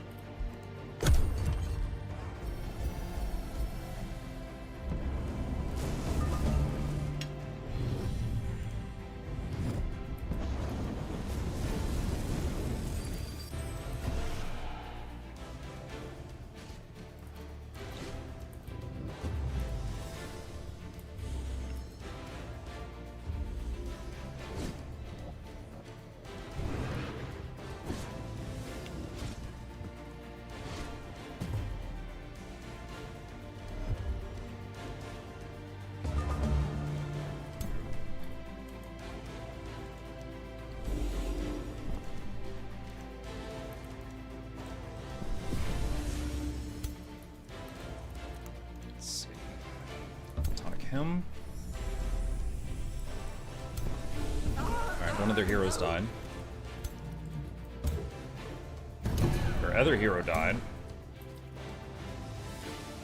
Him. Alright, one of their heroes died. Their other hero died.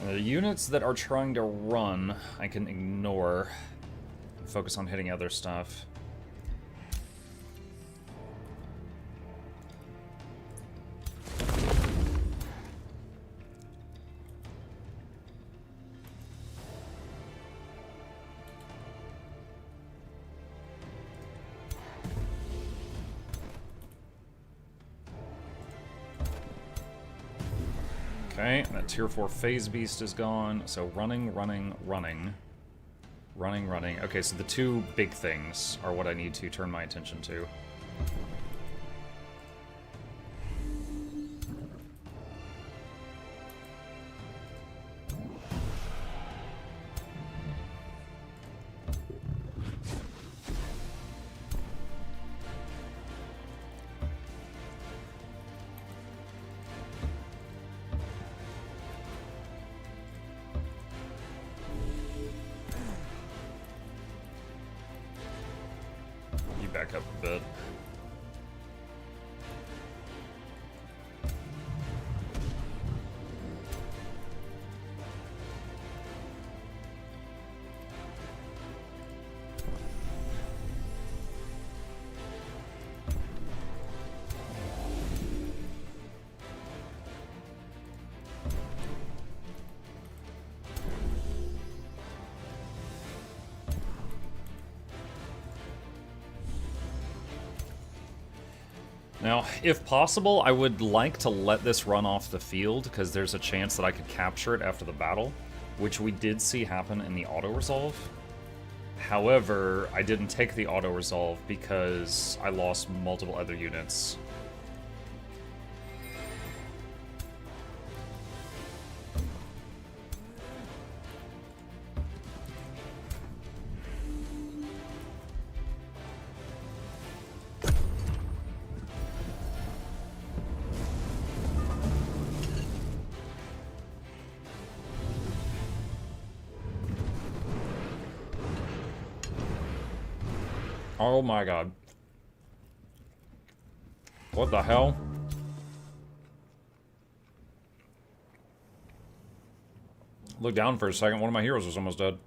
The units that are trying to run, I can ignore. Focus on hitting other stuff. Okay, that tier 4 phase beast is gone, so running. Okay, so the two big things are what I need to turn my attention to. Back up a bit. Now, if possible, I would like to let this run off the field, because there's a chance that I could capture it after the battle. which we did see happen in the auto-resolve. However, I didn't take the auto-resolve because I lost multiple other units. Oh my god. What the hell? Look down for a second, one of my heroes was almost dead.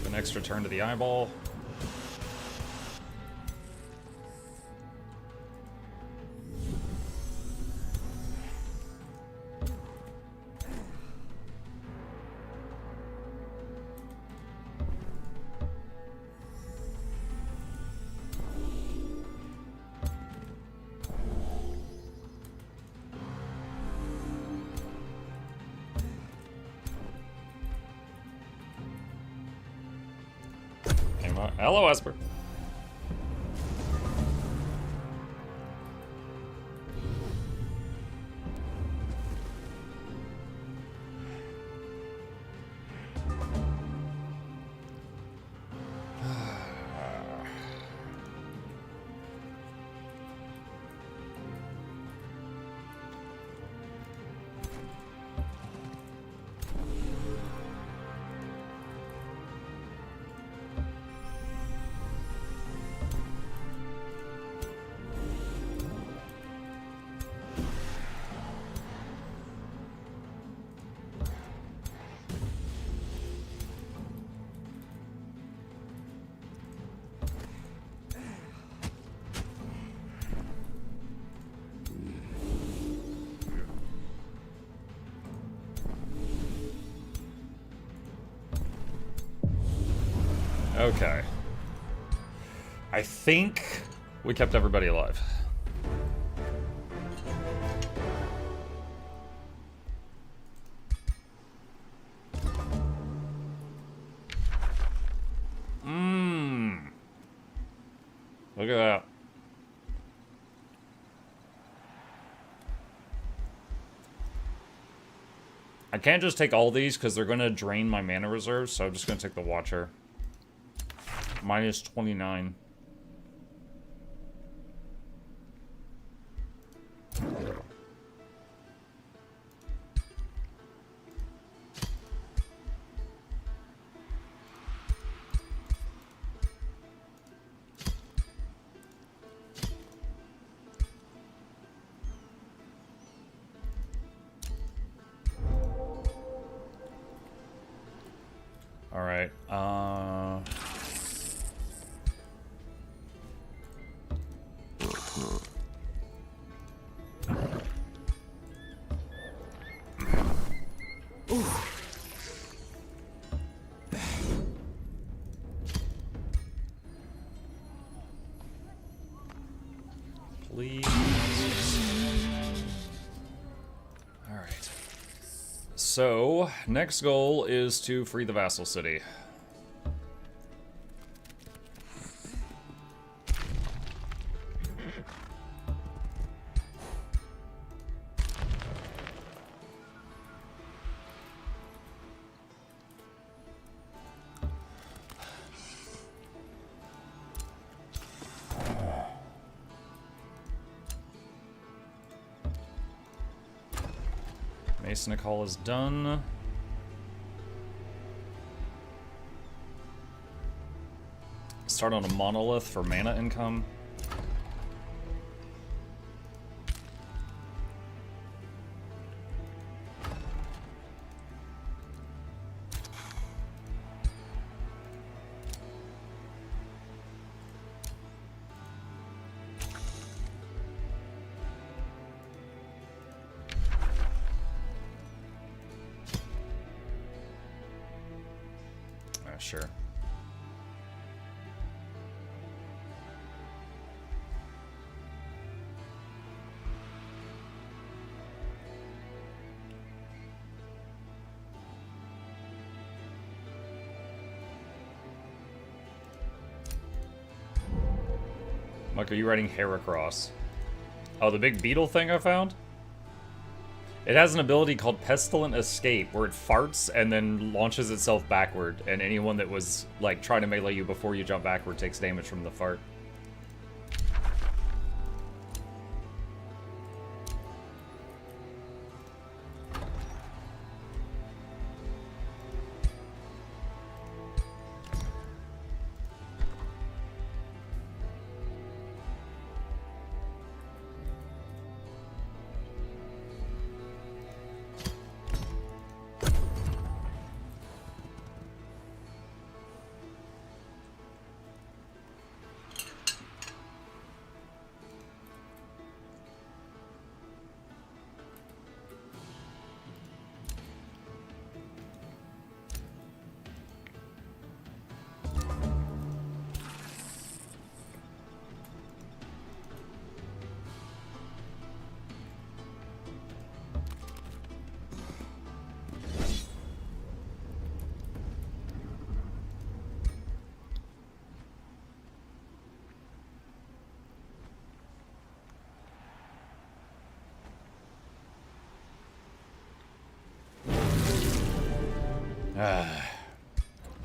An extra turn to the eyeball. Hello, Esper. Okay. I think we kept everybody alive. Look at that. I can't just take all these because they're going to drain my mana reserves, so I'm just going to take the Watcher. Minus 29. All right. Please. Alright. So, next goal is to free the vassal city. Masonic Hall is done. Start on a monolith for mana income. Sure. Mike, are you writing Heracross? Oh, the big beetle thing I found? It has an ability called Pestilent Escape, where it farts and then launches itself backward, and anyone that was, like, trying to melee you before you jump backward takes damage from the fart.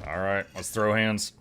Alright, let's throw hands.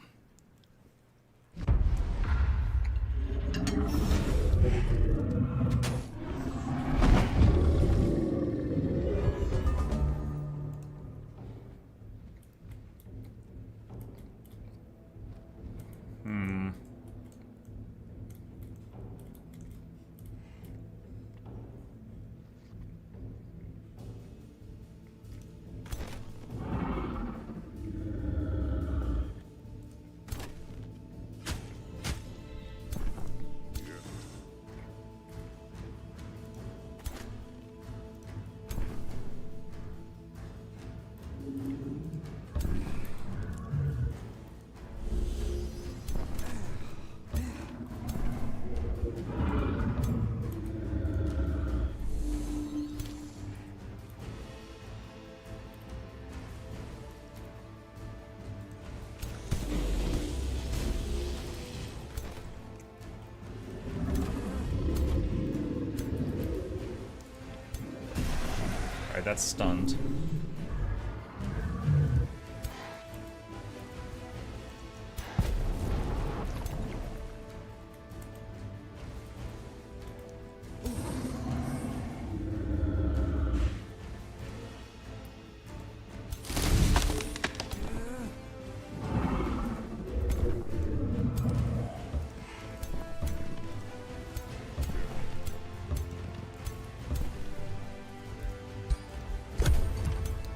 That's stunned.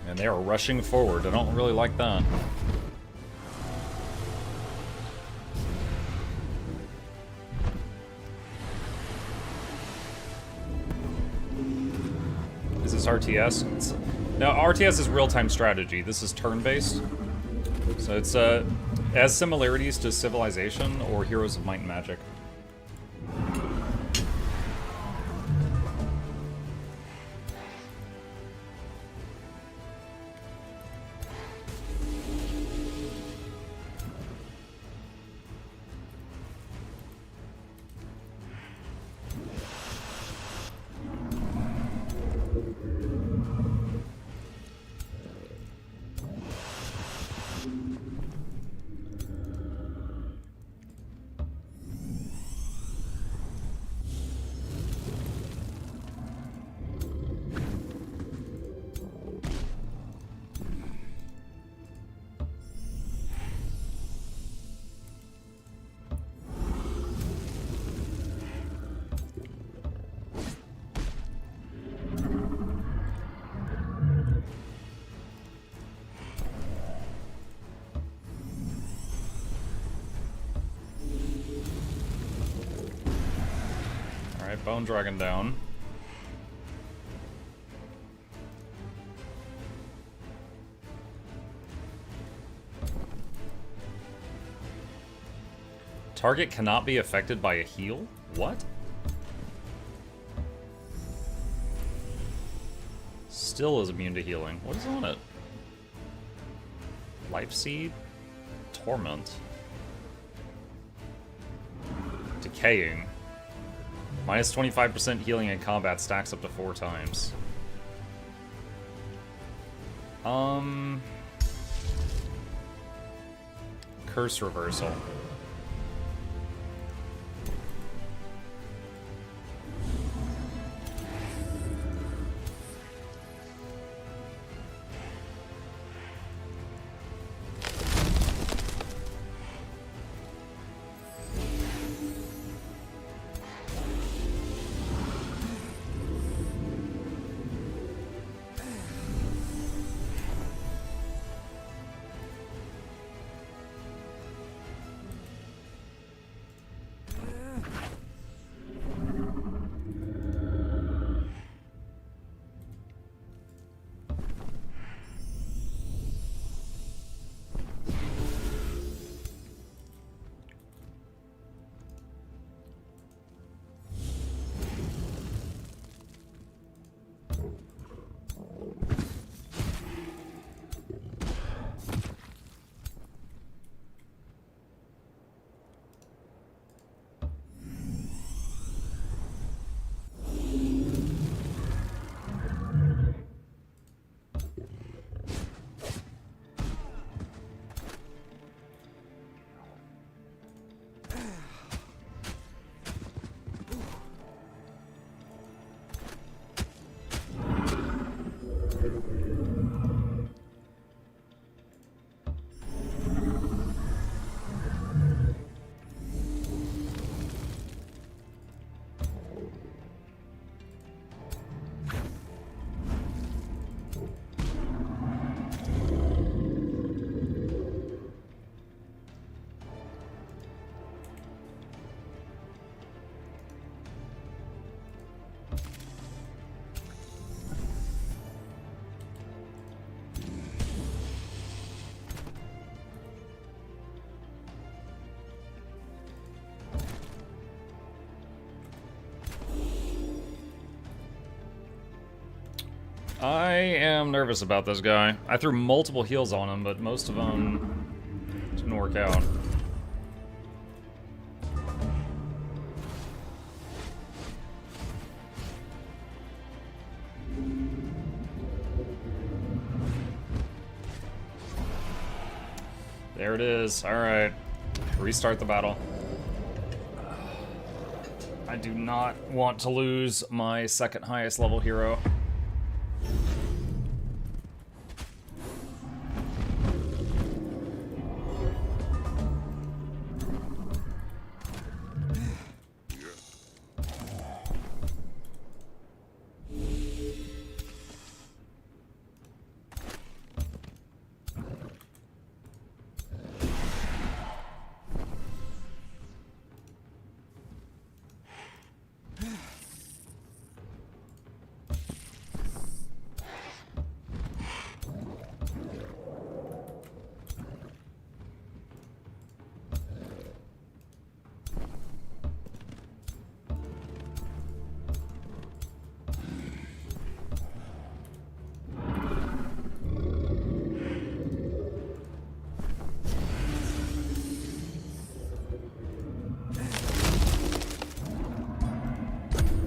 And they are rushing forward. I don't really like that. Is this RTS? No, RTS is real-time strategy. This is turn-based. So it's has similarities to Civilization or Heroes of Might and Magic. Alright, Bone Dragon down. Target cannot be affected by a heal? What? Still is immune to healing. What is on it? Life Seed? Torment. Decaying. Minus 25% healing in combat stacks up to 4 times. Curse Reversal. I am nervous about this guy. I threw multiple heals on him, but most of them didn't work out. There it is. Alright. Restart the battle. I do not want to lose my second highest level hero.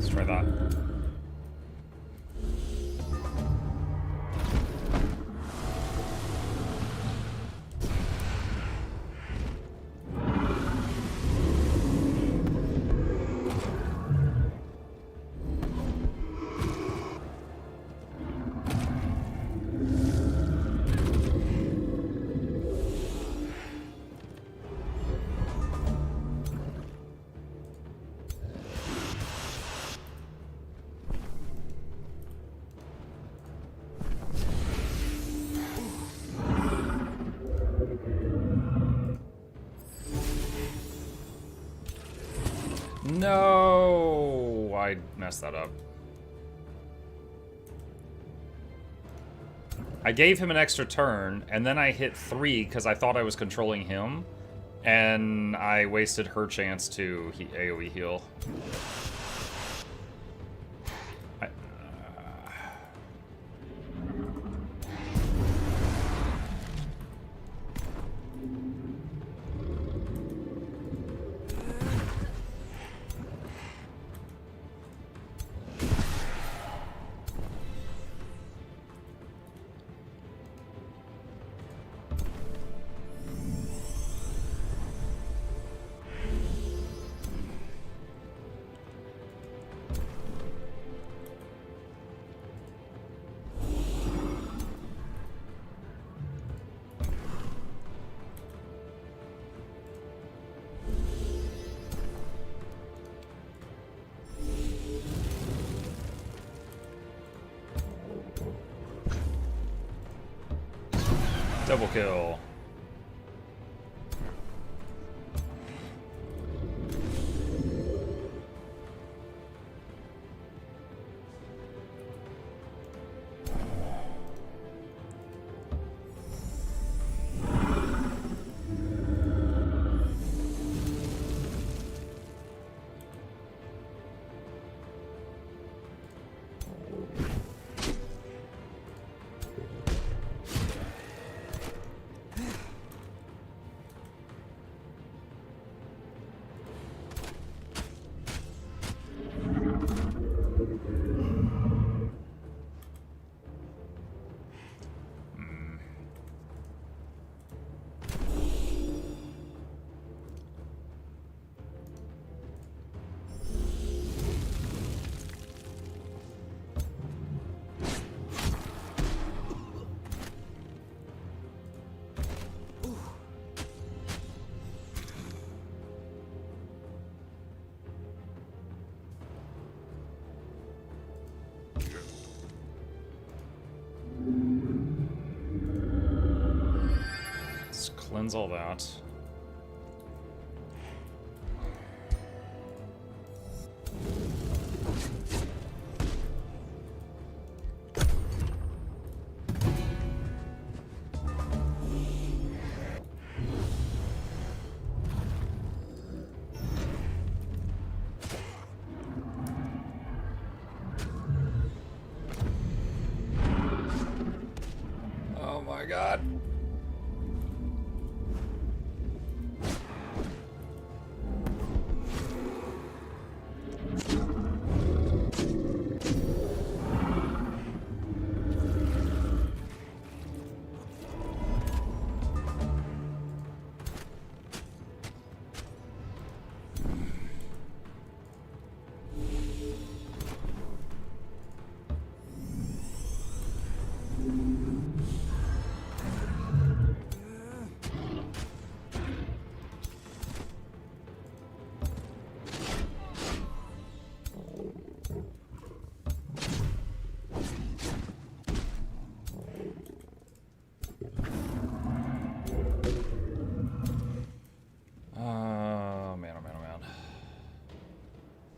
Try that. No, I messed that up. I gave him an extra turn, and then I hit 3 because I thought I was controlling him, and I wasted her chance to AoE heal. Double kill. Cleanse all that. Oh my god.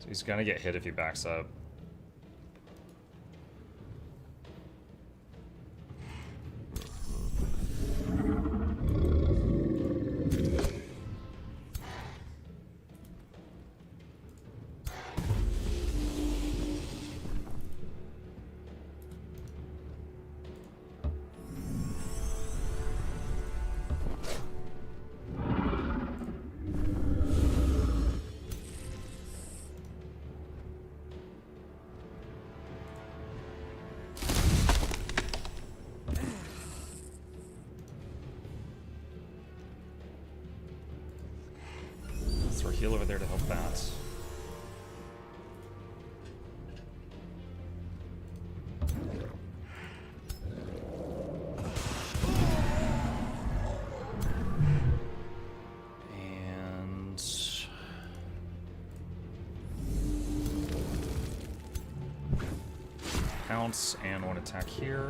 He's gonna get hit if he backs up. Heal over there to help that. And pounce and one attack here.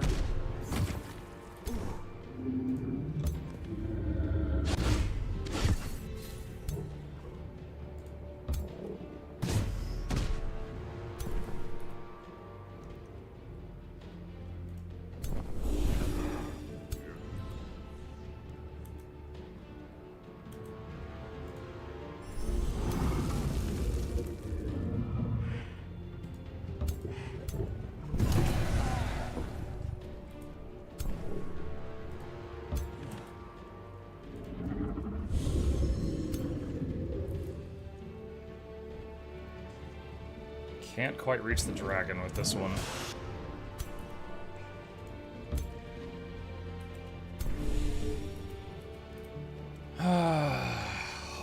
Can't quite reach the dragon with this one.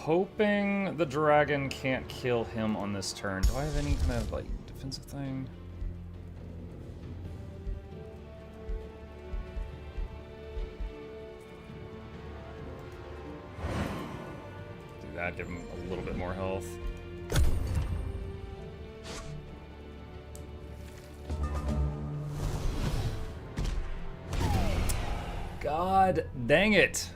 Hoping the dragon can't kill him on this turn. Do I have any kind of, like, defensive thing? Do that, give him a little bit more health. God dang it!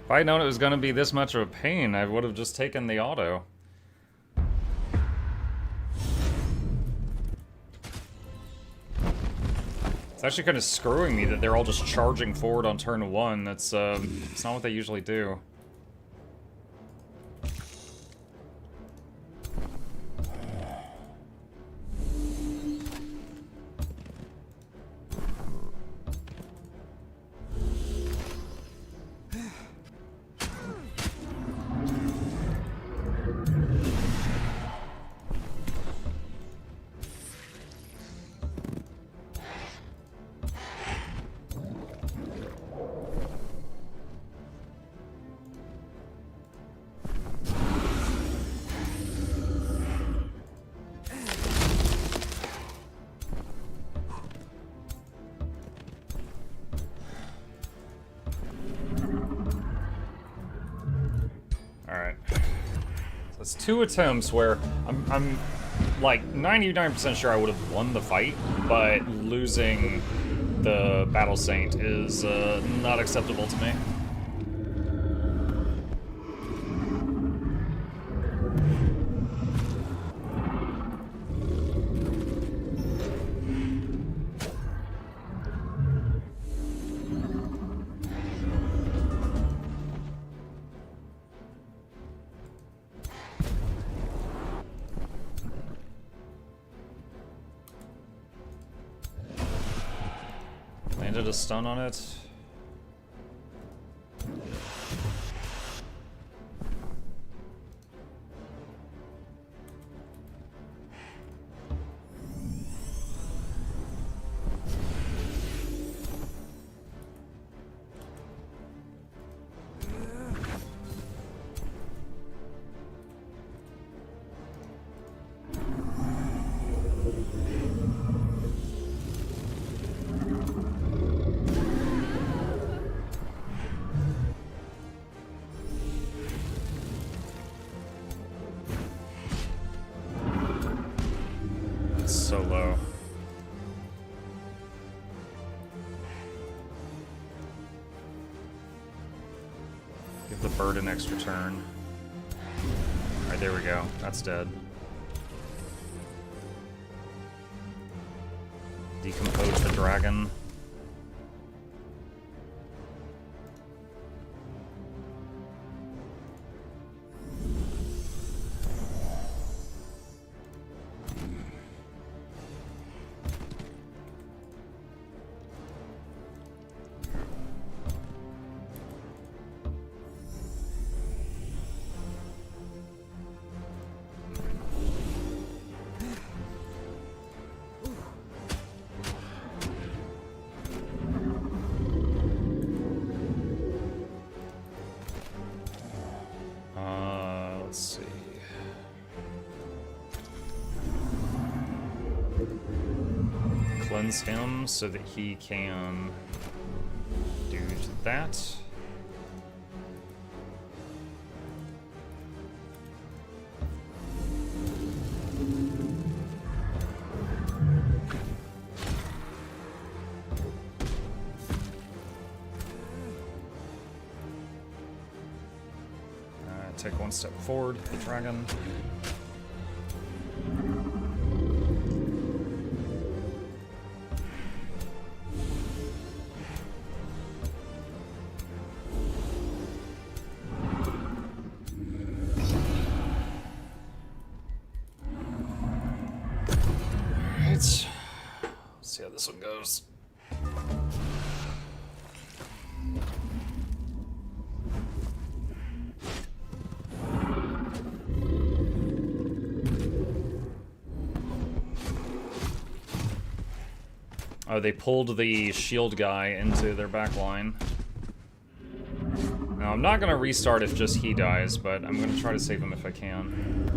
If I'd known it was going to be this much of a pain, I would have just taken the auto. It's actually kind of screwing me that they're all just charging forward on turn 1. That's, it's not what they usually do. Alright. So it's 2 attempts where I'm like 99% sure I would have won the fight, but losing the Battle Saint is not acceptable to me. Landed a stun on it. So low. Give the bird an extra turn. Alright, there we go. That's dead. Decompose the dragon. Let's see. Cleanse him so that he can do that. Take one step forward, the dragon. Let's see how this one goes. Oh, they pulled the shield guy into their back line. Now, I'm not gonna restart if just he dies, but I'm gonna try to save him if I can.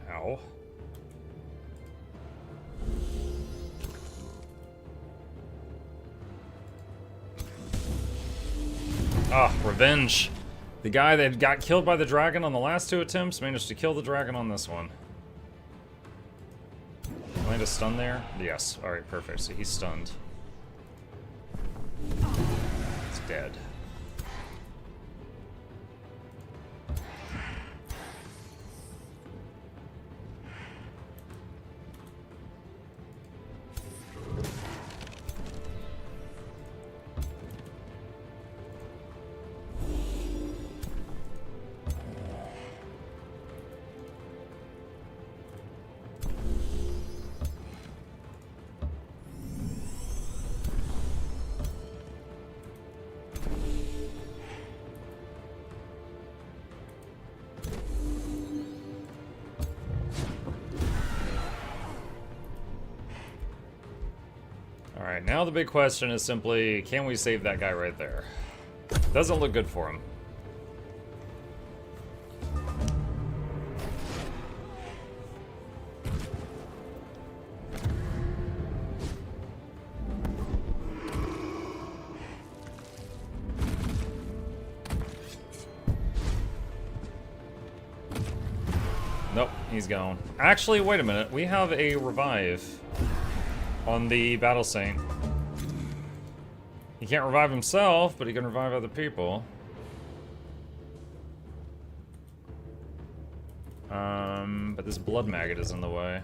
Ow. Ah, revenge. The guy that got killed by the dragon on the last 2 attempts managed to kill the dragon on this one. Land a stun there? Yes. Alright, perfect. So he's stunned. He's dead. Alright, now the big question is simply, can we save that guy right there? Doesn't look good for him. Nope, he's gone. Actually, wait a minute. We have a revive on the Battle Saint. He can't revive himself, but he can revive other people. But this blood maggot is in the way.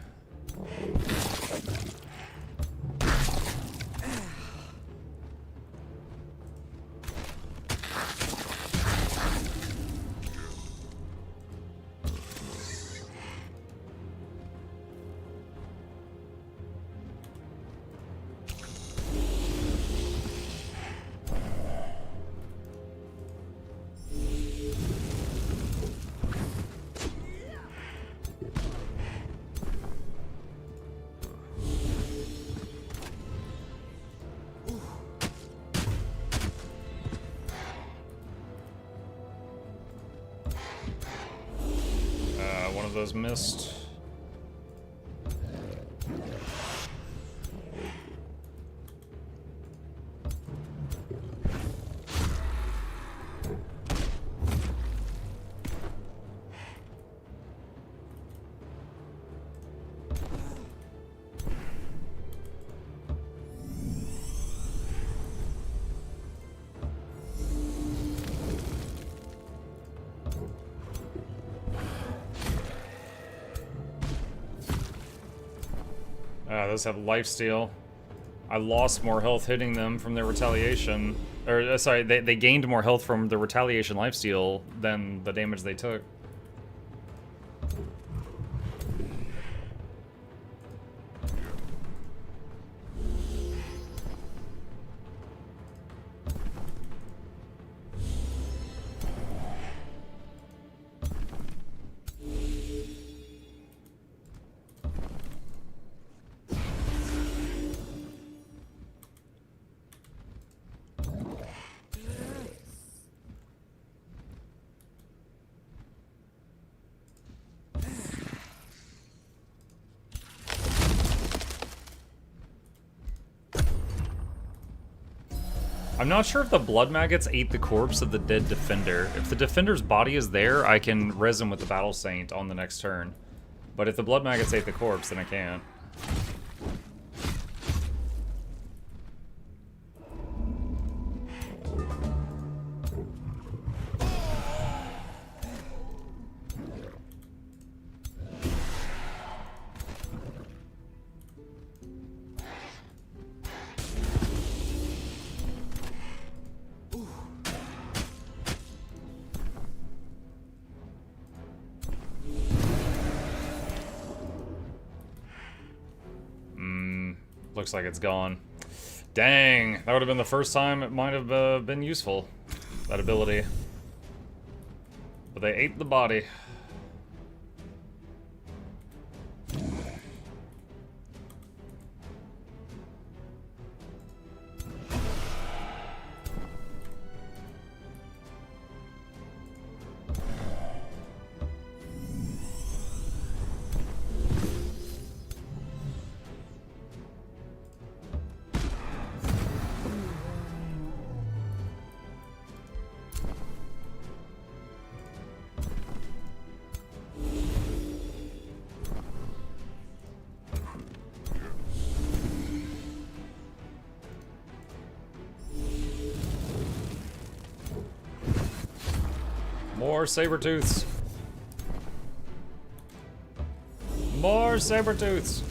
One of those missed. Those have lifesteal. I lost more health hitting them from their retaliation. Or, sorry, they gained more health from the retaliation lifesteal than the damage they took. I'm not sure if the blood maggots ate the corpse of the dead defender. If the defender's body is there, I can res him with the battle saint on the next turn. But if the blood maggots ate the corpse, then I can't. Looks like it's gone. Dang, that would have been the first time it might have been useful, that ability. But they ate the body. More saber-tooths. More saber-tooths.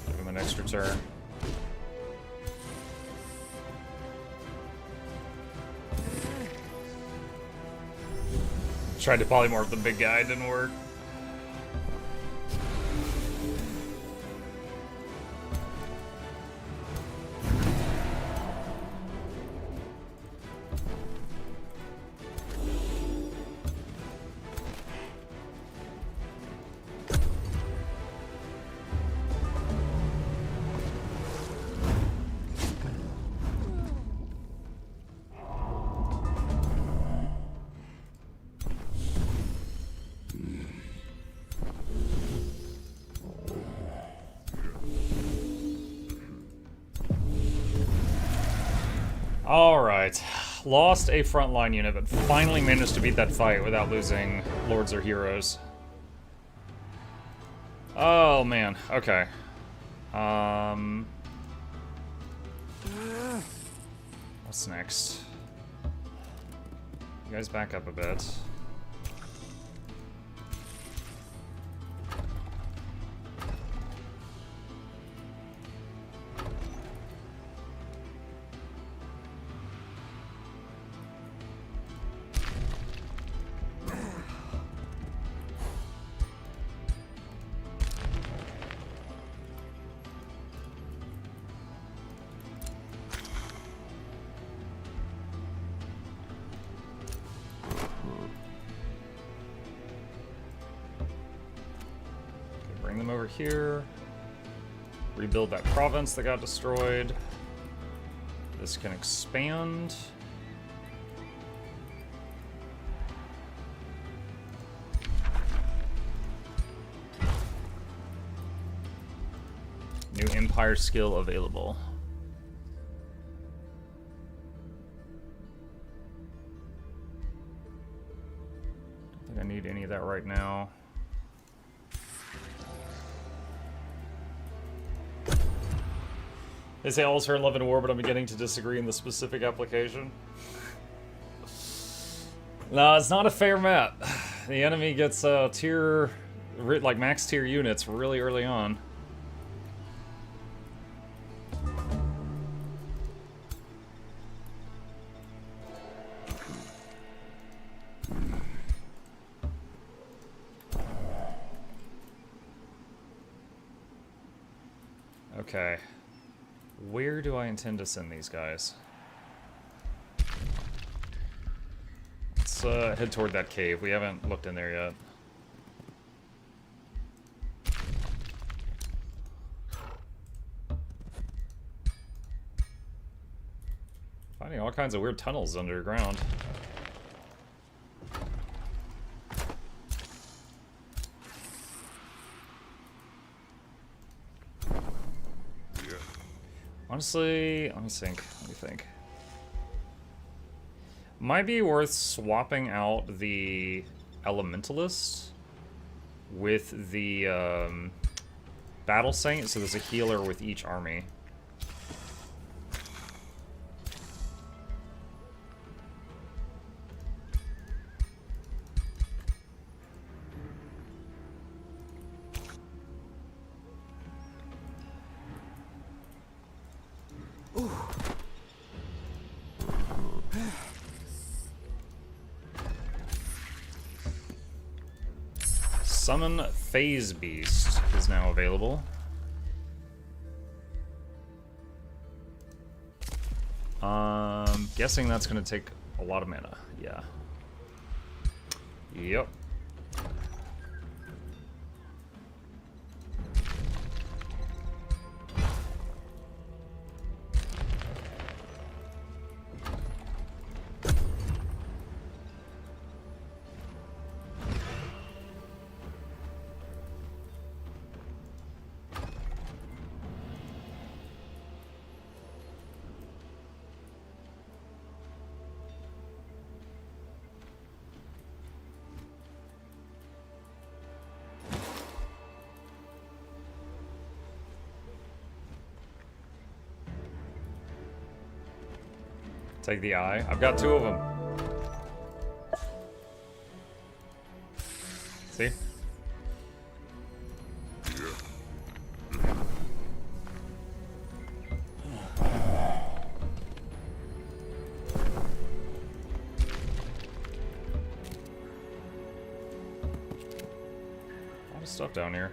Give him an extra turn. Tried to polymorph the big guy, didn't work. Alright. Lost a frontline unit, but finally managed to beat that fight without losing lords or heroes. Oh, man. Okay. What's next? You guys back up a bit. Bring them over here. Rebuild that province that got destroyed. This can expand. New Empire skill available. Don't think I need any of that right now. They say all's fair in love and war, but I'm beginning to disagree in the specific application. No, it's not a fair map. The enemy gets tier, like max tier units really early on. Okay. Where do I intend to send these guys? Let's head toward that cave. We haven't looked in there yet. Finding all kinds of weird tunnels underground. Honestly, let me think. Might be worth swapping out the Elementalist with the Battle Saint, so there's a healer with each army. Summon Phase Beast is now available. Guessing that's going to take a lot of mana. Yeah. Yep. Take the eye. I've got 2 of them. See? A lot of stuff down here.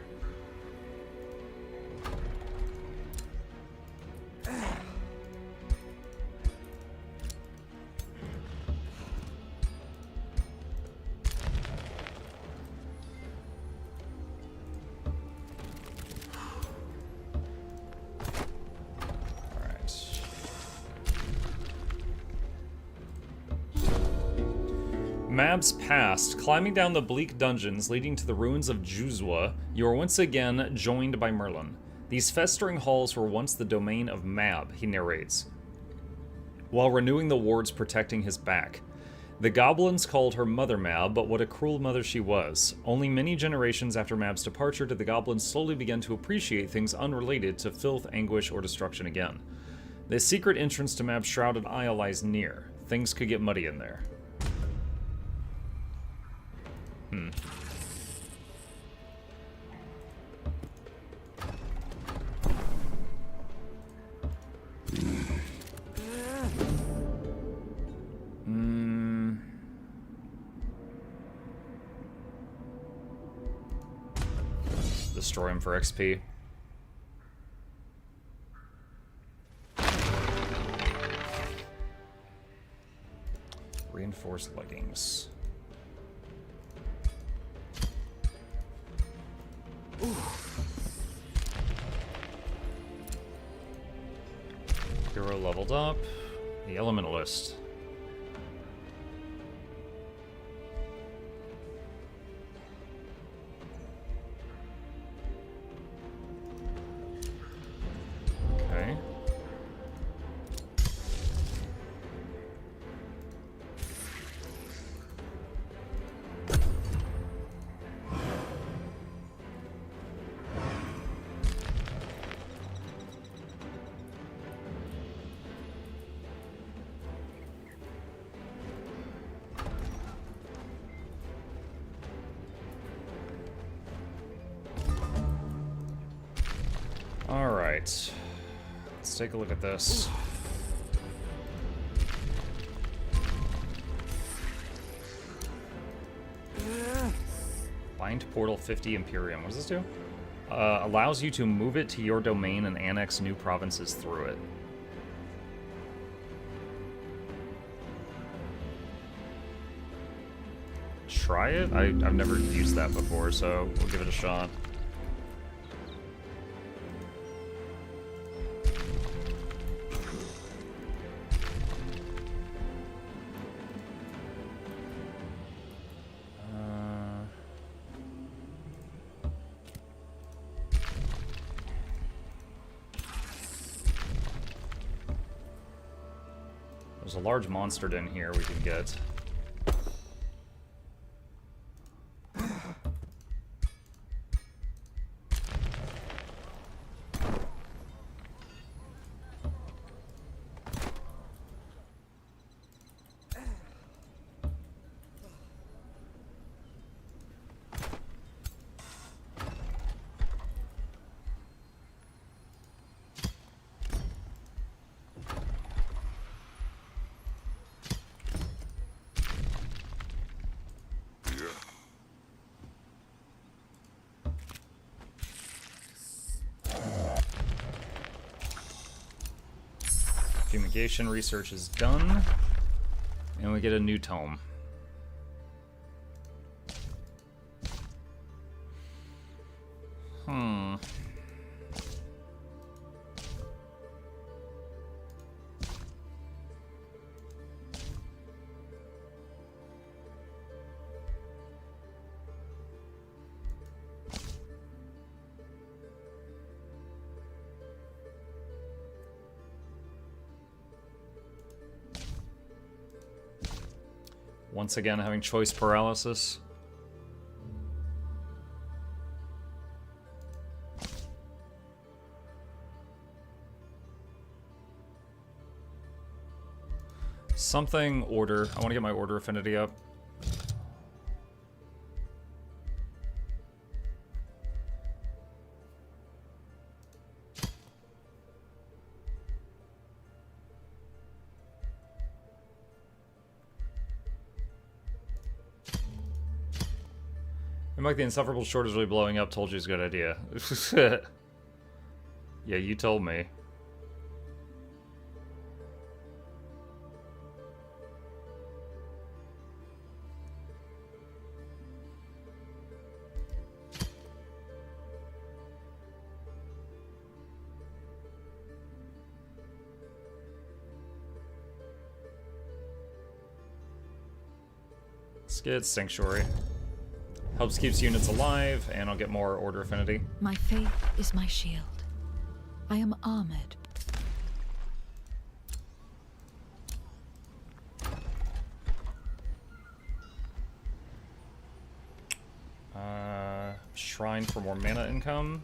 Mab's past. Climbing down the bleak dungeons leading to the ruins of Juzwa, you are once again joined by Merlin. These festering halls were once the domain of Mab, he narrates, while renewing the wards protecting his back. The goblins called her Mother Mab, but what a cruel mother she was. Only many generations after Mab's departure did the goblins slowly begin to appreciate things unrelated to filth, anguish, or destruction again. The secret entrance to Mab's shrouded isle lies near. Things could get muddy in there. Destroy him for XP. Reinforced leggings. Hero leveled up. The Elementalist. Okay. Alright, let's take a look at this. Bind Portal 50 Imperium. What does this do? Allows you to move it to your domain and annex new provinces through it. Try it? I've never used that before, so we'll give it a shot. There's a large monster in here we can get. Fumigation research is done, and we get a new tome. Once again, having choice paralysis. Something order. I want to get my order affinity up. Mike, the insufferable short is really blowing up. Told you it's a good idea. Yeah, you told me. Let's get Sanctuary. Helps keeps units alive, and I'll get more order affinity. My faith is my shield. I am armored. Shrine for more mana income.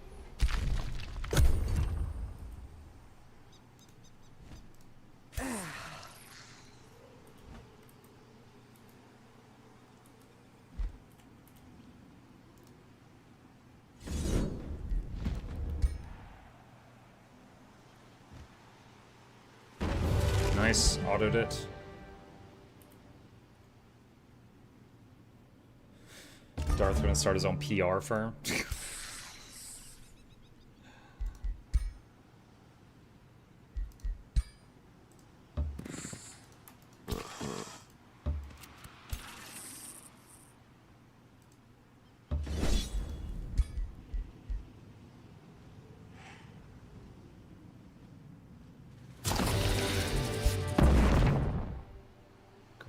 Nice, autoed it. Darth gonna start his own PR firm.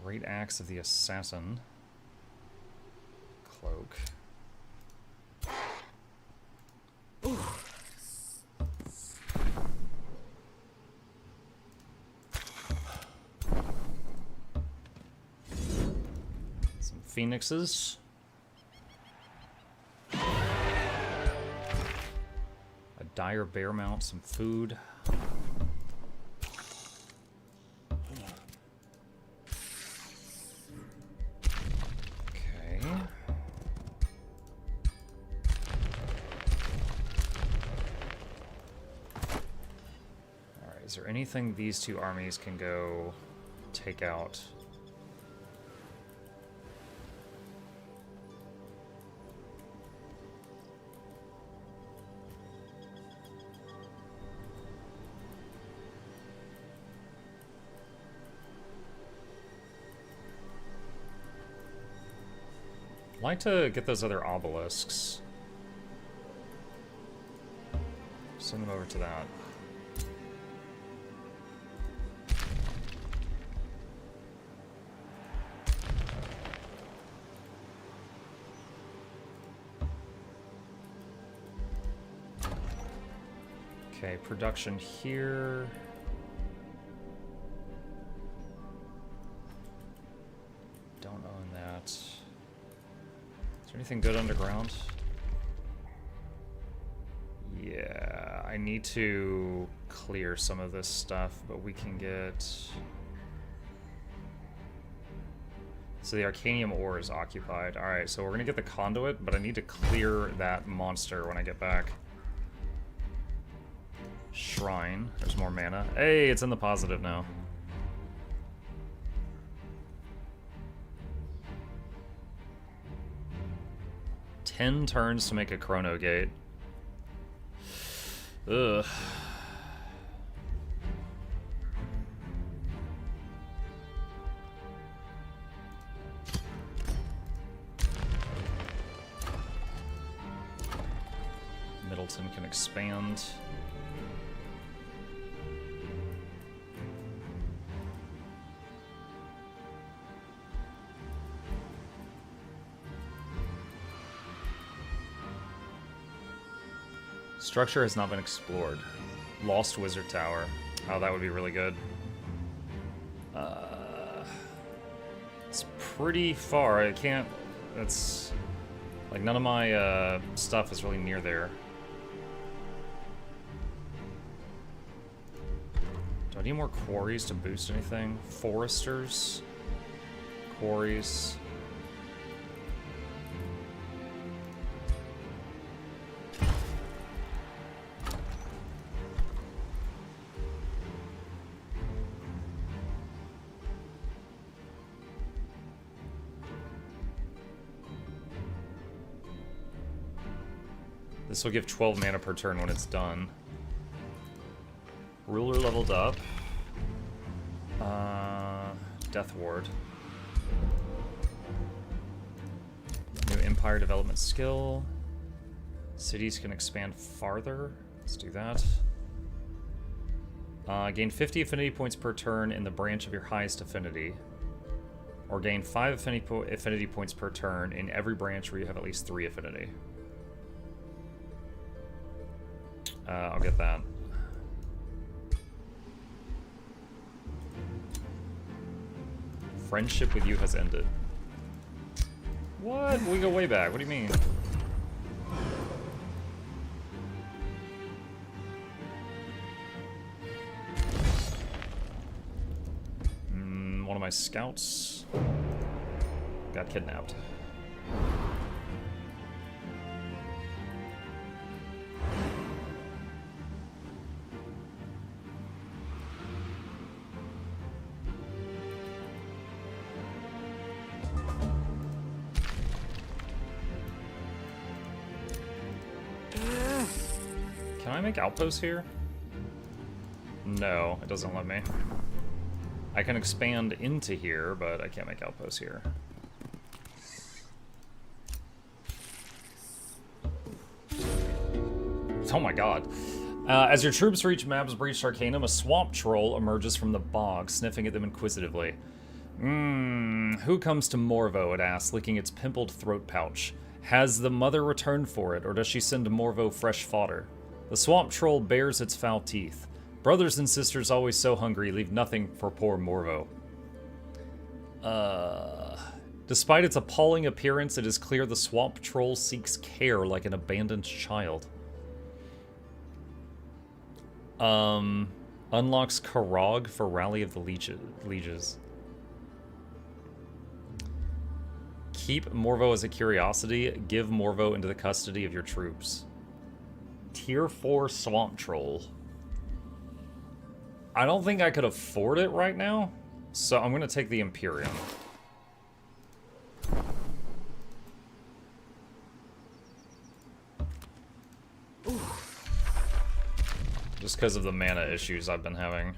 Great Axe of the Assassin. Cloak. Some phoenixes. A dire bear mount, some food. Is there anything these two armies can go take out? I'd like to get those other obelisks. Send them over to that. Okay, production here. that. Is there anything good underground? Yeah, I need to clear some of this stuff, but we can get... So the Arcanium ore is occupied. Alright, so we're gonna get the conduit, but I need to clear that monster when I get back. Shrine. There's more mana. Hey, it's in the positive now. Ten turns to make a chrono gate. Ugh. Middleton can expand. Structure has not been explored. Lost Wizard Tower. Oh, that would be really good. It's pretty far. I can't... That's... Like, none of my stuff is really near there. Do I need more quarries to boost anything? Foresters? Quarries... This will give 12 mana per turn when it's done. Ruler leveled up. Death Ward. New Empire development skill. Cities can expand farther. Let's do that. Gain 50 affinity points per turn in the branch of your highest affinity. Or gain 5 affinity points per turn in every branch where you have at least 3 affinity. I'll get that. Friendship with you has ended. What? We go way back. What do you mean? One of my scouts got kidnapped. Can I make outposts here? No, it doesn't let me. I can expand into here, but I can't make outposts here. Oh my god. As your troops reach Mab's Breached Arcanum, a swamp troll emerges from the bog, sniffing at them inquisitively. Who comes to Morvo, it asks, licking its pimpled throat pouch. Has the mother returned for it, or does she send to Morvo fresh fodder? The swamp troll bares its foul teeth. Brothers and sisters always so hungry, leave nothing for poor Morvo. Despite its appalling appearance, it is clear the swamp troll seeks care like an abandoned child. Unlocks Karog for Rally of the Lieges. Keep Morvo as a curiosity. Give Morvo into the custody of your troops. Tier 4 Swamp Troll. I don't think I could afford it right now, so I'm going to take the Imperium. Just because of the mana issues I've been having.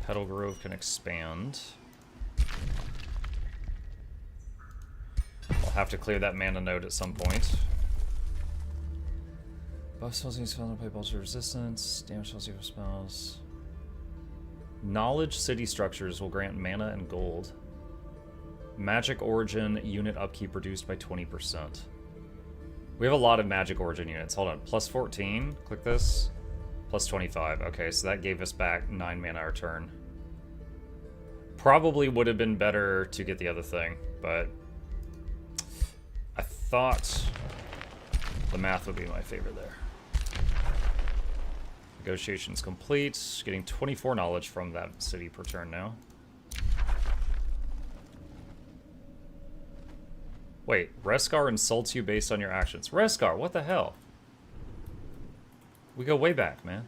Petal Grove can expand. I'll have to clear that mana node at some point. Buff spells use spell and play bolster resistance. Damage spells equal spells. Knowledge city structures will grant mana and gold. Magic origin unit upkeep reduced by 20%. We have a lot of magic origin units. Hold on. Plus 14. Click this. Plus 25. Okay, so that gave us back 9 mana a turn. Probably would have been better to get the other thing, but I thought the math would be my favor there. Negotiations complete. Getting 24 knowledge from that city per turn now. Wait, Reskar insults you based on your actions. Reskar, what the hell? We go way back, man.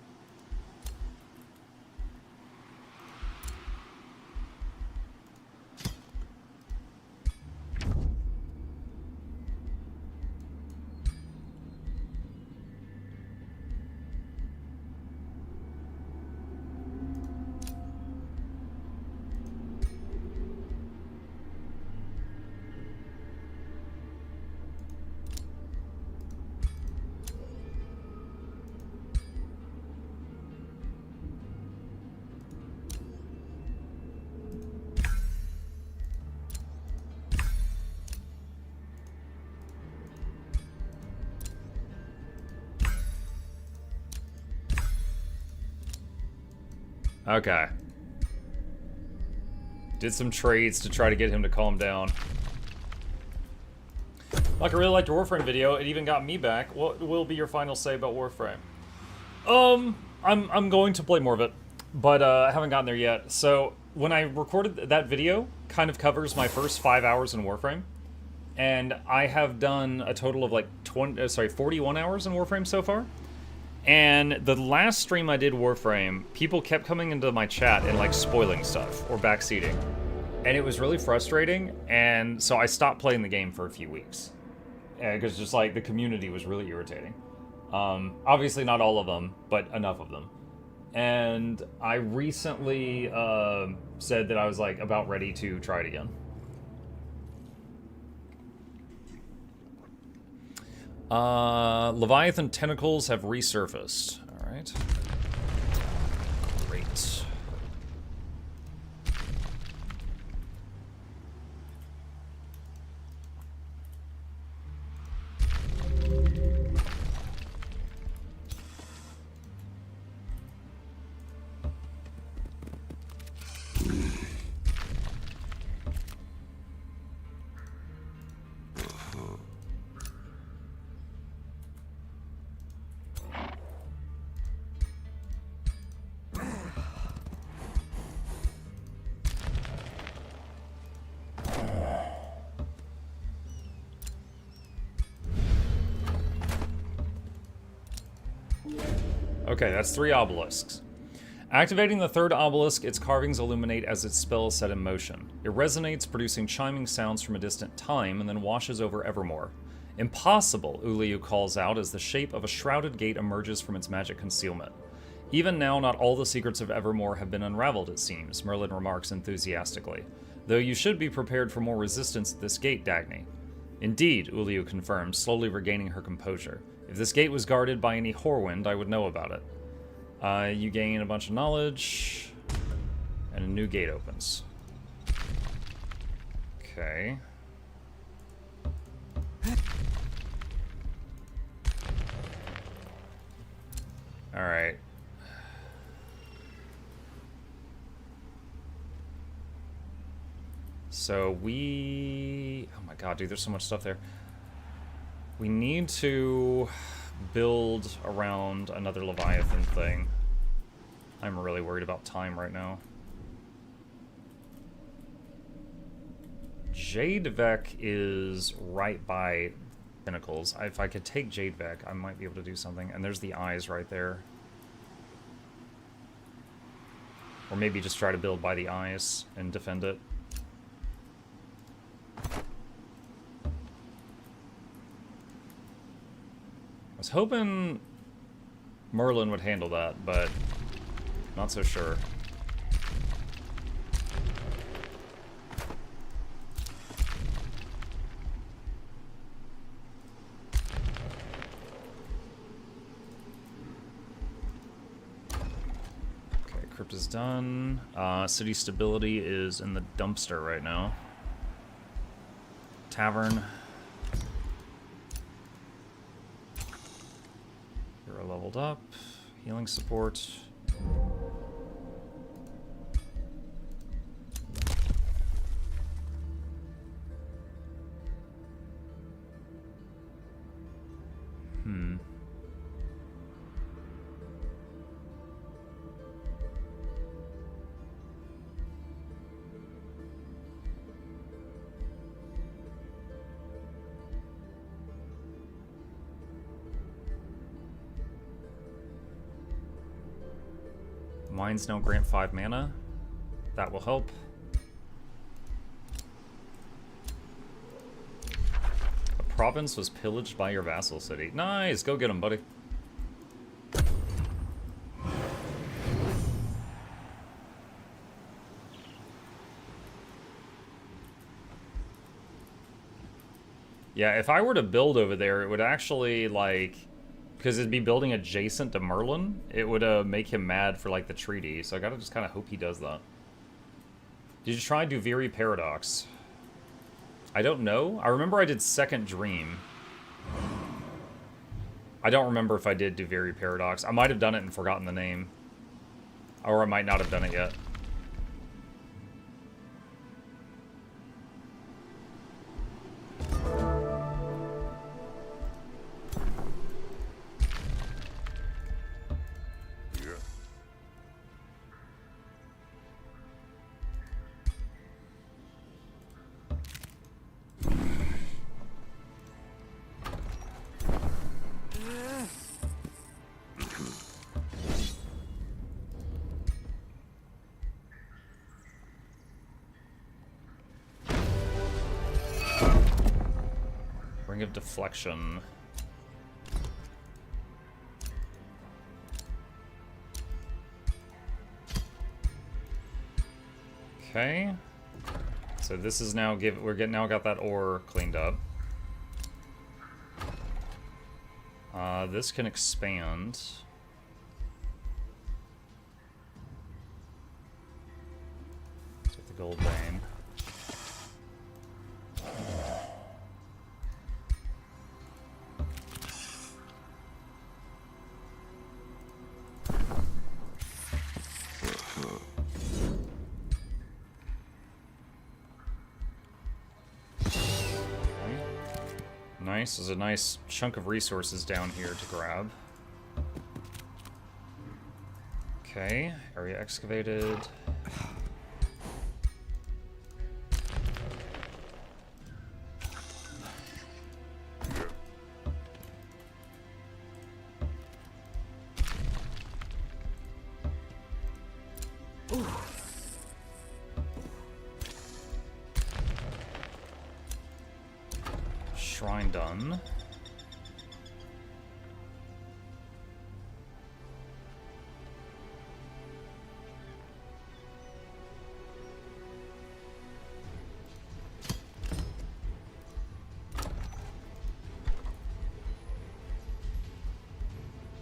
Okay. Did some trades to try to get him to calm down. Like, I really liked your Warframe video. It even got me back. What will be your final say about Warframe? I'm going to play more of it, but I haven't gotten there yet. So when I recorded that video, kind of covers my first 5 hours in Warframe, and I have done a total of like 41 hours in Warframe so far. And the last stream I did Warframe, people kept coming into my chat and like spoiling stuff or backseating. And it was really frustrating, and so I stopped playing the game for a few weeks. Because just like the community was really irritating. Obviously not all of them, but enough of them. And I recently said that I was like about ready to try it again. Leviathan tentacles have resurfaced. All right. Great. Okay, that's 3 obelisks. Activating the 3rd obelisk, its carvings illuminate as its spell is set in motion. It resonates, producing chiming sounds from a distant time, and then washes over Evermore. Impossible, Uliu calls out as the shape of a shrouded gate emerges from its magic concealment. Even now, not all the secrets of Evermore have been unraveled, it seems, Merlin remarks enthusiastically. Though you should be prepared for more resistance at this gate, Dagny. Indeed, Uliu confirms, slowly regaining her composure. If this gate was guarded by any Horwind, I would know about it. You gain a bunch of knowledge, and a new gate opens. Okay. Alright. So we... Oh my god, dude, there's so much stuff there. We need to build around another Leviathan thing. I'm really worried about time right now. Jadevec is right by Pinnacles. If I could take Jadevec, I might be able to do something. And there's the eyes right there. Or maybe just try to build by the eyes and defend it. I was hoping Merlin would handle that, but not so sure. Okay, Crypt is done. done. City stability is in the dumpster right now. Tavern. Hero leveled up. Healing support. Mines now grant 5 mana. That will help. A province was pillaged by your vassal city. Nice! Go get him, buddy. Yeah, if I were to build over there, it would actually, like... Because it'd be building adjacent to Merlin, it would make him mad for, like, the treaty. So I gotta just kind of hope he does that. Did you try Duviri Paradox? I don't know. I remember I did Second Dream. I don't remember if I did Duviri Paradox. I might have done it and forgotten the name. Or I might not have done it yet. Ring of Deflection. Okay. So this is now now got that ore cleaned up. This can expand. Let's get the gold vein. Nice. There's a nice chunk of resources down here to grab. Okay, area excavated. Shrine done.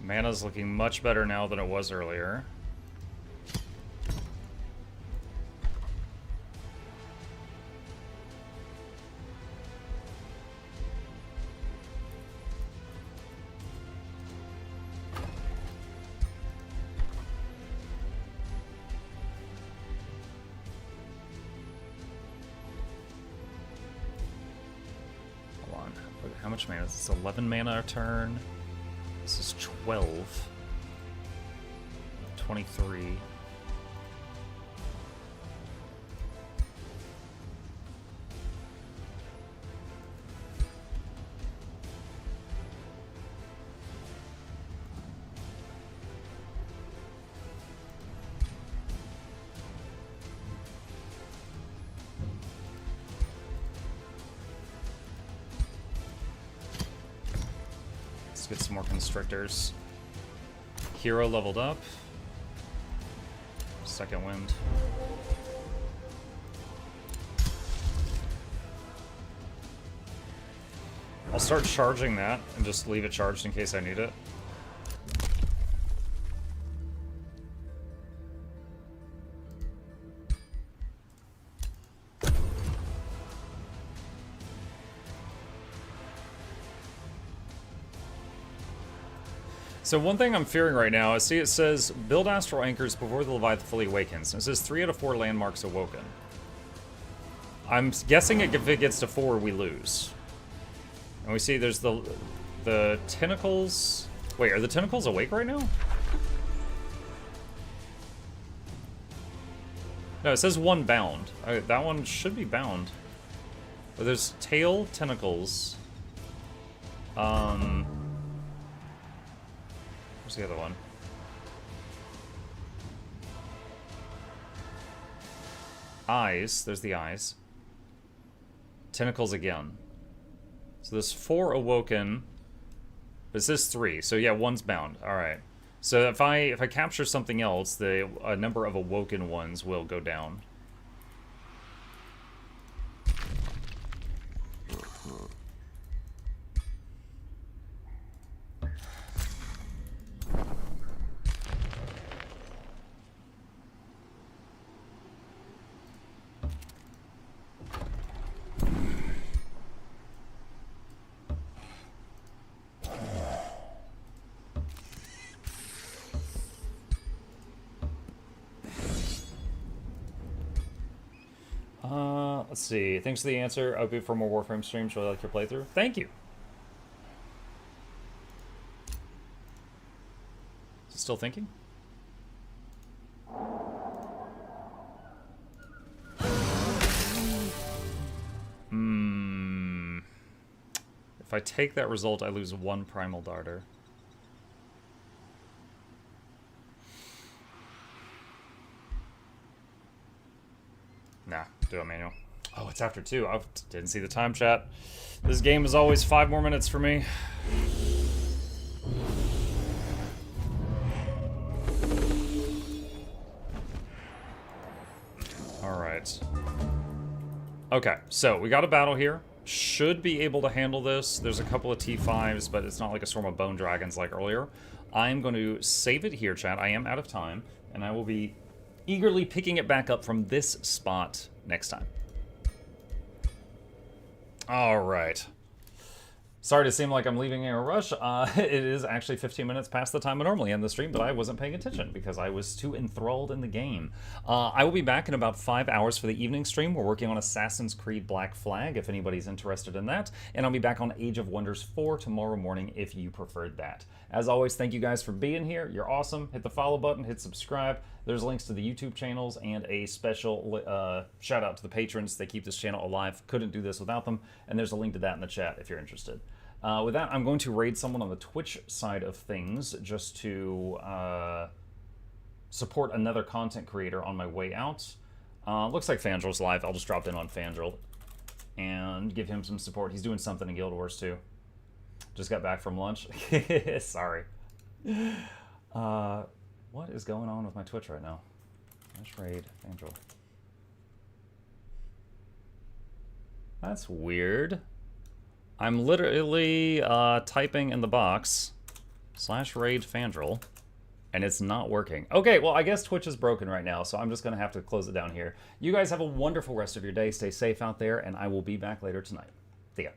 Mana's looking much better now than it was earlier. How much mana is this? 11 mana a turn. This is 12. 23. Get some more constrictors. Hero leveled up. Second wind. I'll start charging that and just leave it charged in case I need it. So one thing I'm fearing right now, I see it says, build astral anchors before the Leviathan fully awakens. And it says 3 out of 4 landmarks awoken. I'm guessing if it gets to 4, we lose. And we see there's the tentacles. Wait, are the tentacles awake right now? No, it says 1 bound. That one should be bound. But there's tail, tentacles. Where's the other one? Eyes. There's the eyes. Tentacles again. So there's 4 awoken. But it says 3. So yeah, 1's bound. Alright. So if I capture something else, the number of awoken ones will go down. Let's see. Thanks for the answer. I'll be for more Warframe streams. Really like your playthrough. Thank you. Is it still thinking? If I take that result, I lose 1 Primal Darter. Nah, do it manual. Oh, it's after 2. I didn't see the time, chat. This game is always 5 more minutes for me. Alright. Okay, so we got a battle here. Should be able to handle this. There's a couple of T5s, but it's not like a swarm of bone dragons like earlier. I'm going to save it here, chat. I am out of time, and I will be eagerly picking it back up from this spot next time. All right. Sorry to seem like I'm leaving in a rush. It is actually 15 minutes past the time I normally end the stream, but I wasn't paying attention because I was too enthralled in the game. I will be back in about 5 hours for the evening stream. We're working on Assassin's Creed Black Flag, if anybody's interested in that. And I'll be back on Age of Wonders 4 tomorrow morning if you preferred that. As always, thank you guys for being here. You're awesome. Hit the follow button, hit subscribe. There's links to the YouTube channels and a special shout out to the patrons. They keep this channel alive. Couldn't do this without them. And there's a link to that in the chat if you're interested. With that, I'm going to raid someone on the Twitch side of things just to support another content creator on my way out. Looks like Fandrel's live. I'll just drop in on Fandrel and give him some support. He's doing something in Guild Wars too. Just got back from lunch. Sorry. What is going on with my Twitch right now? Let's raid Fandrel. That's weird. I'm literally typing in the box /raid Fandrel, and it's not working. Okay, well, I guess Twitch is broken right now, so I'm just going to have to close it down here. You guys have a wonderful rest of your day. Stay safe out there, and I will be back later tonight. See ya.